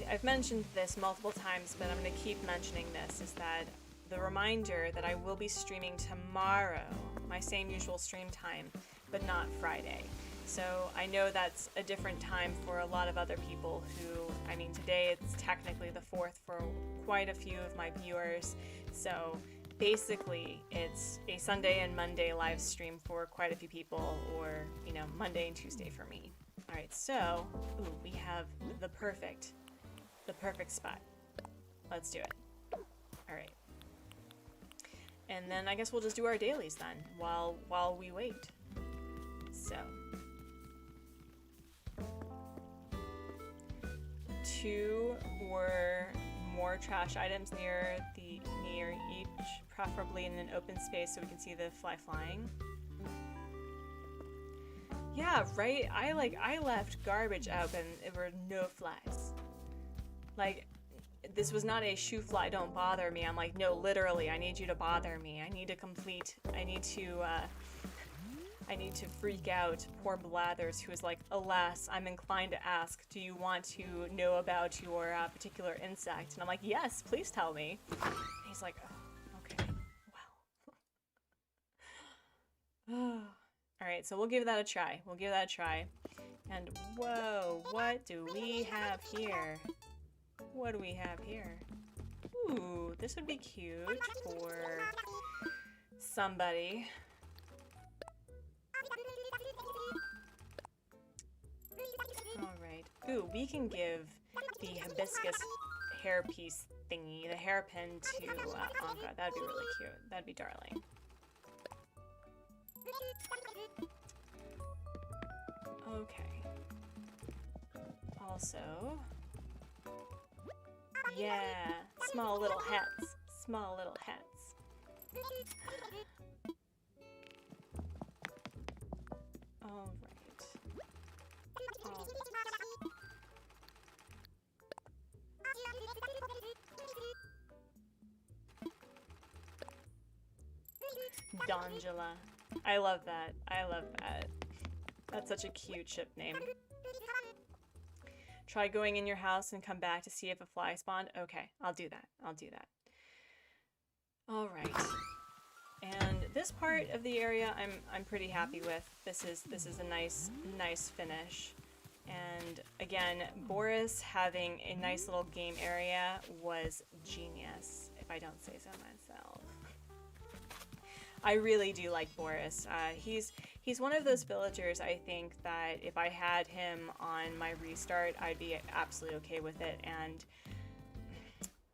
I've mentioned this multiple times, but I'm going to keep mentioning this, is that the reminder that I will be streaming tomorrow, my same usual stream time, but not Friday. So I know that's a different time for a lot of other people who, I mean, today it's technically the 4th for quite a few of my viewers. So basically it's a Sunday and Monday live stream for quite a few people, or, you know, Monday and Tuesday for me. All right, so, ooh, we have the perfect spot. Let's do it. All right. And then I guess we'll just do our dailies then while we wait. So 2 were more trash items near each, preferably in an open space so we can see the fly flying. Yeah, right. I left garbage out and there were no flies. Like, this was not a shoo fly, don't bother me. I'm like, no, literally, I need you to bother me. I need to freak out poor Blathers, who is like, alas, I'm inclined to ask, do you want to know about your particular insect? And I'm like, yes, please tell me. And he's like, oh, okay, well. Alright, so we'll give that a try. And whoa, what do we have here? What do we have here? Ooh, this would be cute for somebody. Alright. Ooh, we can give the hibiscus hairpiece thingy, the hairpin to Anka. That'd be really cute. That'd be darling. Okay. Also, yeah, small little hats. Small little hats. All right. All Dongela. I love that. I love that. That's such a cute ship name. Try going in your house and come back to see if a fly spawned. Okay, I'll do that. I'll do that. All right. And this part of the area I'm pretty happy with. This is a nice finish. And again, Boris having a nice little game area was genius, if I don't say so myself. I really do like Boris. He's one of those villagers, I think, that if I had him on my restart, I'd be absolutely okay with it. And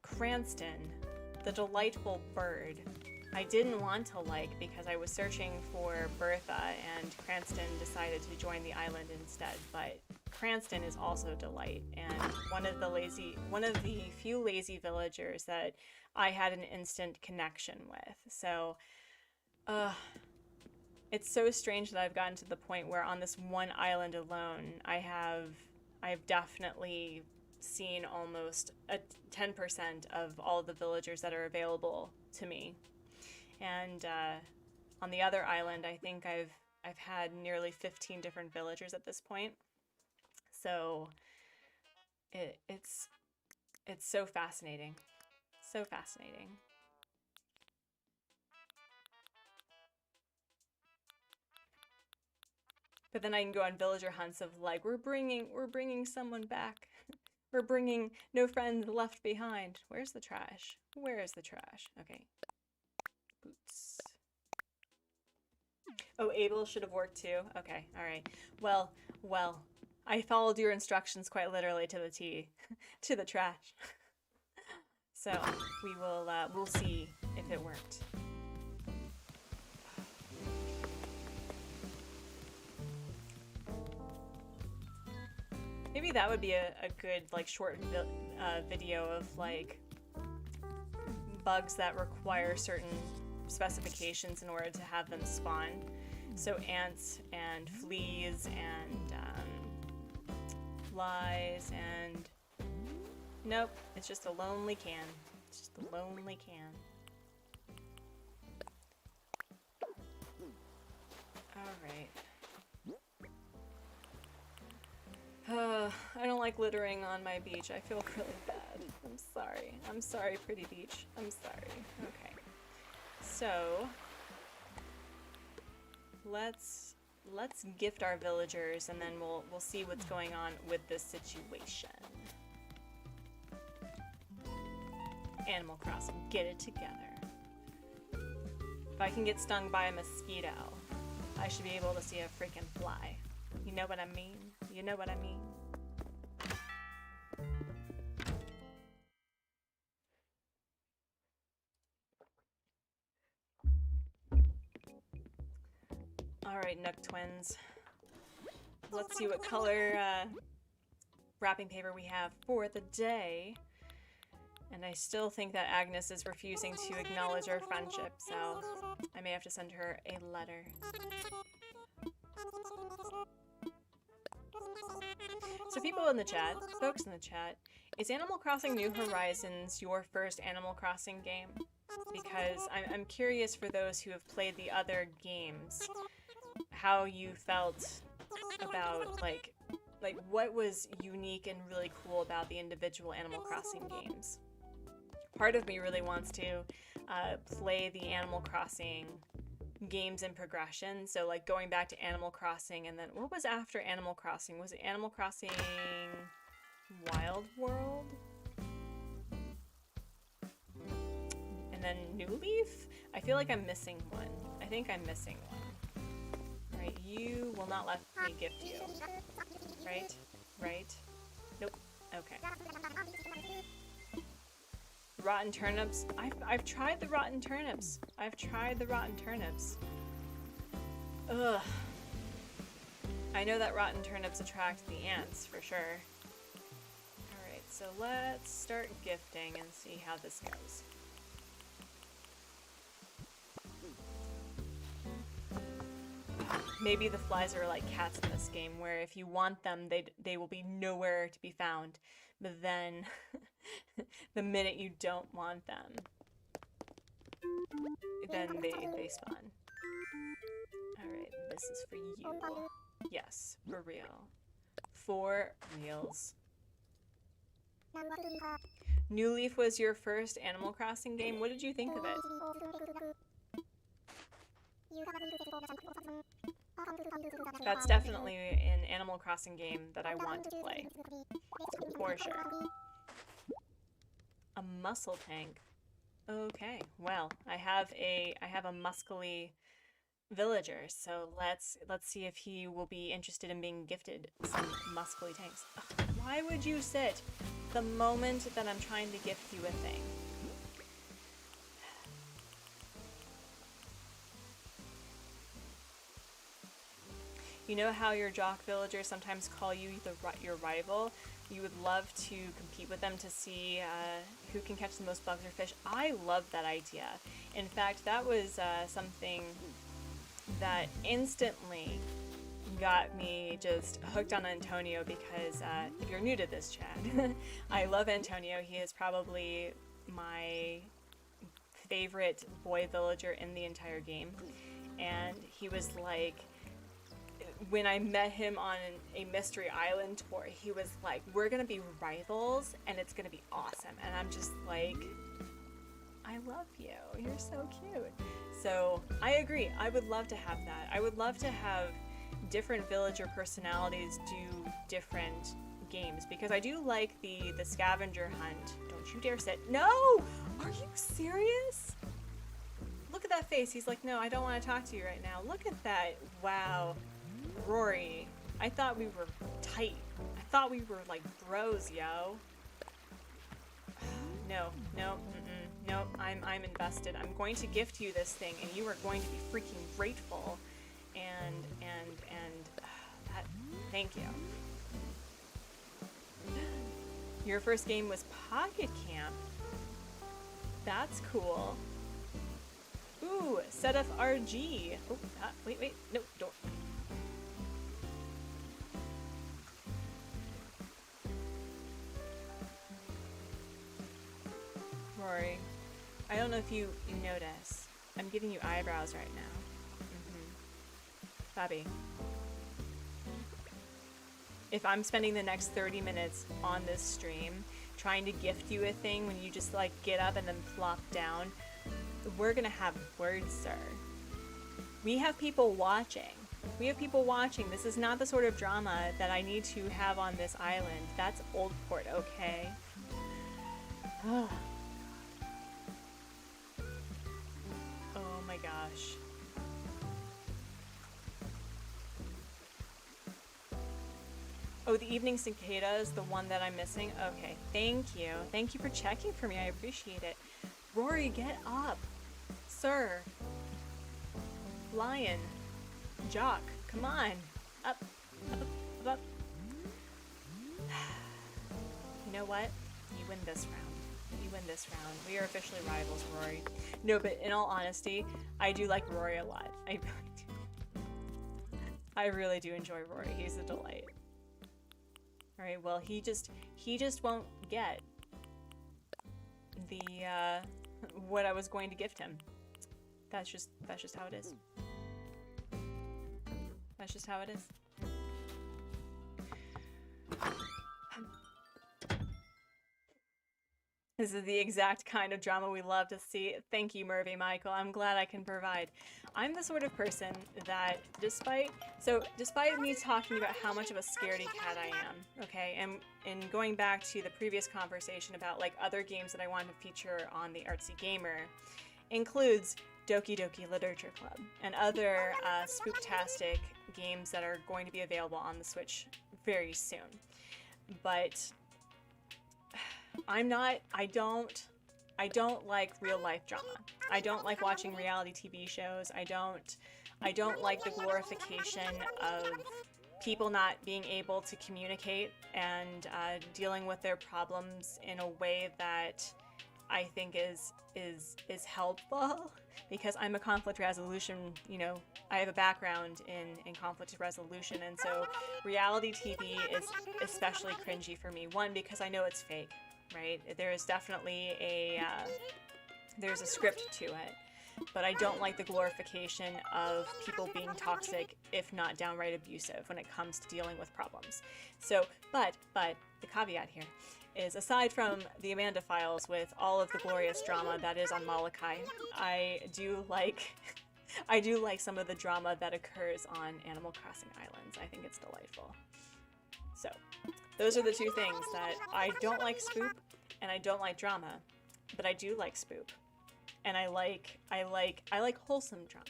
Cranston, the delightful bird, I didn't want to like because I was searching for Bertha and Cranston decided to join the island instead. But Cranston is also a delight and one of the few lazy villagers that I had an instant connection with. So it's so strange that I've gotten to the point where on this one island alone, I've definitely seen almost 10% of all of the villagers that are available to me. And on the other island, I think I've had nearly 15 different villagers at this point. So it's so fascinating. So fascinating. But then I can go on villager hunts of like, we're bringing someone back. We're bringing no friends left behind. Where's the trash? Where is the trash? Okay. Boots. Oh, Abel should have worked too. Okay, all right. Well, I followed your instructions quite literally to the T, to the trash. So we'll see if it worked. Maybe that would be a good like short video of like bugs that require certain specifications in order to have them spawn. So ants and fleas and flies and nope, it's just a lonely can. It's just a lonely can. All right. I don't like littering on my beach. I feel really bad. I'm sorry. I'm sorry, pretty beach. I'm sorry. Okay. So, let's let's gift our villagers, and then we'll see what's going on with this situation. Animal Crossing, get it together. If I can get stung by a mosquito, I should be able to see a freaking fly. You know what I mean? You know what I mean? Alright, Nook Twins. Let's see what color wrapping paper we have for the day. And I still think that Agnes is refusing to acknowledge our friendship, so I may have to send her a letter. So people in the chat, folks in the chat, is Animal Crossing New Horizons your first Animal Crossing game? Because I'm curious for those who have played the other games, how you felt about, like what was unique and really cool about the individual Animal Crossing games. Part of me really wants to play the Animal Crossing games in progression, so like going back to Animal Crossing, and then what was after Animal Crossing? Was it Animal Crossing Wild World? And then New Leaf? I feel like I'm missing one. I think I'm missing one. Right, you will not let me gift you. Right? Right? Nope. Okay. Rotten turnips. I've tried the rotten turnips. I've tried the rotten turnips. Ugh. I know that rotten turnips attract the ants for sure. Alright, so let's start gifting and see how this goes. Maybe the flies are like cats in this game, where if you want them, they will be nowhere to be found. But then, the minute you don't want them, then they spawn. Alright, this is for you. Yes, for real. For reals. New Leaf was your first Animal Crossing game. What did you think of it? That's definitely an Animal Crossing game that I want to play. For sure. A muscle tank. Okay, well, I have a muscly villager, so let's see if he will be interested in being gifted some muscly tanks. Ugh, why would you sit the moment that I'm trying to gift you a thing? You know how your jock villagers sometimes call you your rival? You would love to compete with them to see who can catch the most bugs or fish. I love that idea. In fact, that was something that instantly got me just hooked on Antonio, because if you're new to this chat, I love Antonio. He is probably my favorite boy villager in the entire game. And he was like, when I met him on a Mystery Island tour, he was like, we're gonna be rivals and it's gonna be awesome. And I'm just like, I love you. You're so cute. So I agree. I would love to have that. I would love to have different villager personalities do different games, because I do like the scavenger hunt. Don't you dare sit. No! Are you serious? Look at that face. He's like, no, I don't want to talk to you right now. Look at that. Wow. Rory, I thought we were tight. I thought we were like bros, yo. No, I'm invested. I'm going to gift you this thing, and you are going to be freaking grateful. And that, thank you. Your first game was Pocket Camp. That's cool. Ooh, set up RG. Oh, wait, no, don't. Rory, I don't know if you notice. I'm giving you eyebrows right now. Bobby. If I'm spending the next 30 minutes on this stream trying to gift you a thing when you just like get up and then plop down, we're gonna have words, sir. We have people watching. We have people watching. This is not the sort of drama that I need to have on this island. That's Old Port, okay? Oh my gosh. Oh, the evening cicada is the one that I'm missing? Okay, thank you. Thank you for checking for me. I appreciate it. Rory, get up. Sir. Lion. Jock, come on. Up, up, up, up. You know what? You win this round. You win this round. We are officially rivals, Rory. No, but in all honesty, I do like Rory a lot. I really do. I really do enjoy Rory. He's a delight. Alright, well, he just won't get the, what I was going to gift him. That's just how it is. That's just how it is. This is the exact kind of drama we love to see. Thank you, Murphy Michael. I'm glad I can provide. I'm the sort of person that despite me talking about how much of a scaredy cat I am, okay, and going back to the previous conversation about like other games that I want to feature on the Artsy Gamer, includes Doki Doki Literature Club and other spooktastic games that are going to be available on the Switch very soon. But I don't like real life drama. I don't like watching reality TV shows. I don't like the glorification of people not being able to communicate and dealing with their problems in a way that I think is helpful, because I'm a conflict resolution, you know, I have a background in conflict resolution, and so reality TV is especially cringy for me. One, because I know it's fake, right? There is definitely there's a script to it, but I don't like the glorification of people being toxic, if not downright abusive, when it comes to dealing with problems. So, but the caveat here is, aside from the Amanda Files with all of the glorious drama that is on Molokai, I do like some of the drama that occurs on Animal Crossing Islands. I think it's delightful. So, those are the two things that I don't like: spoop, and I don't like drama, but I do like spoop, and I like wholesome drama.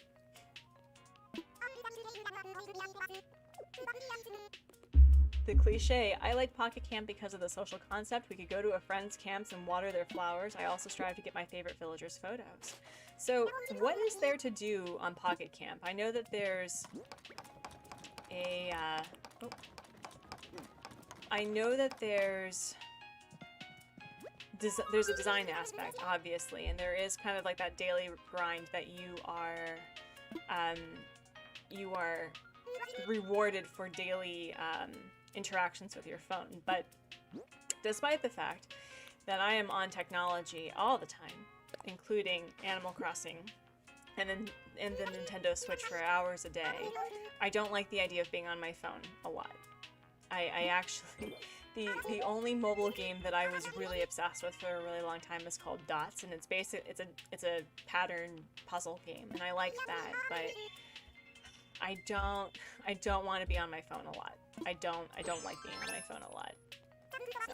The cliche, I like Pocket Camp because of the social concept. We could go to a friend's camps and water their flowers. I also strive to get my favorite villagers' photos. So, what is there to do on Pocket Camp? I know that there's a, I know that there's a design aspect, obviously, and there is kind of like that daily grind that you are rewarded for daily interactions with your phone. But despite the fact that I am on technology all the time, including Animal Crossing and the Nintendo Switch for hours a day, I don't like the idea of being on my phone a lot. I actually, the only mobile game that I was really obsessed with for a really long time is called Dots, and it's a pattern puzzle game, and I like that, but I don't want to be on my phone a lot. I don't like being on my phone a lot. So.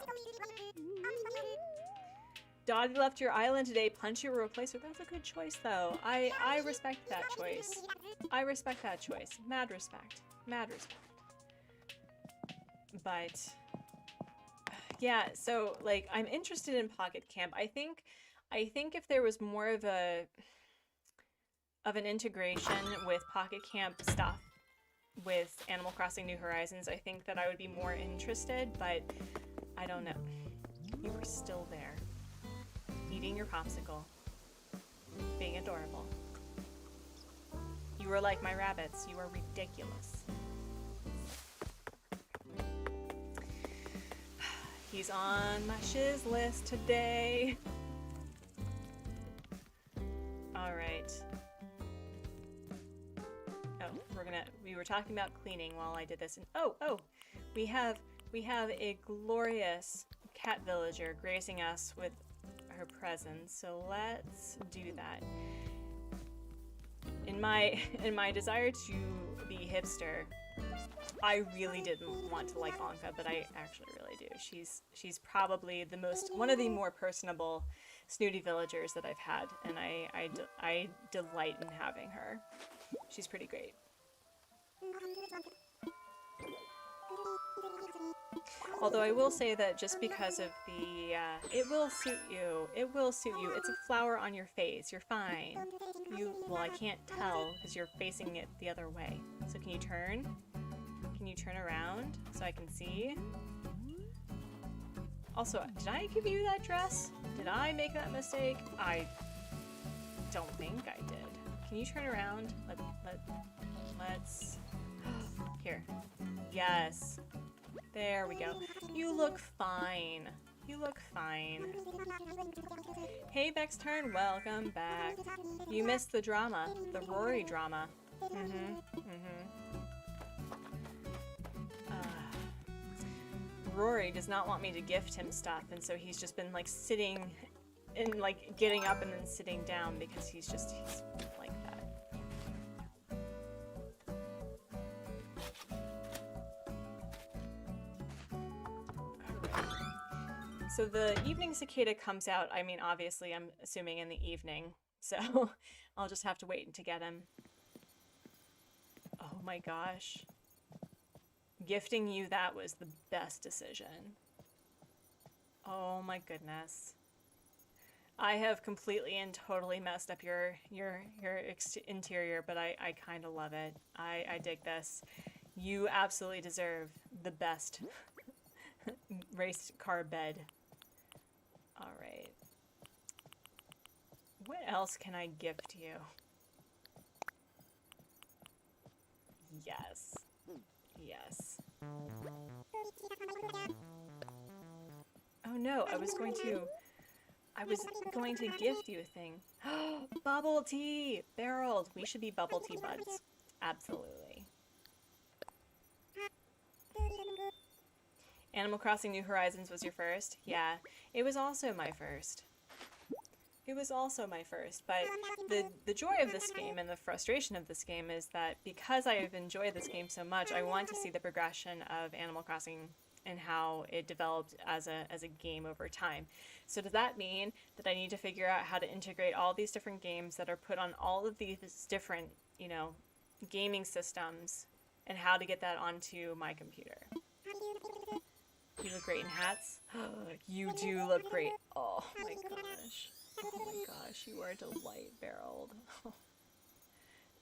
Dotty left your island today. Punch you or replace her. That's a good choice, though. I respect that choice. I respect that choice. Mad respect. Mad respect. But yeah, so like I'm interested in Pocket Camp. I think if there was more of an integration with Pocket Camp stuff with Animal Crossing New Horizons, I think that I would be more interested, but I don't know. You were still there, eating your popsicle, being adorable. You were like my rabbits. You were ridiculous. He's on my shiz list today. Alright. We were talking about cleaning while I did this, and we have a glorious cat villager gracing us with her presence, so let's do that. In my desire to be hippie hipster. I really didn't want to like Anka, but I actually really do. She's probably one of the more personable snooty villagers that I've had, and I delight in having her. She's pretty great. Although I will say that just because of the, it will suit you. It will suit you. It's a flower on your face. You're fine. Well, I can't tell because you're facing it the other way. So can you turn? Can you turn around so I can see? Also, did I give you that dress? Did I make that mistake? I don't think I did. Can you turn around? Let's... Here. Yes. There we go. You look fine. You look fine. Hey, Beck's turn. Welcome back. You missed the drama. The Rory drama. Rory does not want me to gift him stuff, and so he's just been like sitting and like getting up and then sitting down because he's like that. So the evening cicada comes out, I mean, obviously, I'm assuming in the evening, so I'll just have to wait to get him. Oh my gosh. Gifting you that was the best decision. Oh my goodness. I have completely and totally messed up your interior, but I kind of love it. I dig this. You absolutely deserve the best race car bed. All right. What else can I gift you? Yes. Yes. Oh no, I was going to gift you a thing. Bubble tea! Barreled! We should be bubble tea buds. Absolutely. Animal Crossing New Horizons was your first? Yeah, it was also my first. It was also my first, but the joy of this game and the frustration of this game is that because I have enjoyed this game so much, I want to see the progression of Animal Crossing and how it developed as a game over time. So does that mean that I need to figure out how to integrate all these different games that are put on all of these different, you know, gaming systems and how to get that onto my computer? You look great in hats. You do look great. Oh my gosh. Oh my gosh, you are a delight, Barreled.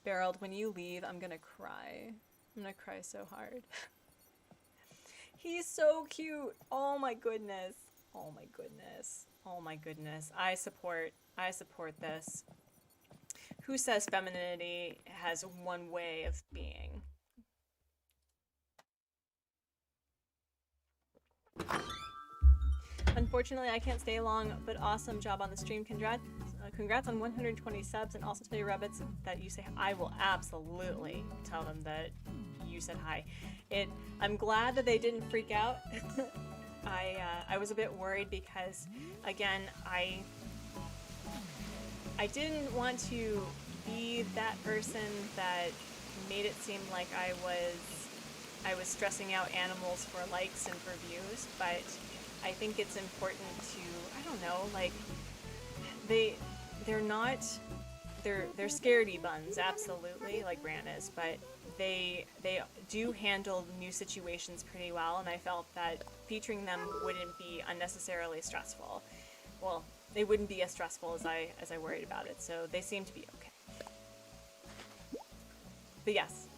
Barreled, when you leave, I'm gonna cry. I'm gonna cry so hard. He's so cute. Oh my goodness. Oh my goodness. Oh my goodness. I support this. Who says femininity has one way of being? Unfortunately, I can't stay long, but awesome job on the stream. Congrats on 120 subs, and also tell your rabbits that you say hi. I will absolutely tell them that you said hi. I'm glad that they didn't freak out. I was a bit worried because, again, I didn't want to be that person that made it seem like I was stressing out animals for likes and for views, but I think it's important to, I don't know, like, they're scaredy buns, absolutely, like Gran is, but they do handle new situations pretty well, and I felt that featuring them wouldn't be unnecessarily stressful. Well, they wouldn't be as stressful as I worried about it, so they seem to be okay. But yes,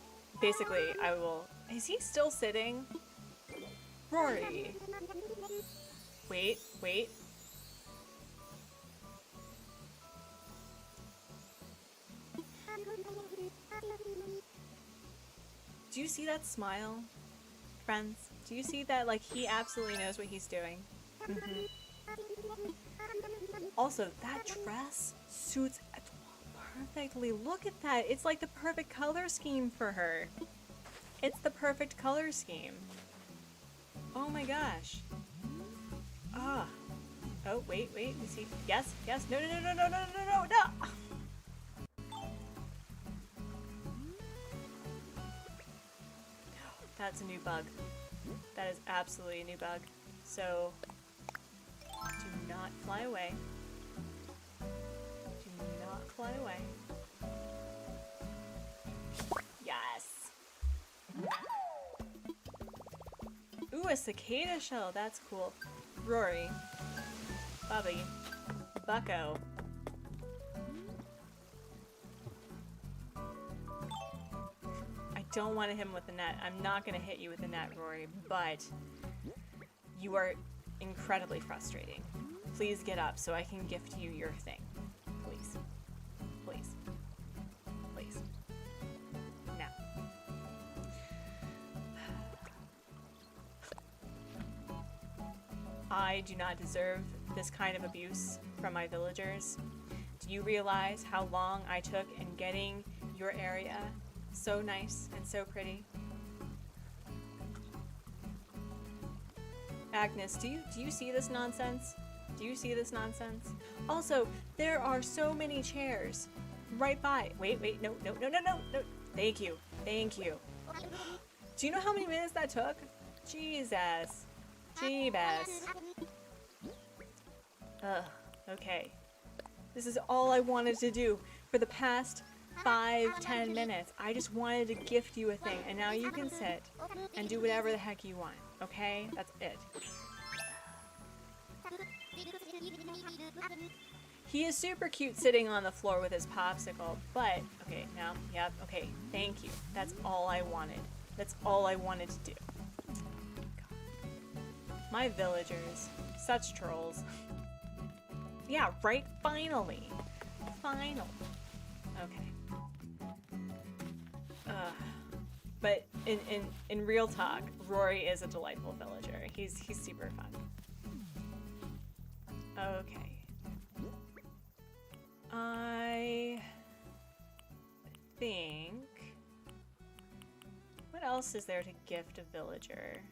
basically, I will... Is he still sitting? Rory! Wait. Do you see that smile, friends? Do you see that, like, he absolutely knows what he's doing? Mm-hmm. Also, that dress suits perfectly. Look at that. It's like the perfect color scheme for her. It's the perfect color scheme. Oh my gosh. Ah. Oh, wait. Is he? Yes. No. That's a new bug. That is absolutely a new bug. So, do not fly away. Do not fly away. Yes! Ooh, a cicada shell. That's cool. Rory. Bubby. Bucko. I don't want to hit him with the net. I'm not going to hit you with the net, Rory, but you are incredibly frustrating. Please get up so I can gift you your thing. Please. Please. Please. Now. I do not deserve this kind of abuse from my villagers. Do you realize how long I took in getting your area so nice and so pretty? Agnes, do you see this nonsense? Do you see this nonsense? Also, there are so many chairs right by. Wait, no. Thank you. Thank you. Do you know how many minutes that took? Jesus. Jeebus. Ugh, okay. This is all I wanted to do for the past 5-10 minutes. I just wanted to gift you a thing, and now you can sit and do whatever the heck you want, okay? That's it. He is super cute sitting on the floor with his popsicle, but, okay, now, yep, okay, thank you. That's all I wanted. That's all I wanted to do. My villagers, such trolls. Yeah, right, finally. Finally. Okay. But in real talk, Rory is a delightful villager. He's super fun. Okay. I think... What else is there to gift a villager?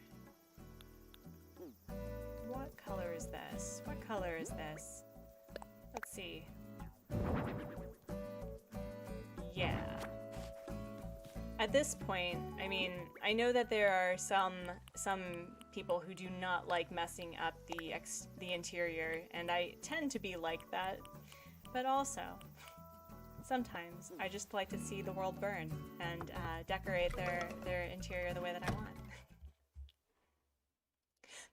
What color is this? What color is this? Let's see. Yeah. At this point, I mean, I know that there are some people who do not like messing up the interior, and I tend to be like that. But also, sometimes I just like to see the world burn and decorate their interior the way that I want.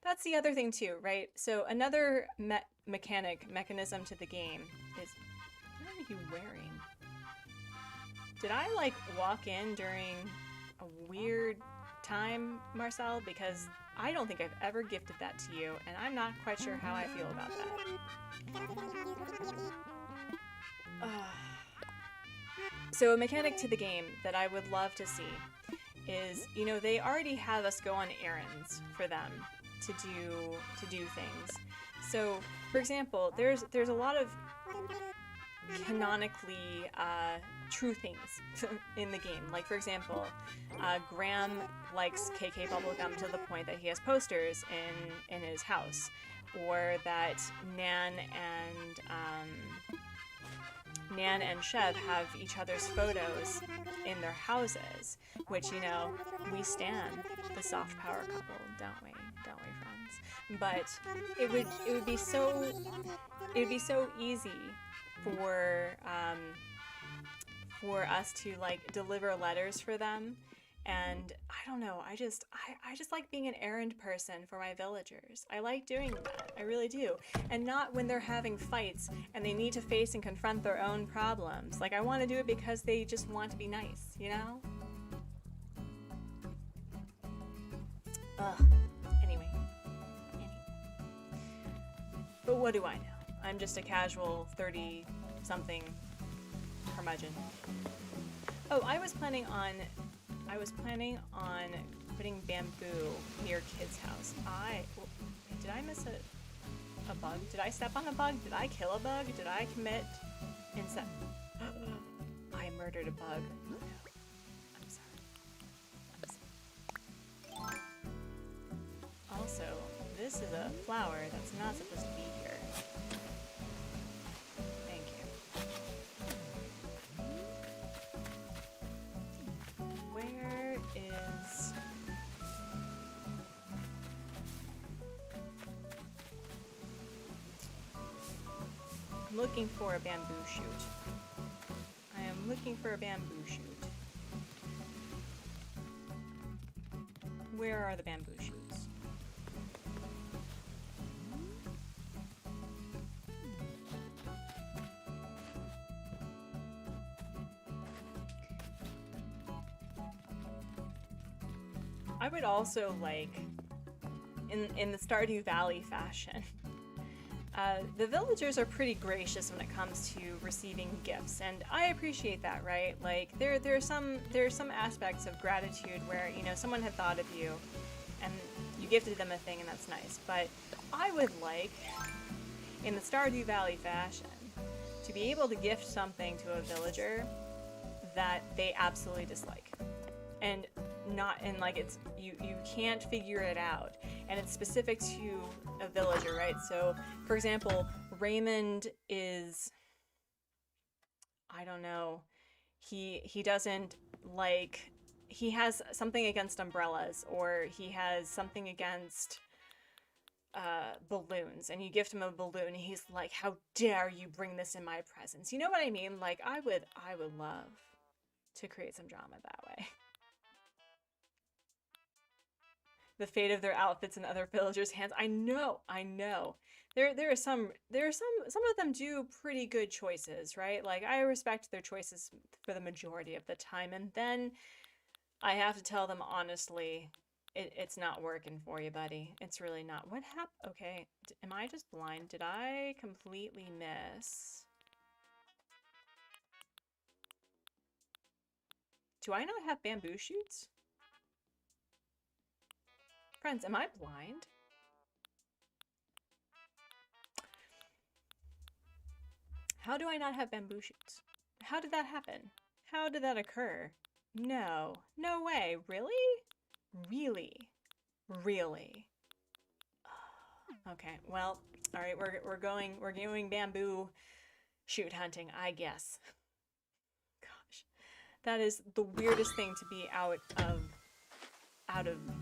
That's the other thing too, right? So another mechanism to the game is, what are you wearing? Did I like walk in during a weird time, Marcel? Because I don't think I've ever gifted that to you, and I'm not quite sure how I feel about that. So a mechanic to the game that I would love to see is, you know, they already have us go on errands for them to do things. So, for example, there's a lot of canonically true things in the game. Like, for example, Graham likes KK bubblegum to the point that he has posters in his house, or that Nan and Chev have each other's photos in their houses, which, you know, we stand the soft power couple, don't we, friends? But it would be so easy for us to like deliver letters for them. And I don't know, I just like being an errand person for my villagers. I like doing that, I really do. And not when they're having fights and they need to face and confront their own problems. Like, I want to do it because they just want to be nice, you know? Ugh. Anyway. But what do I know? I'm just a casual 30-something curmudgeon. Oh, I was planning on putting bamboo near Kid's house. Did I miss a bug? Did I step on a bug? Did I kill a bug? Did I commit incest? I murdered a bug. I'm sorry. Also, this is a flower that's not supposed to be here. Thank you. Where is looking for a bamboo shoot. I am looking for a bamboo shoot. Where are the bamboo shoots? I would also like, in the Stardew Valley fashion, the villagers are pretty gracious when it comes to receiving gifts, and I appreciate that, right? Like, there are some aspects of gratitude where, you know, someone had thought of you, and you gifted them a thing, and that's nice. But I would like, in the Stardew Valley fashion, to be able to gift something to a villager that they absolutely dislike, and like it's you can't figure it out, and it's specific to a villager, right? So for example, Raymond is, I don't know, he doesn't like, he has something against umbrellas, or he has something against balloons, and you gift him a balloon and he's like, how dare you bring this in my presence? You know what I mean? Like, I would love to create some drama that way. The fate of their outfits in other villagers' hands. I know. There are some of them do pretty good choices, right? Like, I respect their choices for the majority of the time, and then I have to tell them honestly, it's not working for you, buddy. It's really not. What happened? Okay, am I just blind? Did I completely miss? Do I not have bamboo shoots? Friends, am I blind? How do I not have bamboo shoots? How did that happen? How did that occur? No. No way. Really? Really? Really? Okay, well, alright, we're going bamboo shoot hunting, I guess. Gosh. That is the weirdest thing to be out of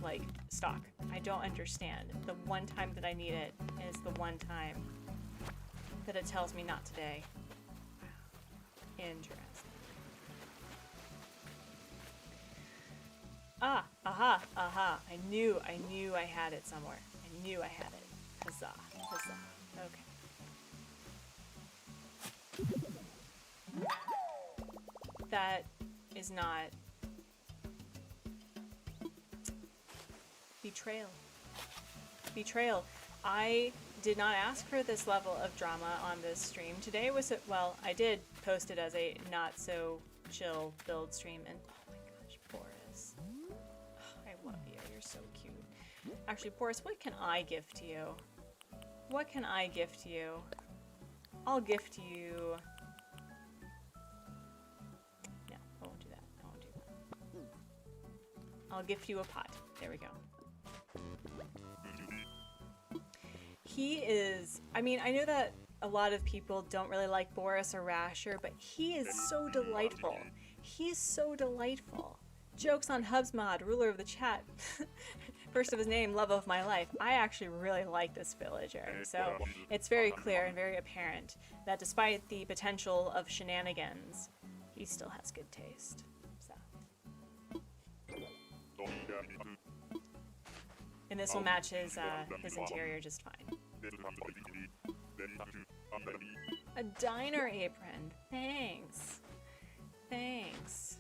like stock. I don't understand. The one time that I need it is the one time that it tells me not today. Interesting. Ah, aha, aha. I knew I had it somewhere. I knew I had it. Huzzah, huzzah. Okay. That is not betrayal. Betrayal. I did not ask for this level of drama on this stream. Today was, well, I did post it as a not so chill build stream, and oh my gosh, Boris. Oh, I love you. You're so cute. Actually, Boris, what can I gift you? What can I gift you? I'll gift you... No, I won't do that. I won't do that. I'll gift you a pot. There we go. He is, I mean, I know that a lot of people don't really like Boris or Rasher, but he is so delightful. He's so delightful. Jokes on Hubsmod, ruler of the chat. First of his name, love of my life. I actually really like this villager, so it's very clear and very apparent that despite the potential of shenanigans, he still has good taste. So. And this will match his interior just fine. A diner apron. Thanks. Thanks.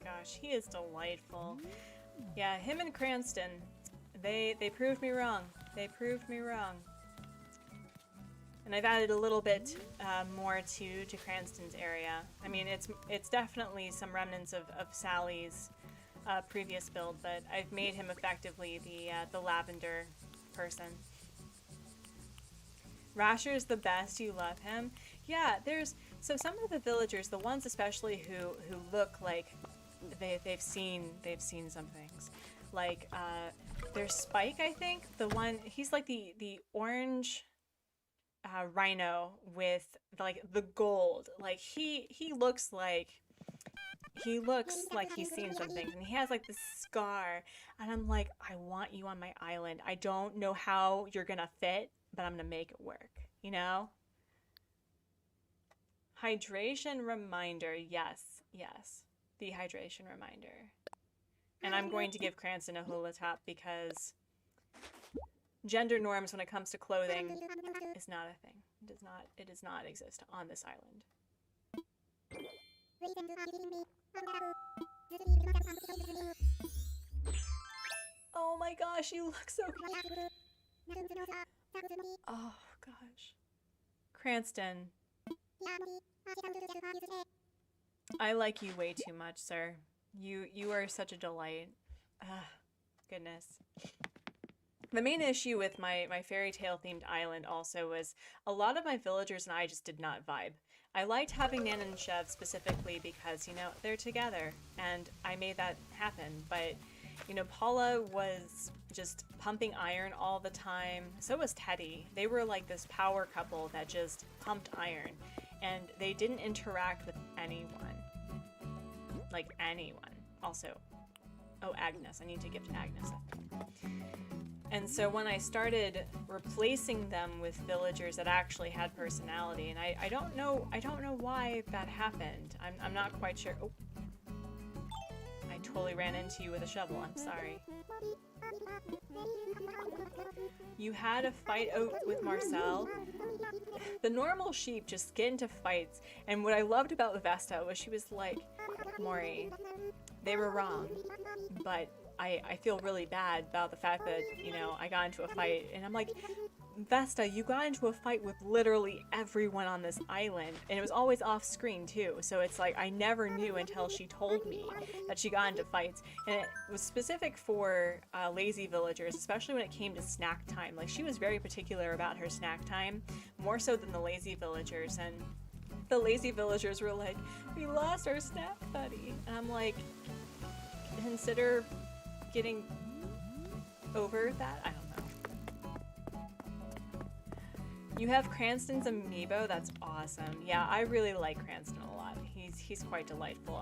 Gosh, he is delightful. Yeah, him and Cranston, they proved me wrong. They proved me wrong. And I've added a little bit more to Cranston's area. I mean, it's definitely some remnants of Sally's previous build, but I've made him effectively the lavender person. Rasher's the best. You love him. Yeah, so some of the villagers, the ones especially who look like they've seen some things. Like there's Spike, I think. The one, he's like the orange rhino with like the gold. Like he looks like he looks like he's seen something, and he has like this scar, and I'm like, I want you on my island. I don't know how you're gonna fit, but I'm gonna make it work, you know? Hydration reminder, yes, yes. The hydration reminder. And I'm going to give Cranston a hula top because gender norms when it comes to clothing is not a thing. It does not exist on this island. Oh my gosh, you look so cute. Oh gosh. Cranston. I like you way too much, sir. You are such a delight. Goodness. The main issue with my fairy tale themed island also was a lot of my villagers and I just did not vibe. I liked having Nan and Chev specifically because, you know, they're together and I made that happen, but you know, Paula was just pumping iron all the time. So was Teddy. They were like this power couple that just pumped iron and they didn't interact with anyone. Like anyone. Also, oh, Agnes. I need to give to Agnes, I think. And so when I started replacing them with villagers that actually had personality, and I don't know why that happened. I'm not quite sure. Oh, I totally ran into you with a shovel. I'm sorry. You had a fight out with Marcel. The normal sheep just get into fights, and what I loved about Vesta was she was like, Maury, they were wrong, but I feel really bad about the fact that, you know, I got into a fight, and I'm like, Vesta, you got into a fight with literally everyone on this island, and it was always off screen too, so it's like I never knew until she told me that she got into fights, and it was specific for lazy villagers, especially when it came to snack time. Like, she was very particular about her snack time, more so than the lazy villagers, and the lazy villagers were like, we lost our snack buddy, and I'm like, consider getting over that? I don't know. You have Cranston's amiibo? That's awesome. Yeah, I really like Cranston a lot. He's quite delightful.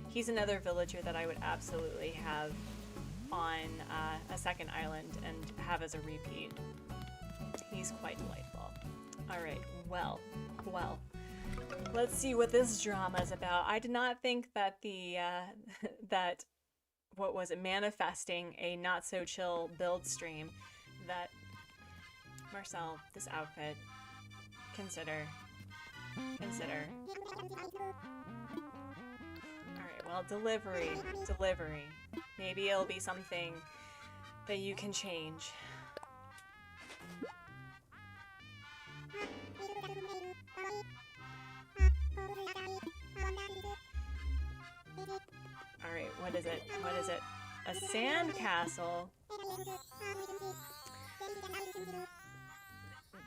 He's another villager that I would absolutely have on a second island and have as a repeat. He's quite delightful. Alright, well. Let's see what this drama is about. I did not think that what was it, manifesting a not so chill build stream, that Marcel, this outfit, consider. Alright, well, delivery. Maybe it'll be something that you can change. Alright, what is it? A sand castle?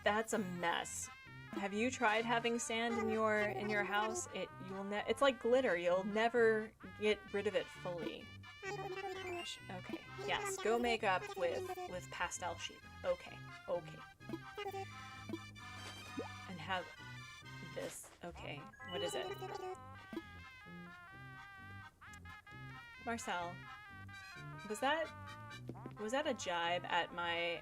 That's a mess. Have you tried having sand in your house? It's like glitter. You'll never get rid of it fully. Gosh. Okay. Yes. Go make up with pastel sheep. Okay. And have this. Okay. What is it? Marcel, was that a jibe at my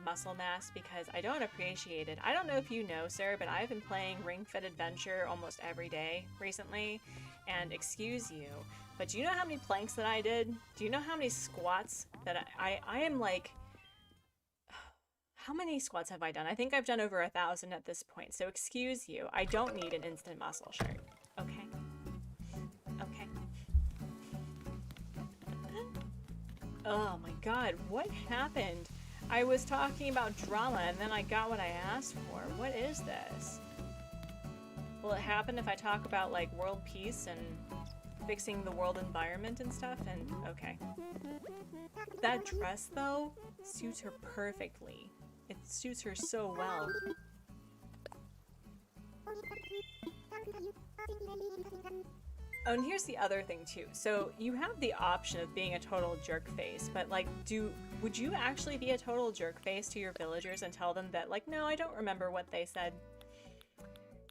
muscle mass? Because I don't appreciate it. I don't know if you know, sir, but I've been playing Ring Fit Adventure almost every day recently, and excuse you, but do you know how many planks that I did? Do you know how many squats that I am like, how many squats have I done? I think I've done over 1,000 at this point, so excuse you. I don't need an instant muscle shirt, okay? Oh my god, what happened? I was talking about drama and then I got what I asked for. What is this? Will it happen if I talk about like world peace and fixing the world environment and stuff? And okay. That dress though suits her perfectly. It suits her so well. Oh, and here's the other thing too. So you have the option of being a total jerk face, but like, would you actually be a total jerk face to your villagers and tell them that like, no, I don't remember what they said?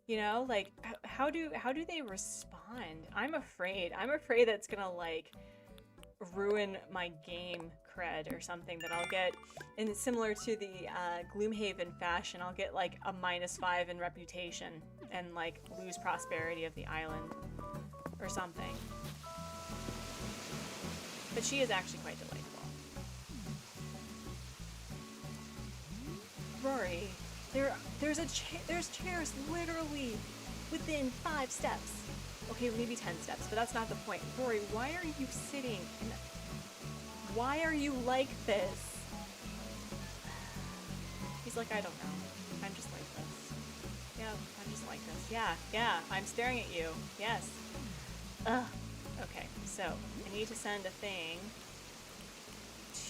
You know, like how do they respond? I'm afraid that it's gonna like ruin my game cred or something, that I'll get, and it's similar to the Gloomhaven fashion, I'll get like a -5 in reputation and like lose prosperity of the island or something. But she is actually quite delightful. Rory, there's chairs literally within 5 steps. Okay, maybe 10 steps, but that's not the point. Rory, why are you sitting in... Why are you like this? He's like, I don't know. I'm just like this. Yeah, I'm just like this. Yeah, I'm staring at you. Yes. Ugh. Okay, so I need to send a thing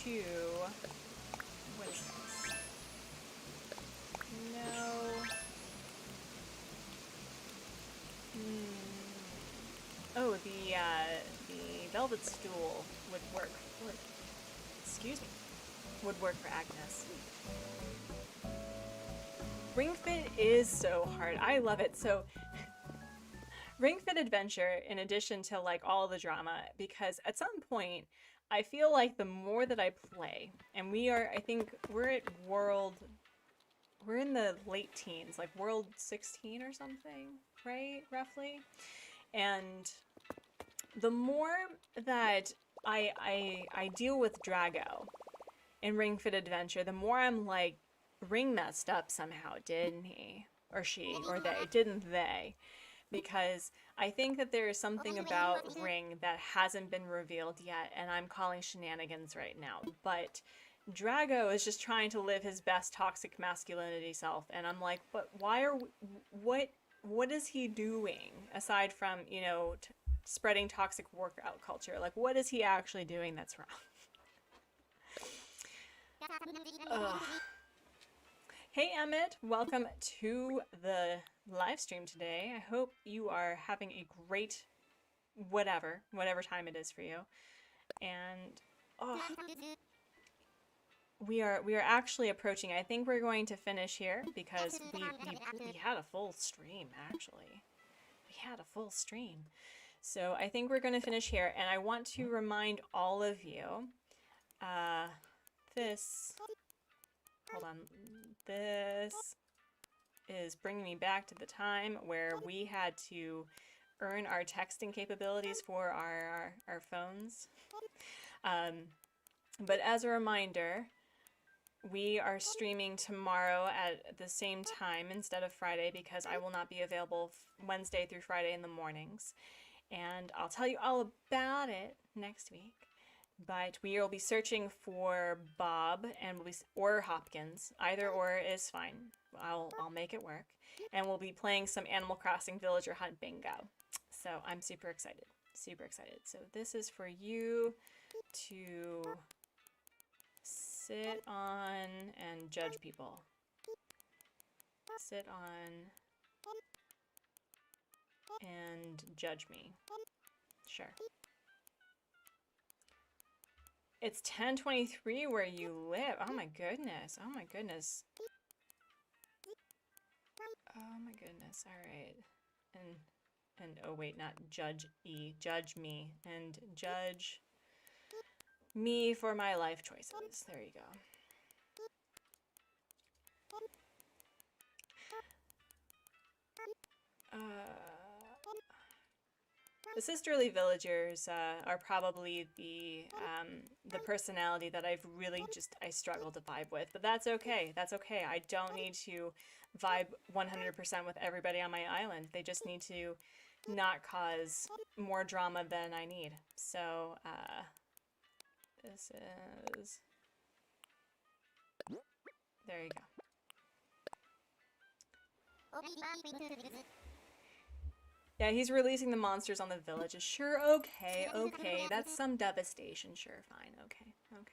to... What is this? No. Oh, the velvet stool would work. Excuse me. Would work for Agnes. Ring Fit is so hard. I love it. So, Ring Fit Adventure, in addition to like all the drama, because at some point, I feel like the more that I play, and I think we're at we're in the late teens, like world 16 or something, right? Roughly. And the more that I deal with Drago in Ring Fit Adventure, the more I'm like, Ring messed up somehow, didn't he? Or she, or they, didn't they? Because I think that there is something about Ring that hasn't been revealed yet, and I'm calling shenanigans right now. But Drago is just trying to live his best toxic masculinity self, and I'm like, but why are what is he doing aside from, you know, spreading toxic workout culture? Like, what is he actually doing that's wrong? Ugh. Hey Emmett, welcome to the live stream today. I hope you are having a great whatever time it is for you. And oh, we are actually approaching. I think we're going to finish here because we had a full stream actually. We had a full stream. So I think we're going to finish here, and I want to remind all of you hold on, this is bringing me back to the time where we had to earn our texting capabilities for our phones. But as a reminder, we are streaming tomorrow at the same time instead of Friday because I will not be available Wednesday through Friday in the mornings. And I'll tell you all about it next week. But we will be searching for Bob and or Hopkins. Either or is fine. I'll make it work. And we'll be playing some Animal Crossing Villager Hunt Bingo. So I'm super excited. Super excited. So this is for you to sit on and judge people. Sit on and judge me. Sure. It's 10:23 where you live. Oh my goodness. Oh my goodness. Oh my goodness. All right. And oh wait, not judge judge me and judge me for my life choices. There you go. The sisterly villagers are probably the personality that I struggle to vibe with, but that's okay. That's okay. I don't need to vibe 100% with everybody on my island. They just need to not cause more drama than I need. So this is, there you go. Yeah, he's releasing the monsters on the villages. Sure, okay, okay. That's some devastation. Sure, fine, okay, okay.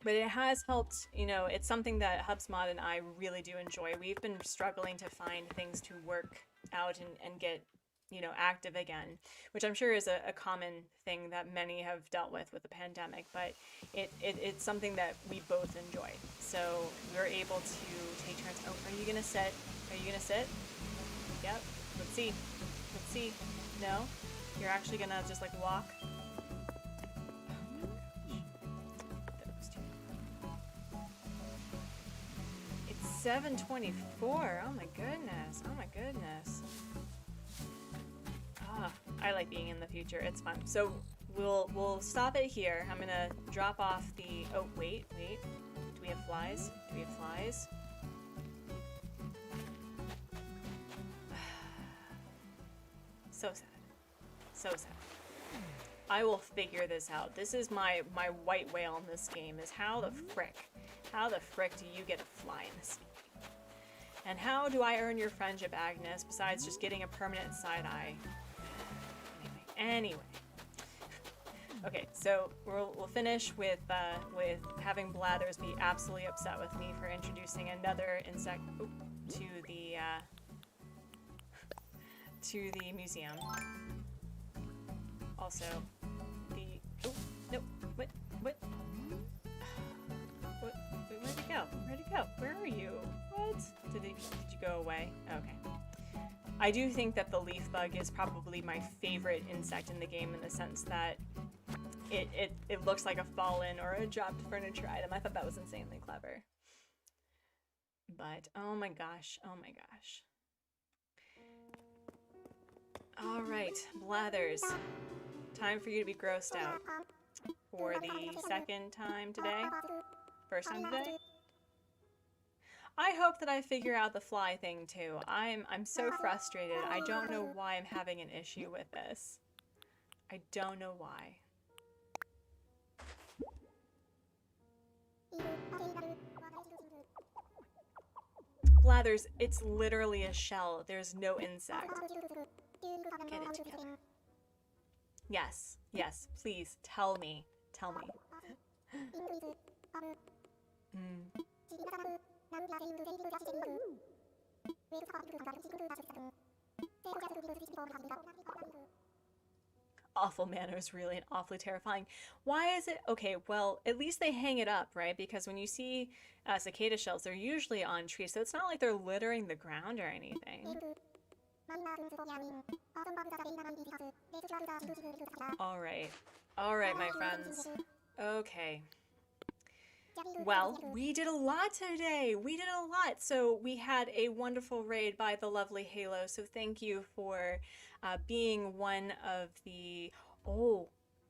But it has helped, you know, it's something that HubSpot and I really do enjoy. We've been struggling to find things to work out and get you know, active again, which I'm sure is a common thing that many have dealt with the pandemic, but it's something that we both enjoy. So we're able to take turns. Oh, are you gonna sit? Are you gonna sit? Yep. Let's see. Let's see. No? You're actually gonna just like walk? It's 7:24. Oh my goodness. Oh my goodness. Ah, I like being in the future. It's fun. So we'll stop it here. I'm gonna drop off the. Oh wait. Do we have flies? Do we have flies? So sad. So sad. I will figure this out. This is my white whale in this game, is how the frick do you get a fly in this game? And how do I earn your friendship, Agnes, besides just getting a permanent side eye? Anyway. Okay, so we'll finish with having Blathers be absolutely upset with me for introducing another insect to the museum. Also, where'd it go? Where'd it go? Where are you? What? Did you go away? Okay. I do think that the leaf bug is probably my favorite insect in the game, in the sense that it looks like a fallen or a dropped furniture item. I thought that was insanely clever. But oh my gosh. All right, Blathers. Time for you to be grossed out for the second time today. First time today. I hope that I figure out the fly thing too. I'm so frustrated. I don't know why I'm having an issue with this. I don't know why. Blathers, it's literally a shell. There's no insect. Get it together. Yes, please, tell me. Awful manners, really, and awfully terrifying. Why is it? Okay, well, at least they hang it up, right? Because when you see cicada shells, they're usually on trees, so it's not like they're littering the ground or anything. All right, my friends. Okay. Well, we did a lot today. So we had a wonderful raid by the lovely Halo. So thank you for being one of the.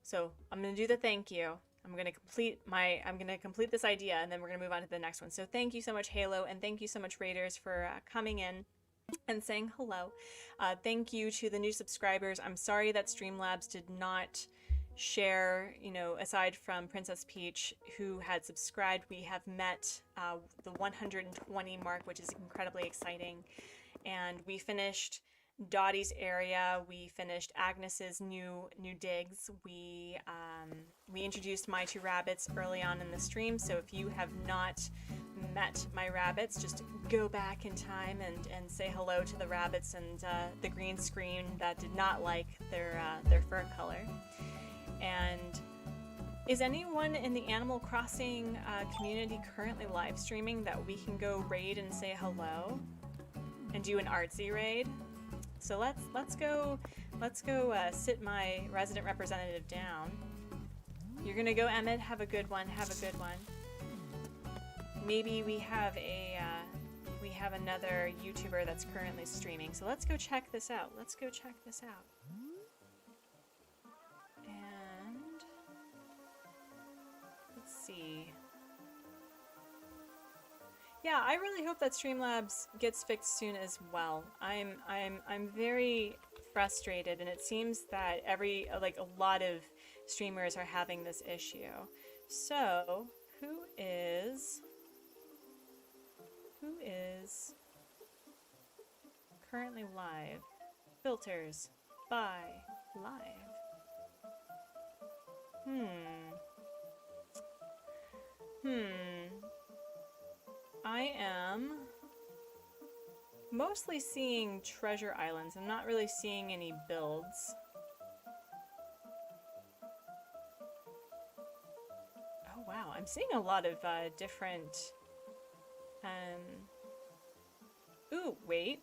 So I'm gonna do the thank you. I'm gonna complete this idea, and then we're gonna move on to the next one. So thank you so much, Halo, and thank you so much, Raiders, for coming in and saying hello. Thank you to the new subscribers. I'm sorry that Streamlabs did not share, aside from Princess Peach, who had subscribed. We have met the 120 mark, which is incredibly exciting. And we finished Dotty's area. We finished Agnes's new digs. We introduced my two rabbits early on in the stream, so if you have not met my rabbits, just go back in time and say hello to the rabbits and the green screen that did not like their fur color. And is anyone in the Animal Crossing community currently live streaming that we can go raid and say hello and do an Artsy raid? So let's go sit my resident representative down. You're gonna go, Emmett. Have a good one. Maybe we have another YouTuber that's currently streaming. So let's go check this out. And let's see. Yeah, I really hope that Streamlabs gets fixed soon as well. I'm very frustrated, and it seems that a lot of streamers are having this issue. So, who is currently live? Filters by live. mostly seeing treasure islands. I'm not really seeing any builds. Oh wow, I'm seeing a lot of different... Ooh, wait,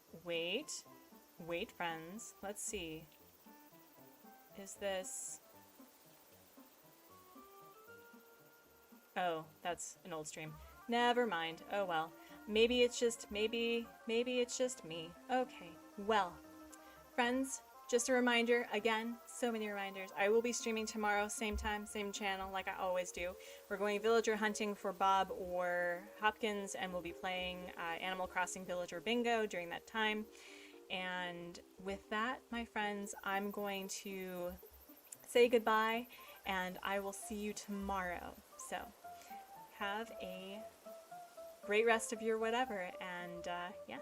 friends. Let's see. Is this... Oh, that's an old stream. Never mind. Oh well. Maybe it's just maybe it's just me. Okay. Well, friends, just a reminder again, so many reminders. I will be streaming tomorrow, same time, same channel, like I always do. We're going villager hunting for Bob or Hopkins, and we'll be playing Animal Crossing Villager Bingo during that time. And with that, my friends, I'm going to say goodbye, and I will see you tomorrow. So, have a great rest of your whatever, and yeah.